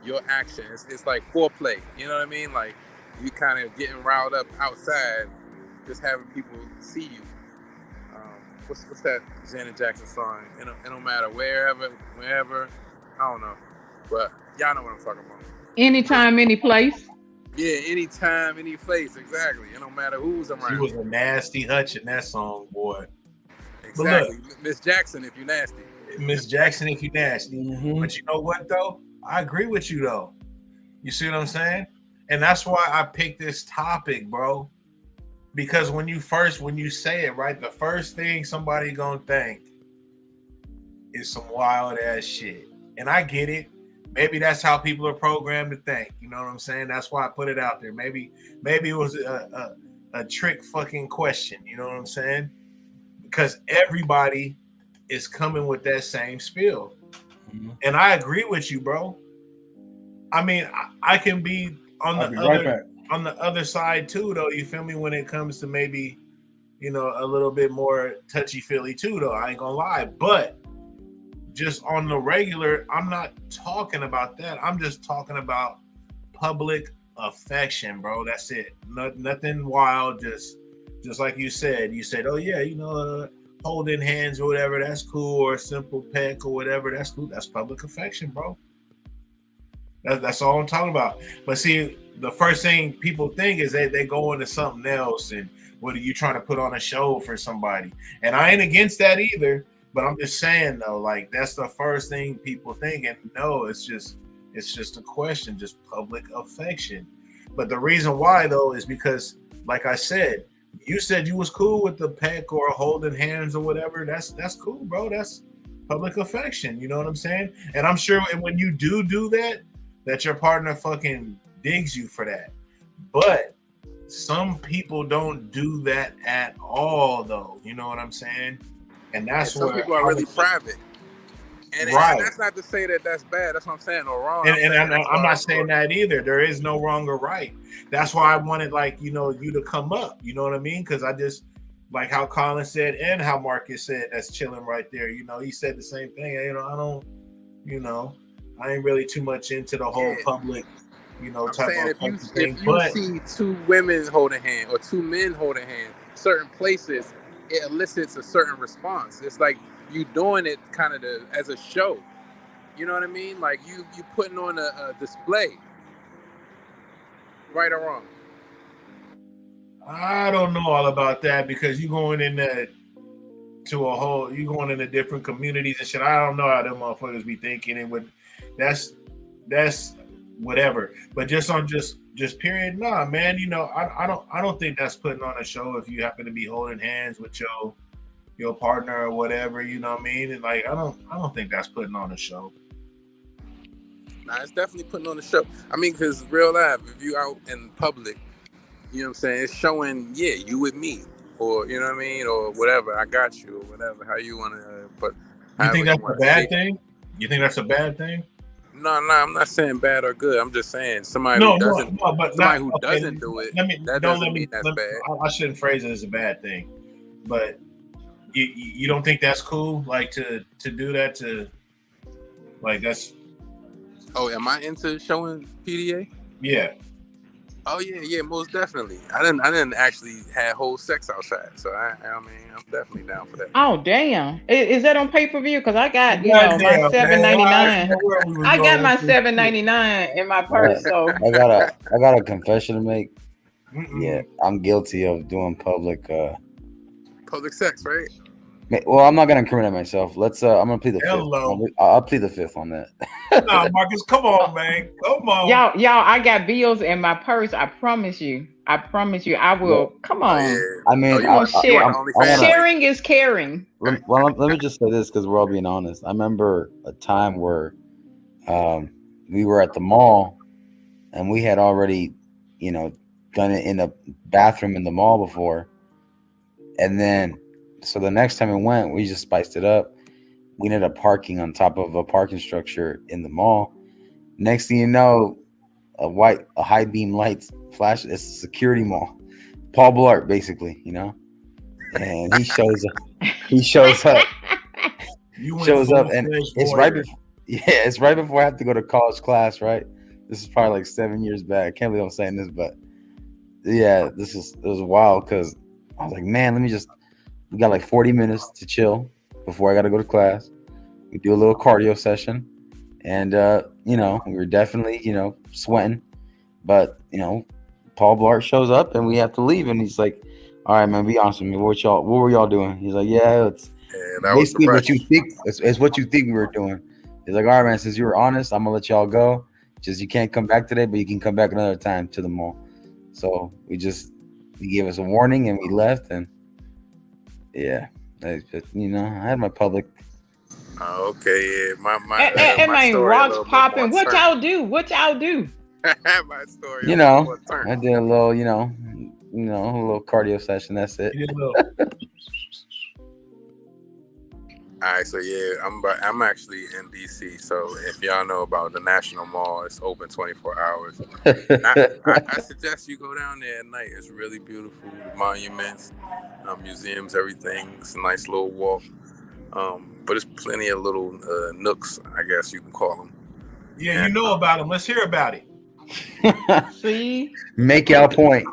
your actions? It's like foreplay. You know what I mean? Like, you kind of getting riled up outside, just having people see you. What's that Janet Jackson song? It don't matter wherever, I don't know, but y'all know what I'm talking about. Anytime, any place. Yeah, anytime, any place, exactly. It don't matter who's around. She was a nasty hutch in that song, boy. Exactly, Miss Jackson, if you nasty. Miss Jackson, if you nasty. Mm-hmm. But you know what though? I agree with you though. You see what I'm saying? And that's why I picked this topic, bro. Because when you say it, right, the first thing somebody gonna think is some wild ass shit. And I get it. Maybe that's how people are programmed to think. You know what I'm saying? That's why I put it out there. Maybe it was a trick fucking question. You know what I'm saying? Because everybody is coming with that same spiel. Mm-hmm. And I agree with you, bro. I mean, I can be on the other side too, though. You feel me? When it comes to maybe, you know, a little bit more touchy-feely too, though. I ain't gonna lie. But just on the regular, I'm not talking about that. I'm just talking about public affection, bro. That's it. Nothing wild. Just like you said. You said, oh yeah, you know, holding hands or whatever, that's cool, or a simple peck or whatever, that's cool. That's public affection, bro. That's all I'm talking about. But see, the first thing people think is they go into something else, and what are you trying to put on a show for somebody? And I ain't against that either, but I'm just saying though, like that's the first thing people think, and no, it's just a question, just public affection. But the reason why though is because, like I said, you said you was cool with the peck or holding hands or whatever. That's cool, bro. That's public affection. You know what I'm saying? And I'm sure when you do that, that your partner fucking digs you for that. But some people don't do that at all, though. You know what I'm saying? And that's some where people are really private. And, right. And that's not to say that that's bad. That's what I'm saying, or wrong. And I'm not saying that either. There is no wrong or right. That's why I wanted, like, you know, you to come up. You know what I mean? Because I just, like how Colin said and how Marcus said, that's chilling right there. You know, he said the same thing. You know, I don't, you know, I ain't really too much into the whole public, you know, type of thing. If you see two women holding hand or two men holding hand, certain places, it elicits a certain response. It's like you doing it kind of as a show. You know what I mean? Like you putting on a display. Right or wrong? I don't know all about that because you going into you going into different communities and shit. I don't know how them motherfuckers be thinking, and that's whatever. But just period, nah, man. You know, I don't think that's putting on a show if you happen to be holding hands with your partner or whatever. You know what I mean? And like, I don't think that's putting on a show. Nah, it's definitely putting on a show. I mean, because real life, if you out in public, you know what I'm saying, it's showing, yeah, you with me, or you know what I mean, or whatever, I got you, or whatever, how you want to. But you think that's a bad thing? You think that's a bad thing? No, I'm not saying bad or good. I'm just saying somebody who doesn't do it. That doesn't mean that's bad. I shouldn't phrase it as a bad thing, but you don't think that's cool, like to do that, to like that's. Oh, am I into showing PDA? Yeah. Oh yeah, most definitely. I didn't actually have whole sex outside, so I mean, I'm definitely down for that. Oh damn! Is that on pay-per-view? Because I got my $7.99. I got my $7.99 in my purse. So I got a confession to make. Yeah, I'm guilty of doing public sex, right? Well, I'm not gonna incriminate myself. Let's. I'm gonna plead the fifth. I'll plead the fifth on that. No, Marcus, come on, man, come on. Y'all, I got bills in my purse. I promise you, I will. Come on. I mean, sharing is caring. Let me just say this because we're all being honest. I remember a time where, we were at the mall, and we had already, you know, done it in a bathroom in the mall before, and then. So the next time we went, we just spiced it up. We ended up parking on top of a parking structure in the mall. Next thing you know, a high beam lights flash. It's a security mall. Paul Blart, basically, you know. And he shows up. And it's right before. Yeah, it's right before I have to go to college class. Right. This is probably like 7 years back. I can't believe I'm saying this, but yeah, it was wild because I was like, man, we got like 40 minutes to chill before I got to go to class. We do a little cardio session. And, you know, we were definitely, you know, sweating. But, you know, Paul Blart shows up and we have to leave. And he's like, all right, man, be honest with me. What were y'all doing? He's like, yeah, it's basically what you think. It's what you think we were doing. He's like, all right, man, since you were honest, I'm going to let y'all go. Just you can't come back today, but you can come back another time to the mall. So he gave us a warning and we left. And, yeah, you know, I had my public. Oh, okay, yeah. My rocks popping. What y'all do? My story. You know, I did a little, you know, a little cardio session. That's it. All right, so yeah, I'm actually in DC. So if y'all know about the National Mall, it's open 24 hours. I suggest you go down there at night. It's really beautiful. The monuments, museums, everything. It's a nice little walk. But there's plenty of little nooks, I guess you can call them. Yeah, you know about them. Let's hear about it. See? Make your point.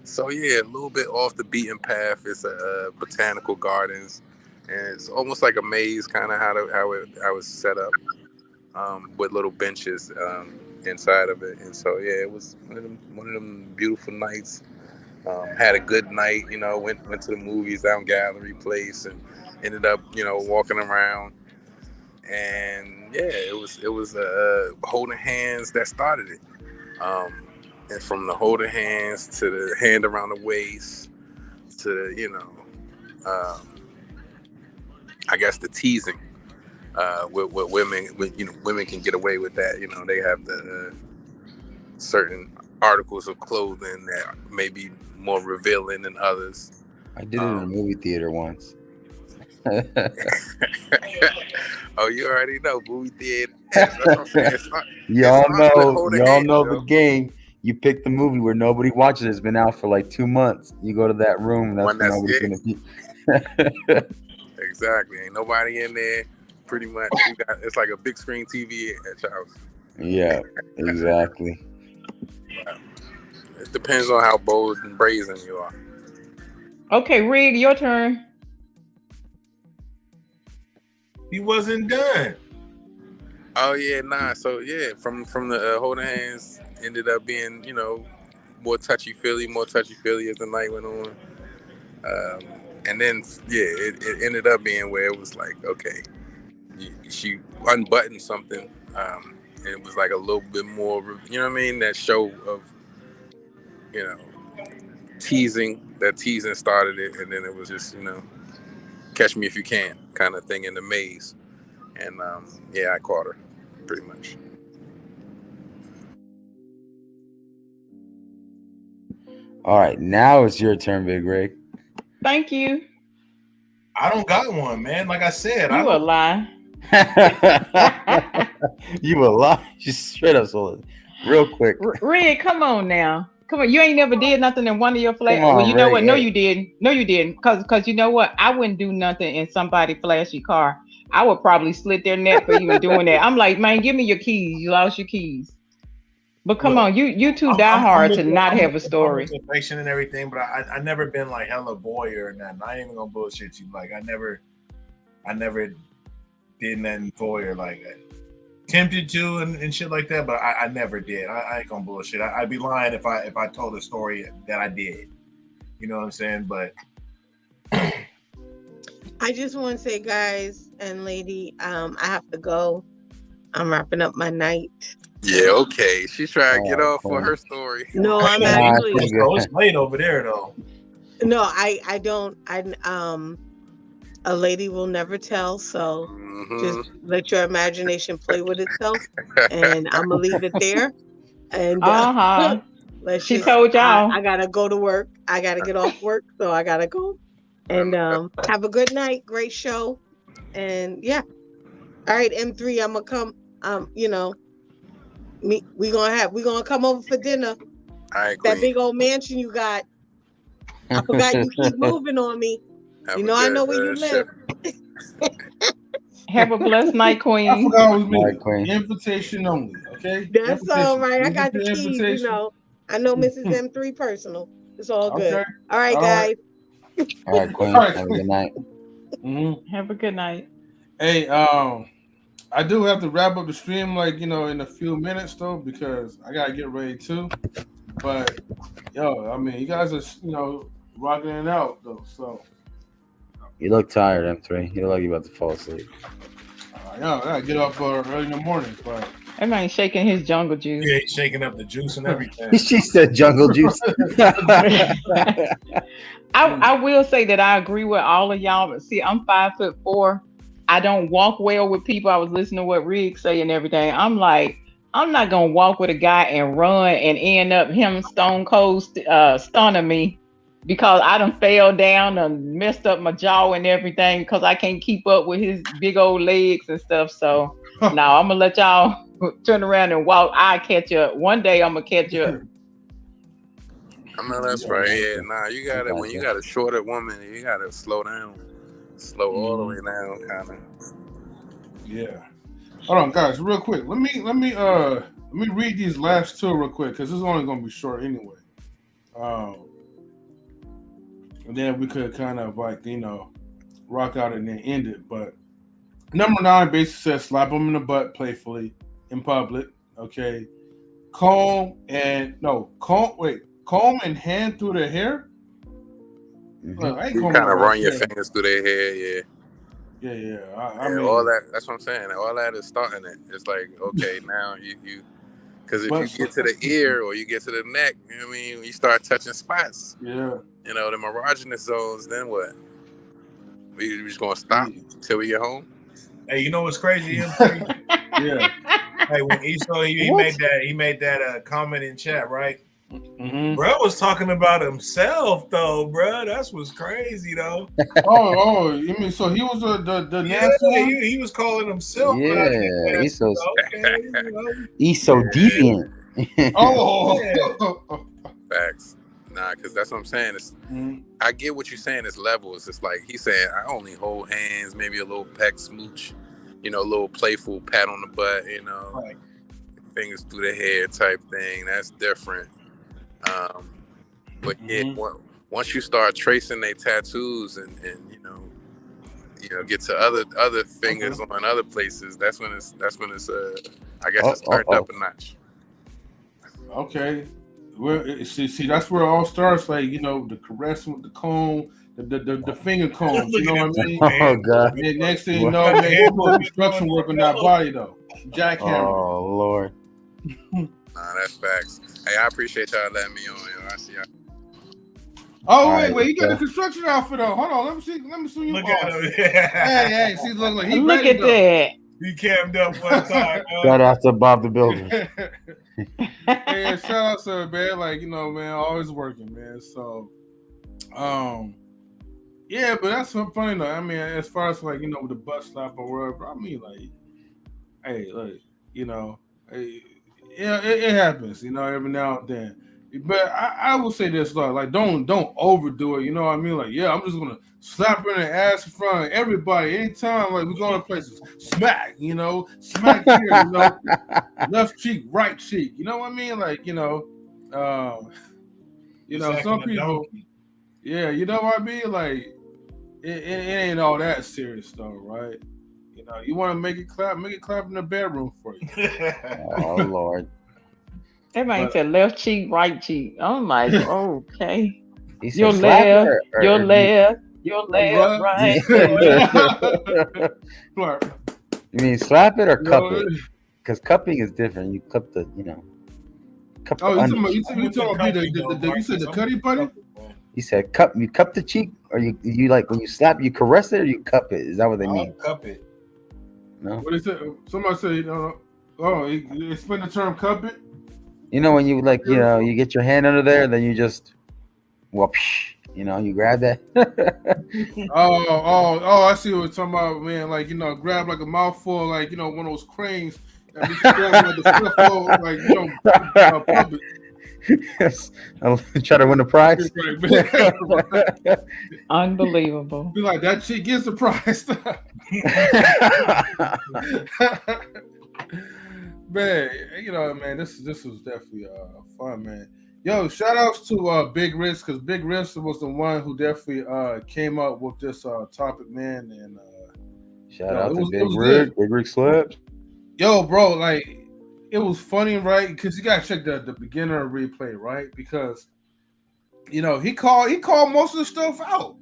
So yeah, a little bit off the beaten path. It's a botanical gardens, and it's almost like a maze, kind of how it was set up, with little benches inside of it. And so yeah, it was one of them beautiful nights. Had a good night, went to the movies down Gallery Place and ended up, walking around. And yeah, it was holding hands that started it. And from the holding hands to the hand around the waist to the, I guess the teasing. With women, women can get away with that. They have the certain articles of clothing that may be more revealing than others. I did it in a movie theater once. Oh, you already know movie theater. That's what I'm saying. Y'all know the game. You pick the movie where nobody watches it. It's been out for like 2 months. You go to that room, and that's when nobody's gonna be. Exactly. Ain't nobody in there. Pretty much, it's like a big screen TV at your house. Yeah, exactly. It depends on how bold and brazen you are. Okay, Rig, your turn. He wasn't done. Oh yeah, nah. So yeah, from the holding hands ended up being more touchy feely as the night went on. And then yeah, it ended up being where it was like, okay, she unbuttoned something. And it was like a little bit more, that show of teasing. That teasing started it, and then it was just catch me if you can kind of thing in the maze. And yeah, I caught her pretty much. All right, now it's your turn, Big Rig. Thank you. I don't got one, man. Like I said, You a lie. You a lie. Just straight up solid. Real quick. Rig, come on now. Come on. You ain't never did nothing in one of your flash. Well, you know Rig, what? No, hey. you didn't. No, you didn't. Cause you know what? I wouldn't do nothing in somebody's flashy car. I would probably slit their neck for even doing that. I'm like, man, give me your keys. You lost your keys. But come on, you too die hard to not have a story. Affection and everything, but I never been like hella boy or nothing. I ain't even gonna bullshit you. Like I never did nothing for her like that. Tempted to and shit like that, but I never did. I ain't gonna bullshit. I'd be lying if I told a story that I did. You know what I'm saying? But I just want to say, guys and lady, I have to go. I'm wrapping up my night. Yeah, okay. She's trying to get off for her story. No, I'm actually. It's late over there though. No, I don't. A lady will never tell, so just let your imagination play with itself, and I'm gonna leave it there. And she told y'all I gotta go to work. I gotta get off work, so I gotta go. And have a good night. Great show. And yeah, all right, M3. I'm gonna come. We gonna come over for dinner. I agree. That big old mansion you got. I forgot you keep moving on me. I know where you live. Have a blessed night, Queen. I forgot it was me. Invitation only, okay? That's all right. I got the keys, I know Mrs. M3 personal. It's all good. Okay. All right, guys. All right, Queen. Have a good night. Have a good night. Hey, I do have to wrap up the stream in a few minutes though, because I gotta get ready too. But yo, I mean, you guys are rocking it out though. So you look tired, M3. You look like you're about to fall asleep. I gotta get up early in the morning, but that man shaking his jungle juice. Yeah, he's shaking up the juice and everything. She said jungle juice. I will say that I agree with all of y'all, but see, I'm 5'4". I don't walk well with people. I was listening to what Rig say and everything. I'm like, I'm not gonna walk with a guy and run and end up him stone cold stunning me because I done fell down and messed up my jaw and everything because I can't keep up with his big old legs and stuff. So now I'm gonna let y'all turn around and walk. I catch up. One day I'm gonna catch up. I know that's right. Yeah, nah, you gotta when you got a shorter woman, you gotta slow down. Slow all the way down, kind of. Yeah. Hold on, guys, real quick. Let me read these last two real quick because this is only gonna be short anyway. And then we could kind of rock out and then end it. But number 9 basically says slap them in the butt playfully in public. Okay. comb and hand through their hair. Look, I ain't You combing kind of run nobody's your hair. fingers through their hair, yeah. Yeah. I And mean, all that. That's what I'm saying. All that is starting it. It's like, okay, now you because if you get to the ear or you get to the neck, you know what I mean, you start touching spots. Yeah. You know, the erogenous zones. Then what? We just gonna stop until we get home. Hey, you know what's crazy? Yeah. Hey, when he made that comment in chat, right? Mm-hmm. Bro was talking about himself though, bro. That's what's crazy though. Oh, you mean so he was the nasty one? He was calling himself. Yeah, he's so okay, deviant. Oh, facts. Nah, because that's what I'm saying. It's I get what you're saying. It's levels. It's like he's saying I only hold hands, maybe a little peck smooch, you know, a little playful pat on the butt, you know, right. Fingers through the hair type thing. That's different. But yeah, once you start tracing their tattoos and you know get to other fingers on other places, that's when it's I guess it's turned up a notch. Okay. Well, see, that's where it all starts. Like, you know, the caressing with the comb, the finger comb. You know what I mean? Oh God! And next thing you know, man, you put construction work on that body though. Jackhammer. Oh Lord. Nah, that's facts. Hey, I appreciate y'all letting me on. Yo. I see y'all. Oh wait, you got the construction outfit on. Hold on, let me see you. Look at him. Hey, see, look, he look ready at that. He cammed up one time. Shout out to Bob the Builder. Yeah, shout out to man, like, you know, man, always working, man. So, yeah, but that's so funny though. I mean, as far as like, you know, with the butt slap or whatever, I mean, like, hey, like, you know, hey, yeah, it happens, you know, every now and then. But I will say this, like, don't overdo it. You know what I mean? Like, yeah, I'm just gonna slap her in the ass in front of everybody anytime. Like, we go to places, smack, you know, smack here, you know, left cheek, right cheek. You know what I mean? Like, you know, some people, yeah, you know what I mean? Like, it ain't all that serious though, right? You know, you want to make it clap in the bedroom for you. Oh Lord. Everybody said left cheek, right cheek. I'm like, okay. He said Your left, your left, right. You mean slap it or cup it? Because cupping is different. You cup the, you know. Cup you the talking about you said the cutty buddy? He said cup. You cup the cheek, or you like when you slap, you caress it, or you cup it? Is that what they mean? Cup it. No. What is it? Somebody said, explain the term cup it. You know when you like, you know, you get your hand under there, then you just, whoopsh, you know, you grab that. I see what you're talking about, man. Like, you know, grab like a mouthful, like, you know, one of those cranes and just grab like the stuff, like, you know, puppet. Yes, I'll try to win the prize. Unbelievable. Be like, that chick gets the prize. Man, you know, man, this was definitely fun, man. Yo, shout outs to Big Risk, because Big Risk was the one who definitely came up with this topic, man. And shout out to Big Rick. Big Rick slaps. Yo, bro, like, it was funny, right? Because you gotta check the beginner replay, right? Because, you know, he called most of the stuff out.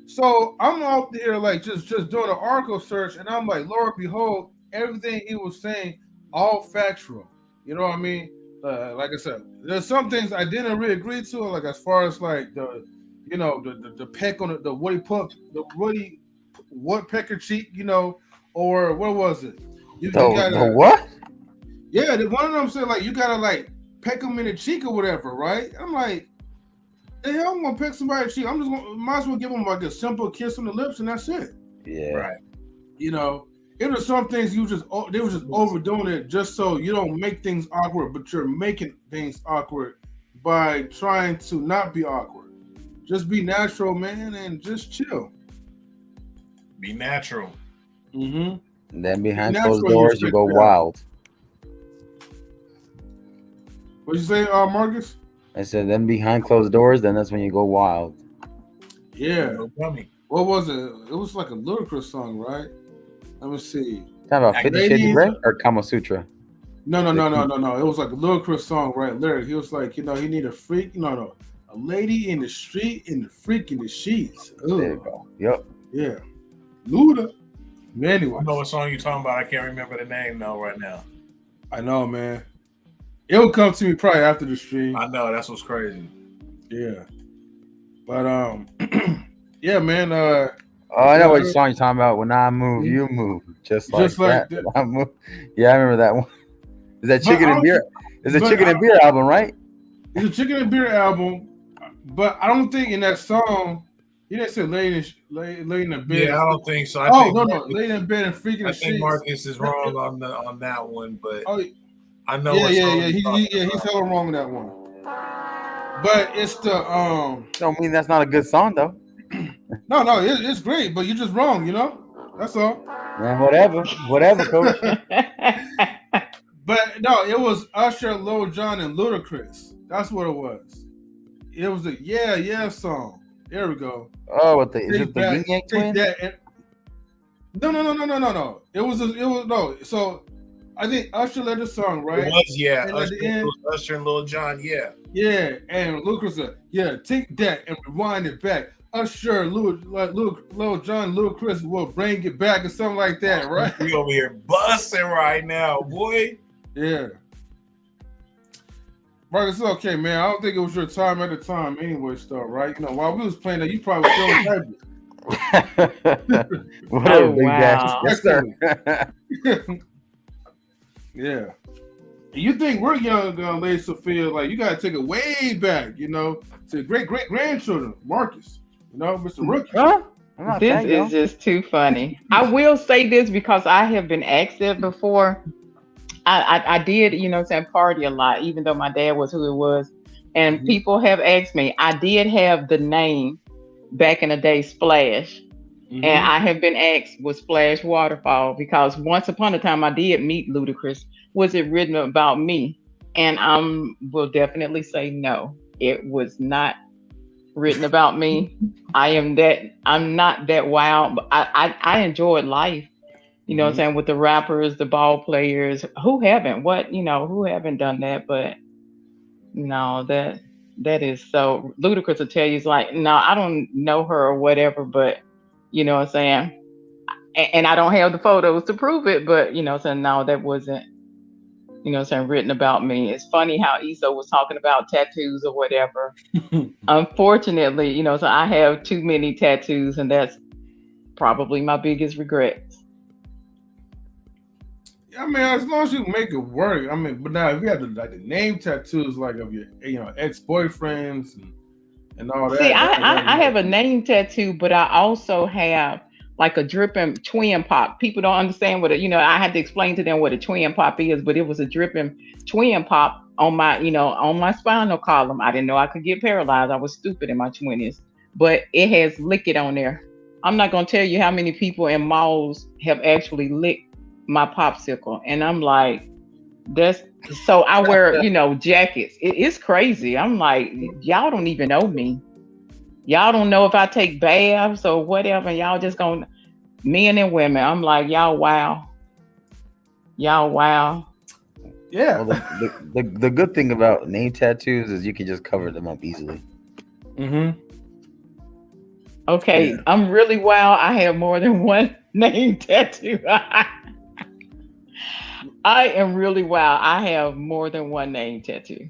So I'm out there like just doing an article search, and I'm like, Lord behold, everything he was saying, all factual. You know what I mean? Like I said, there's some things I didn't really agree to, like as far as like the peck on the woody woodpecker cheek, you know, or what was it? You gotta, what? Yeah, one of them said like you gotta like peck them in the cheek or whatever, right? I'm like, the hell, I'm gonna peck somebody's cheek. I'm just might as well give them like a simple kiss on the lips and that's it. Yeah, right. You know, it was some things they were just overdoing it just so you don't make things awkward, but you're making things awkward by trying to not be awkward. Just be natural, man, and just chill. Be natural. Mm-hmm. And then behind closed doors, you go wild. What'd you say, Marcus? I said, then behind closed doors, then that's when you go wild. Yeah. What was it? It was like a Ludacrous song, right? Let me see. Talking about 50 Shades of Grey or Kama Sutra? No. It was like a Ludacris song, right? Lyric. He was like, he need a freak. No. A lady in the street and the freak in the sheets. Ugh. There you go. Yep. Yeah. Luda. Anyway. I know what song you're talking about. I can't remember the name though right now. I know, man. It will come to me probably after the stream. I know, that's what's crazy. Yeah. But yeah, man. I know what song you're talking about. When I move, you move. Just like that. When I move. Yeah, I remember that one. Is that Chicken and Beer? It's a Chicken and Beer album, right? It's a Chicken and Beer album, but I don't think in that song he didn't say lay in the bed. Yeah, I don't think so. No, lay in bed and freaking the sheets. I think Marcus is wrong on that one, but I know. Yeah. He's hella wrong on that one. But it's the Don't mean that's not a good song though. No, it's great, but you're just wrong, That's all. Man, whatever, coach. But no, it was Usher, Lil Jon, and Ludacris. That's what it was. It was a yeah song. There we go. Oh, is it the Yin Yang Twins? No. It was no. So I think Usher led the song, right? It was, yeah. Usher and Lil Jon, yeah. Yeah, and Ludacris said, yeah, take that and rewind it back. Usher, Lil Jon, Ludacris will bring it back or something like that, right? We over here busting right now, boy. Yeah. Marcus, it's okay, man. I don't think it was your time at the time anyway, stuff, right? While we was playing that, you probably still happy. Whatever, big dash. Yes, sir. Yeah. You think we're young, Lady Sophia, like you gotta take it way back, to great grandchildren, Marcus. Mr. Rookie. Huh? This is just too funny. I will say this because I have been asked it before. I did, party a lot, even though my dad was who it was. And people have asked me, I did have the name back in the day, Splash. And I have been asked, was Splash Waterfall? Because once upon a time I did meet Ludacris. Was it written about me? And I will definitely say no. It was not written about me. I'm not that wild, but I enjoyed life. What I'm saying, with the rappers, the ball players, who haven't done that, but no, that is so. Ludacris will tell you, it's like, no, I don't know her or whatever, but what I'm saying, and I don't have the photos to prove it, but saying, no, that wasn't, written about me. It's funny how Issa was talking about tattoos or whatever. Unfortunately, so I have too many tattoos, and that's probably my biggest regret. I mean, as long as you make it work. I mean, but now if you have the name tattoos like of your ex-boyfriends and all that. See, I have a name tattoo, but I also have like a dripping twin pop. People don't understand what I had to explain to them what a twin pop is, but it was a dripping twin pop on my, on my spinal column. I didn't know I could get paralyzed. I was stupid in my 20s, but it has liquid on there. I'm not going to tell you how many people in malls have actually licked my popsicle. And I'm like, so I wear, jackets. It's crazy. I'm like, y'all don't even know me. Y'all don't know if I take baths or whatever. Y'all just gonna, men and women. I'm like, y'all wow. Yeah. Well, the good thing about name tattoos is you can just cover them up easily. Okay, yeah. I'm really wild. I have more than one name tattoo. I am really wild. I have more than one name tattoo.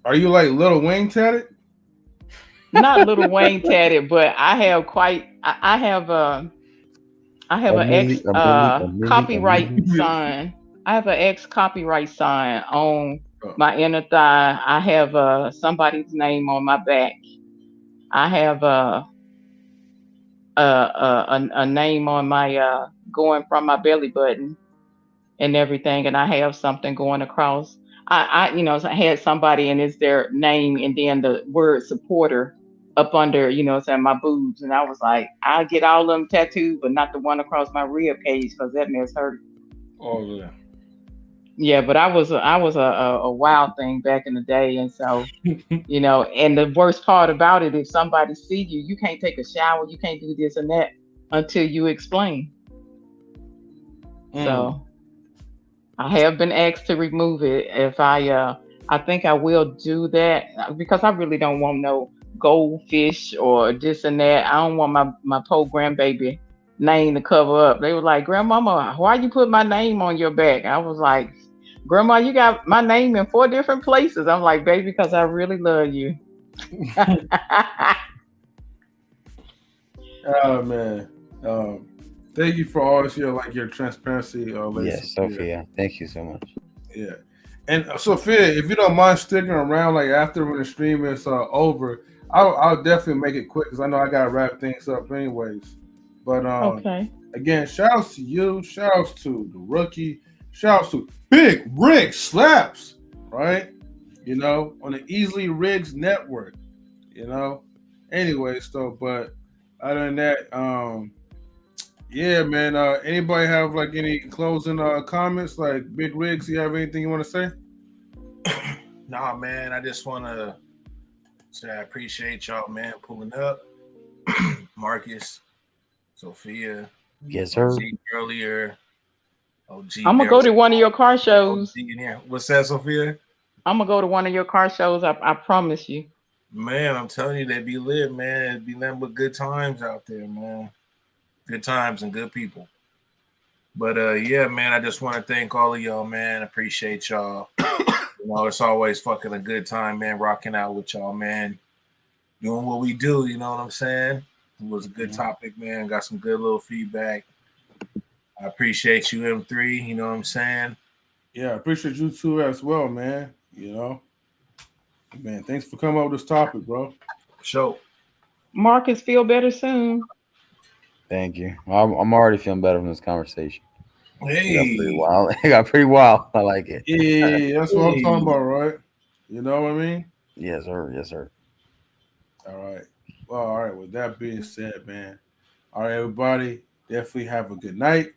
Are you like Lil Wayne tatted? Not Lil Wayne tatted, but I have quite. I have an ex copyright sign. I have an ex copyright sign on my inner thigh. I have somebody's name on my back. I have a name on my going from my belly button and everything, and I have something going across. I had somebody and it's their name and then the word supporter up under, my boobs, and I was like, I get all of them tattooed, but not the one across my rib cage because that mess hurt. Oh yeah. Yeah, but I was a wild thing back in the day, and so and the worst part about it, if somebody see you, you can't take a shower, you can't do this and that until you explain. So I have been asked to remove it. If I think I will do that because I really don't want no goldfish or this and that. I don't want my poor grandbaby name to cover up. They were like, Grandmama, why you put my name on your back? I was like, Grandma, you got my name in 4 different places. I'm like, baby, because I really love you. Oh man. Thank you for always your transparency, Lady Yes, Sophia. Thank you so much. Yeah. And Sophia, if you don't mind sticking around after when the stream is over, I'll definitely make it quick because I know I gotta wrap things up anyways. But Okay. again, shout outs to you, shout outs to the rookie, shout outs to Big Rig Slaps, right? On the Eazily Rigs Network, Anyways, though, but other than that, yeah, man. Anybody have any closing comments? Big Rigs, you have anything you want to say? Nah, man. I just want to say I appreciate y'all, man, pulling up. Marcus, Sophia, yes, sir. OG earlier. OG. I'm gonna go to one of your car shows. What's that, Sophia? I'm gonna go to one of your car shows. I promise you. Man, I'm telling you, they be lit, man. It'd be nothing but good times out there, man. Good times and good people. But yeah, man, I just want to thank all of y'all, man. Appreciate y'all. It's always fucking a good time, man, rocking out with y'all, man. Doing what we do, you know what I'm saying? It was a good topic, man. Got some good little feedback. I appreciate you, M3, you know what I'm saying? Yeah, I appreciate you too as well, man. Man, thanks for coming up with this topic, bro. Sure. Marcus, feel better soon. Thank you. I'm already feeling better from this conversation. Hey, it got pretty wild. I like it. Yeah, that's what I'm talking about, right? You know what I mean? Yes, sir. Yes, sir. All right. Well, all right. With that being said, man. All right, everybody. Definitely have a good night.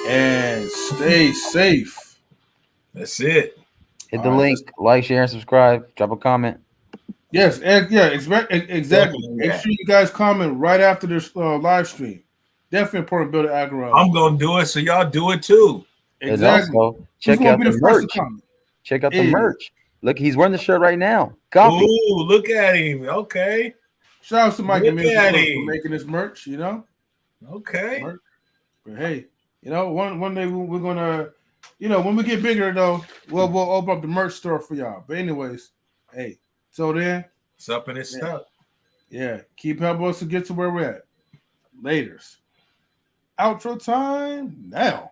And stay safe. That's it. Hit the link, like, share, and subscribe. Drop a comment. Yes, exactly. Make sure you guys comment right after this live stream. Definitely important to build an algorithm. I'm gonna do it, so y'all do it too. Exactly. And also, check out the merch. Check out the merch. Look, he's wearing the shirt right now. Coffee. Ooh, look at him. Okay. Shout out to Mike and Minnie for making this merch. Okay. But hey, one day we're gonna, when we get bigger though, we'll open up the merch store for y'all. But anyways, hey. So then, it's up and it's stuck. Yeah, keep helping us to get to where we're at. Laters. Outro time now.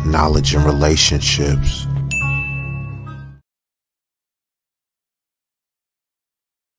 Knowledge and relationships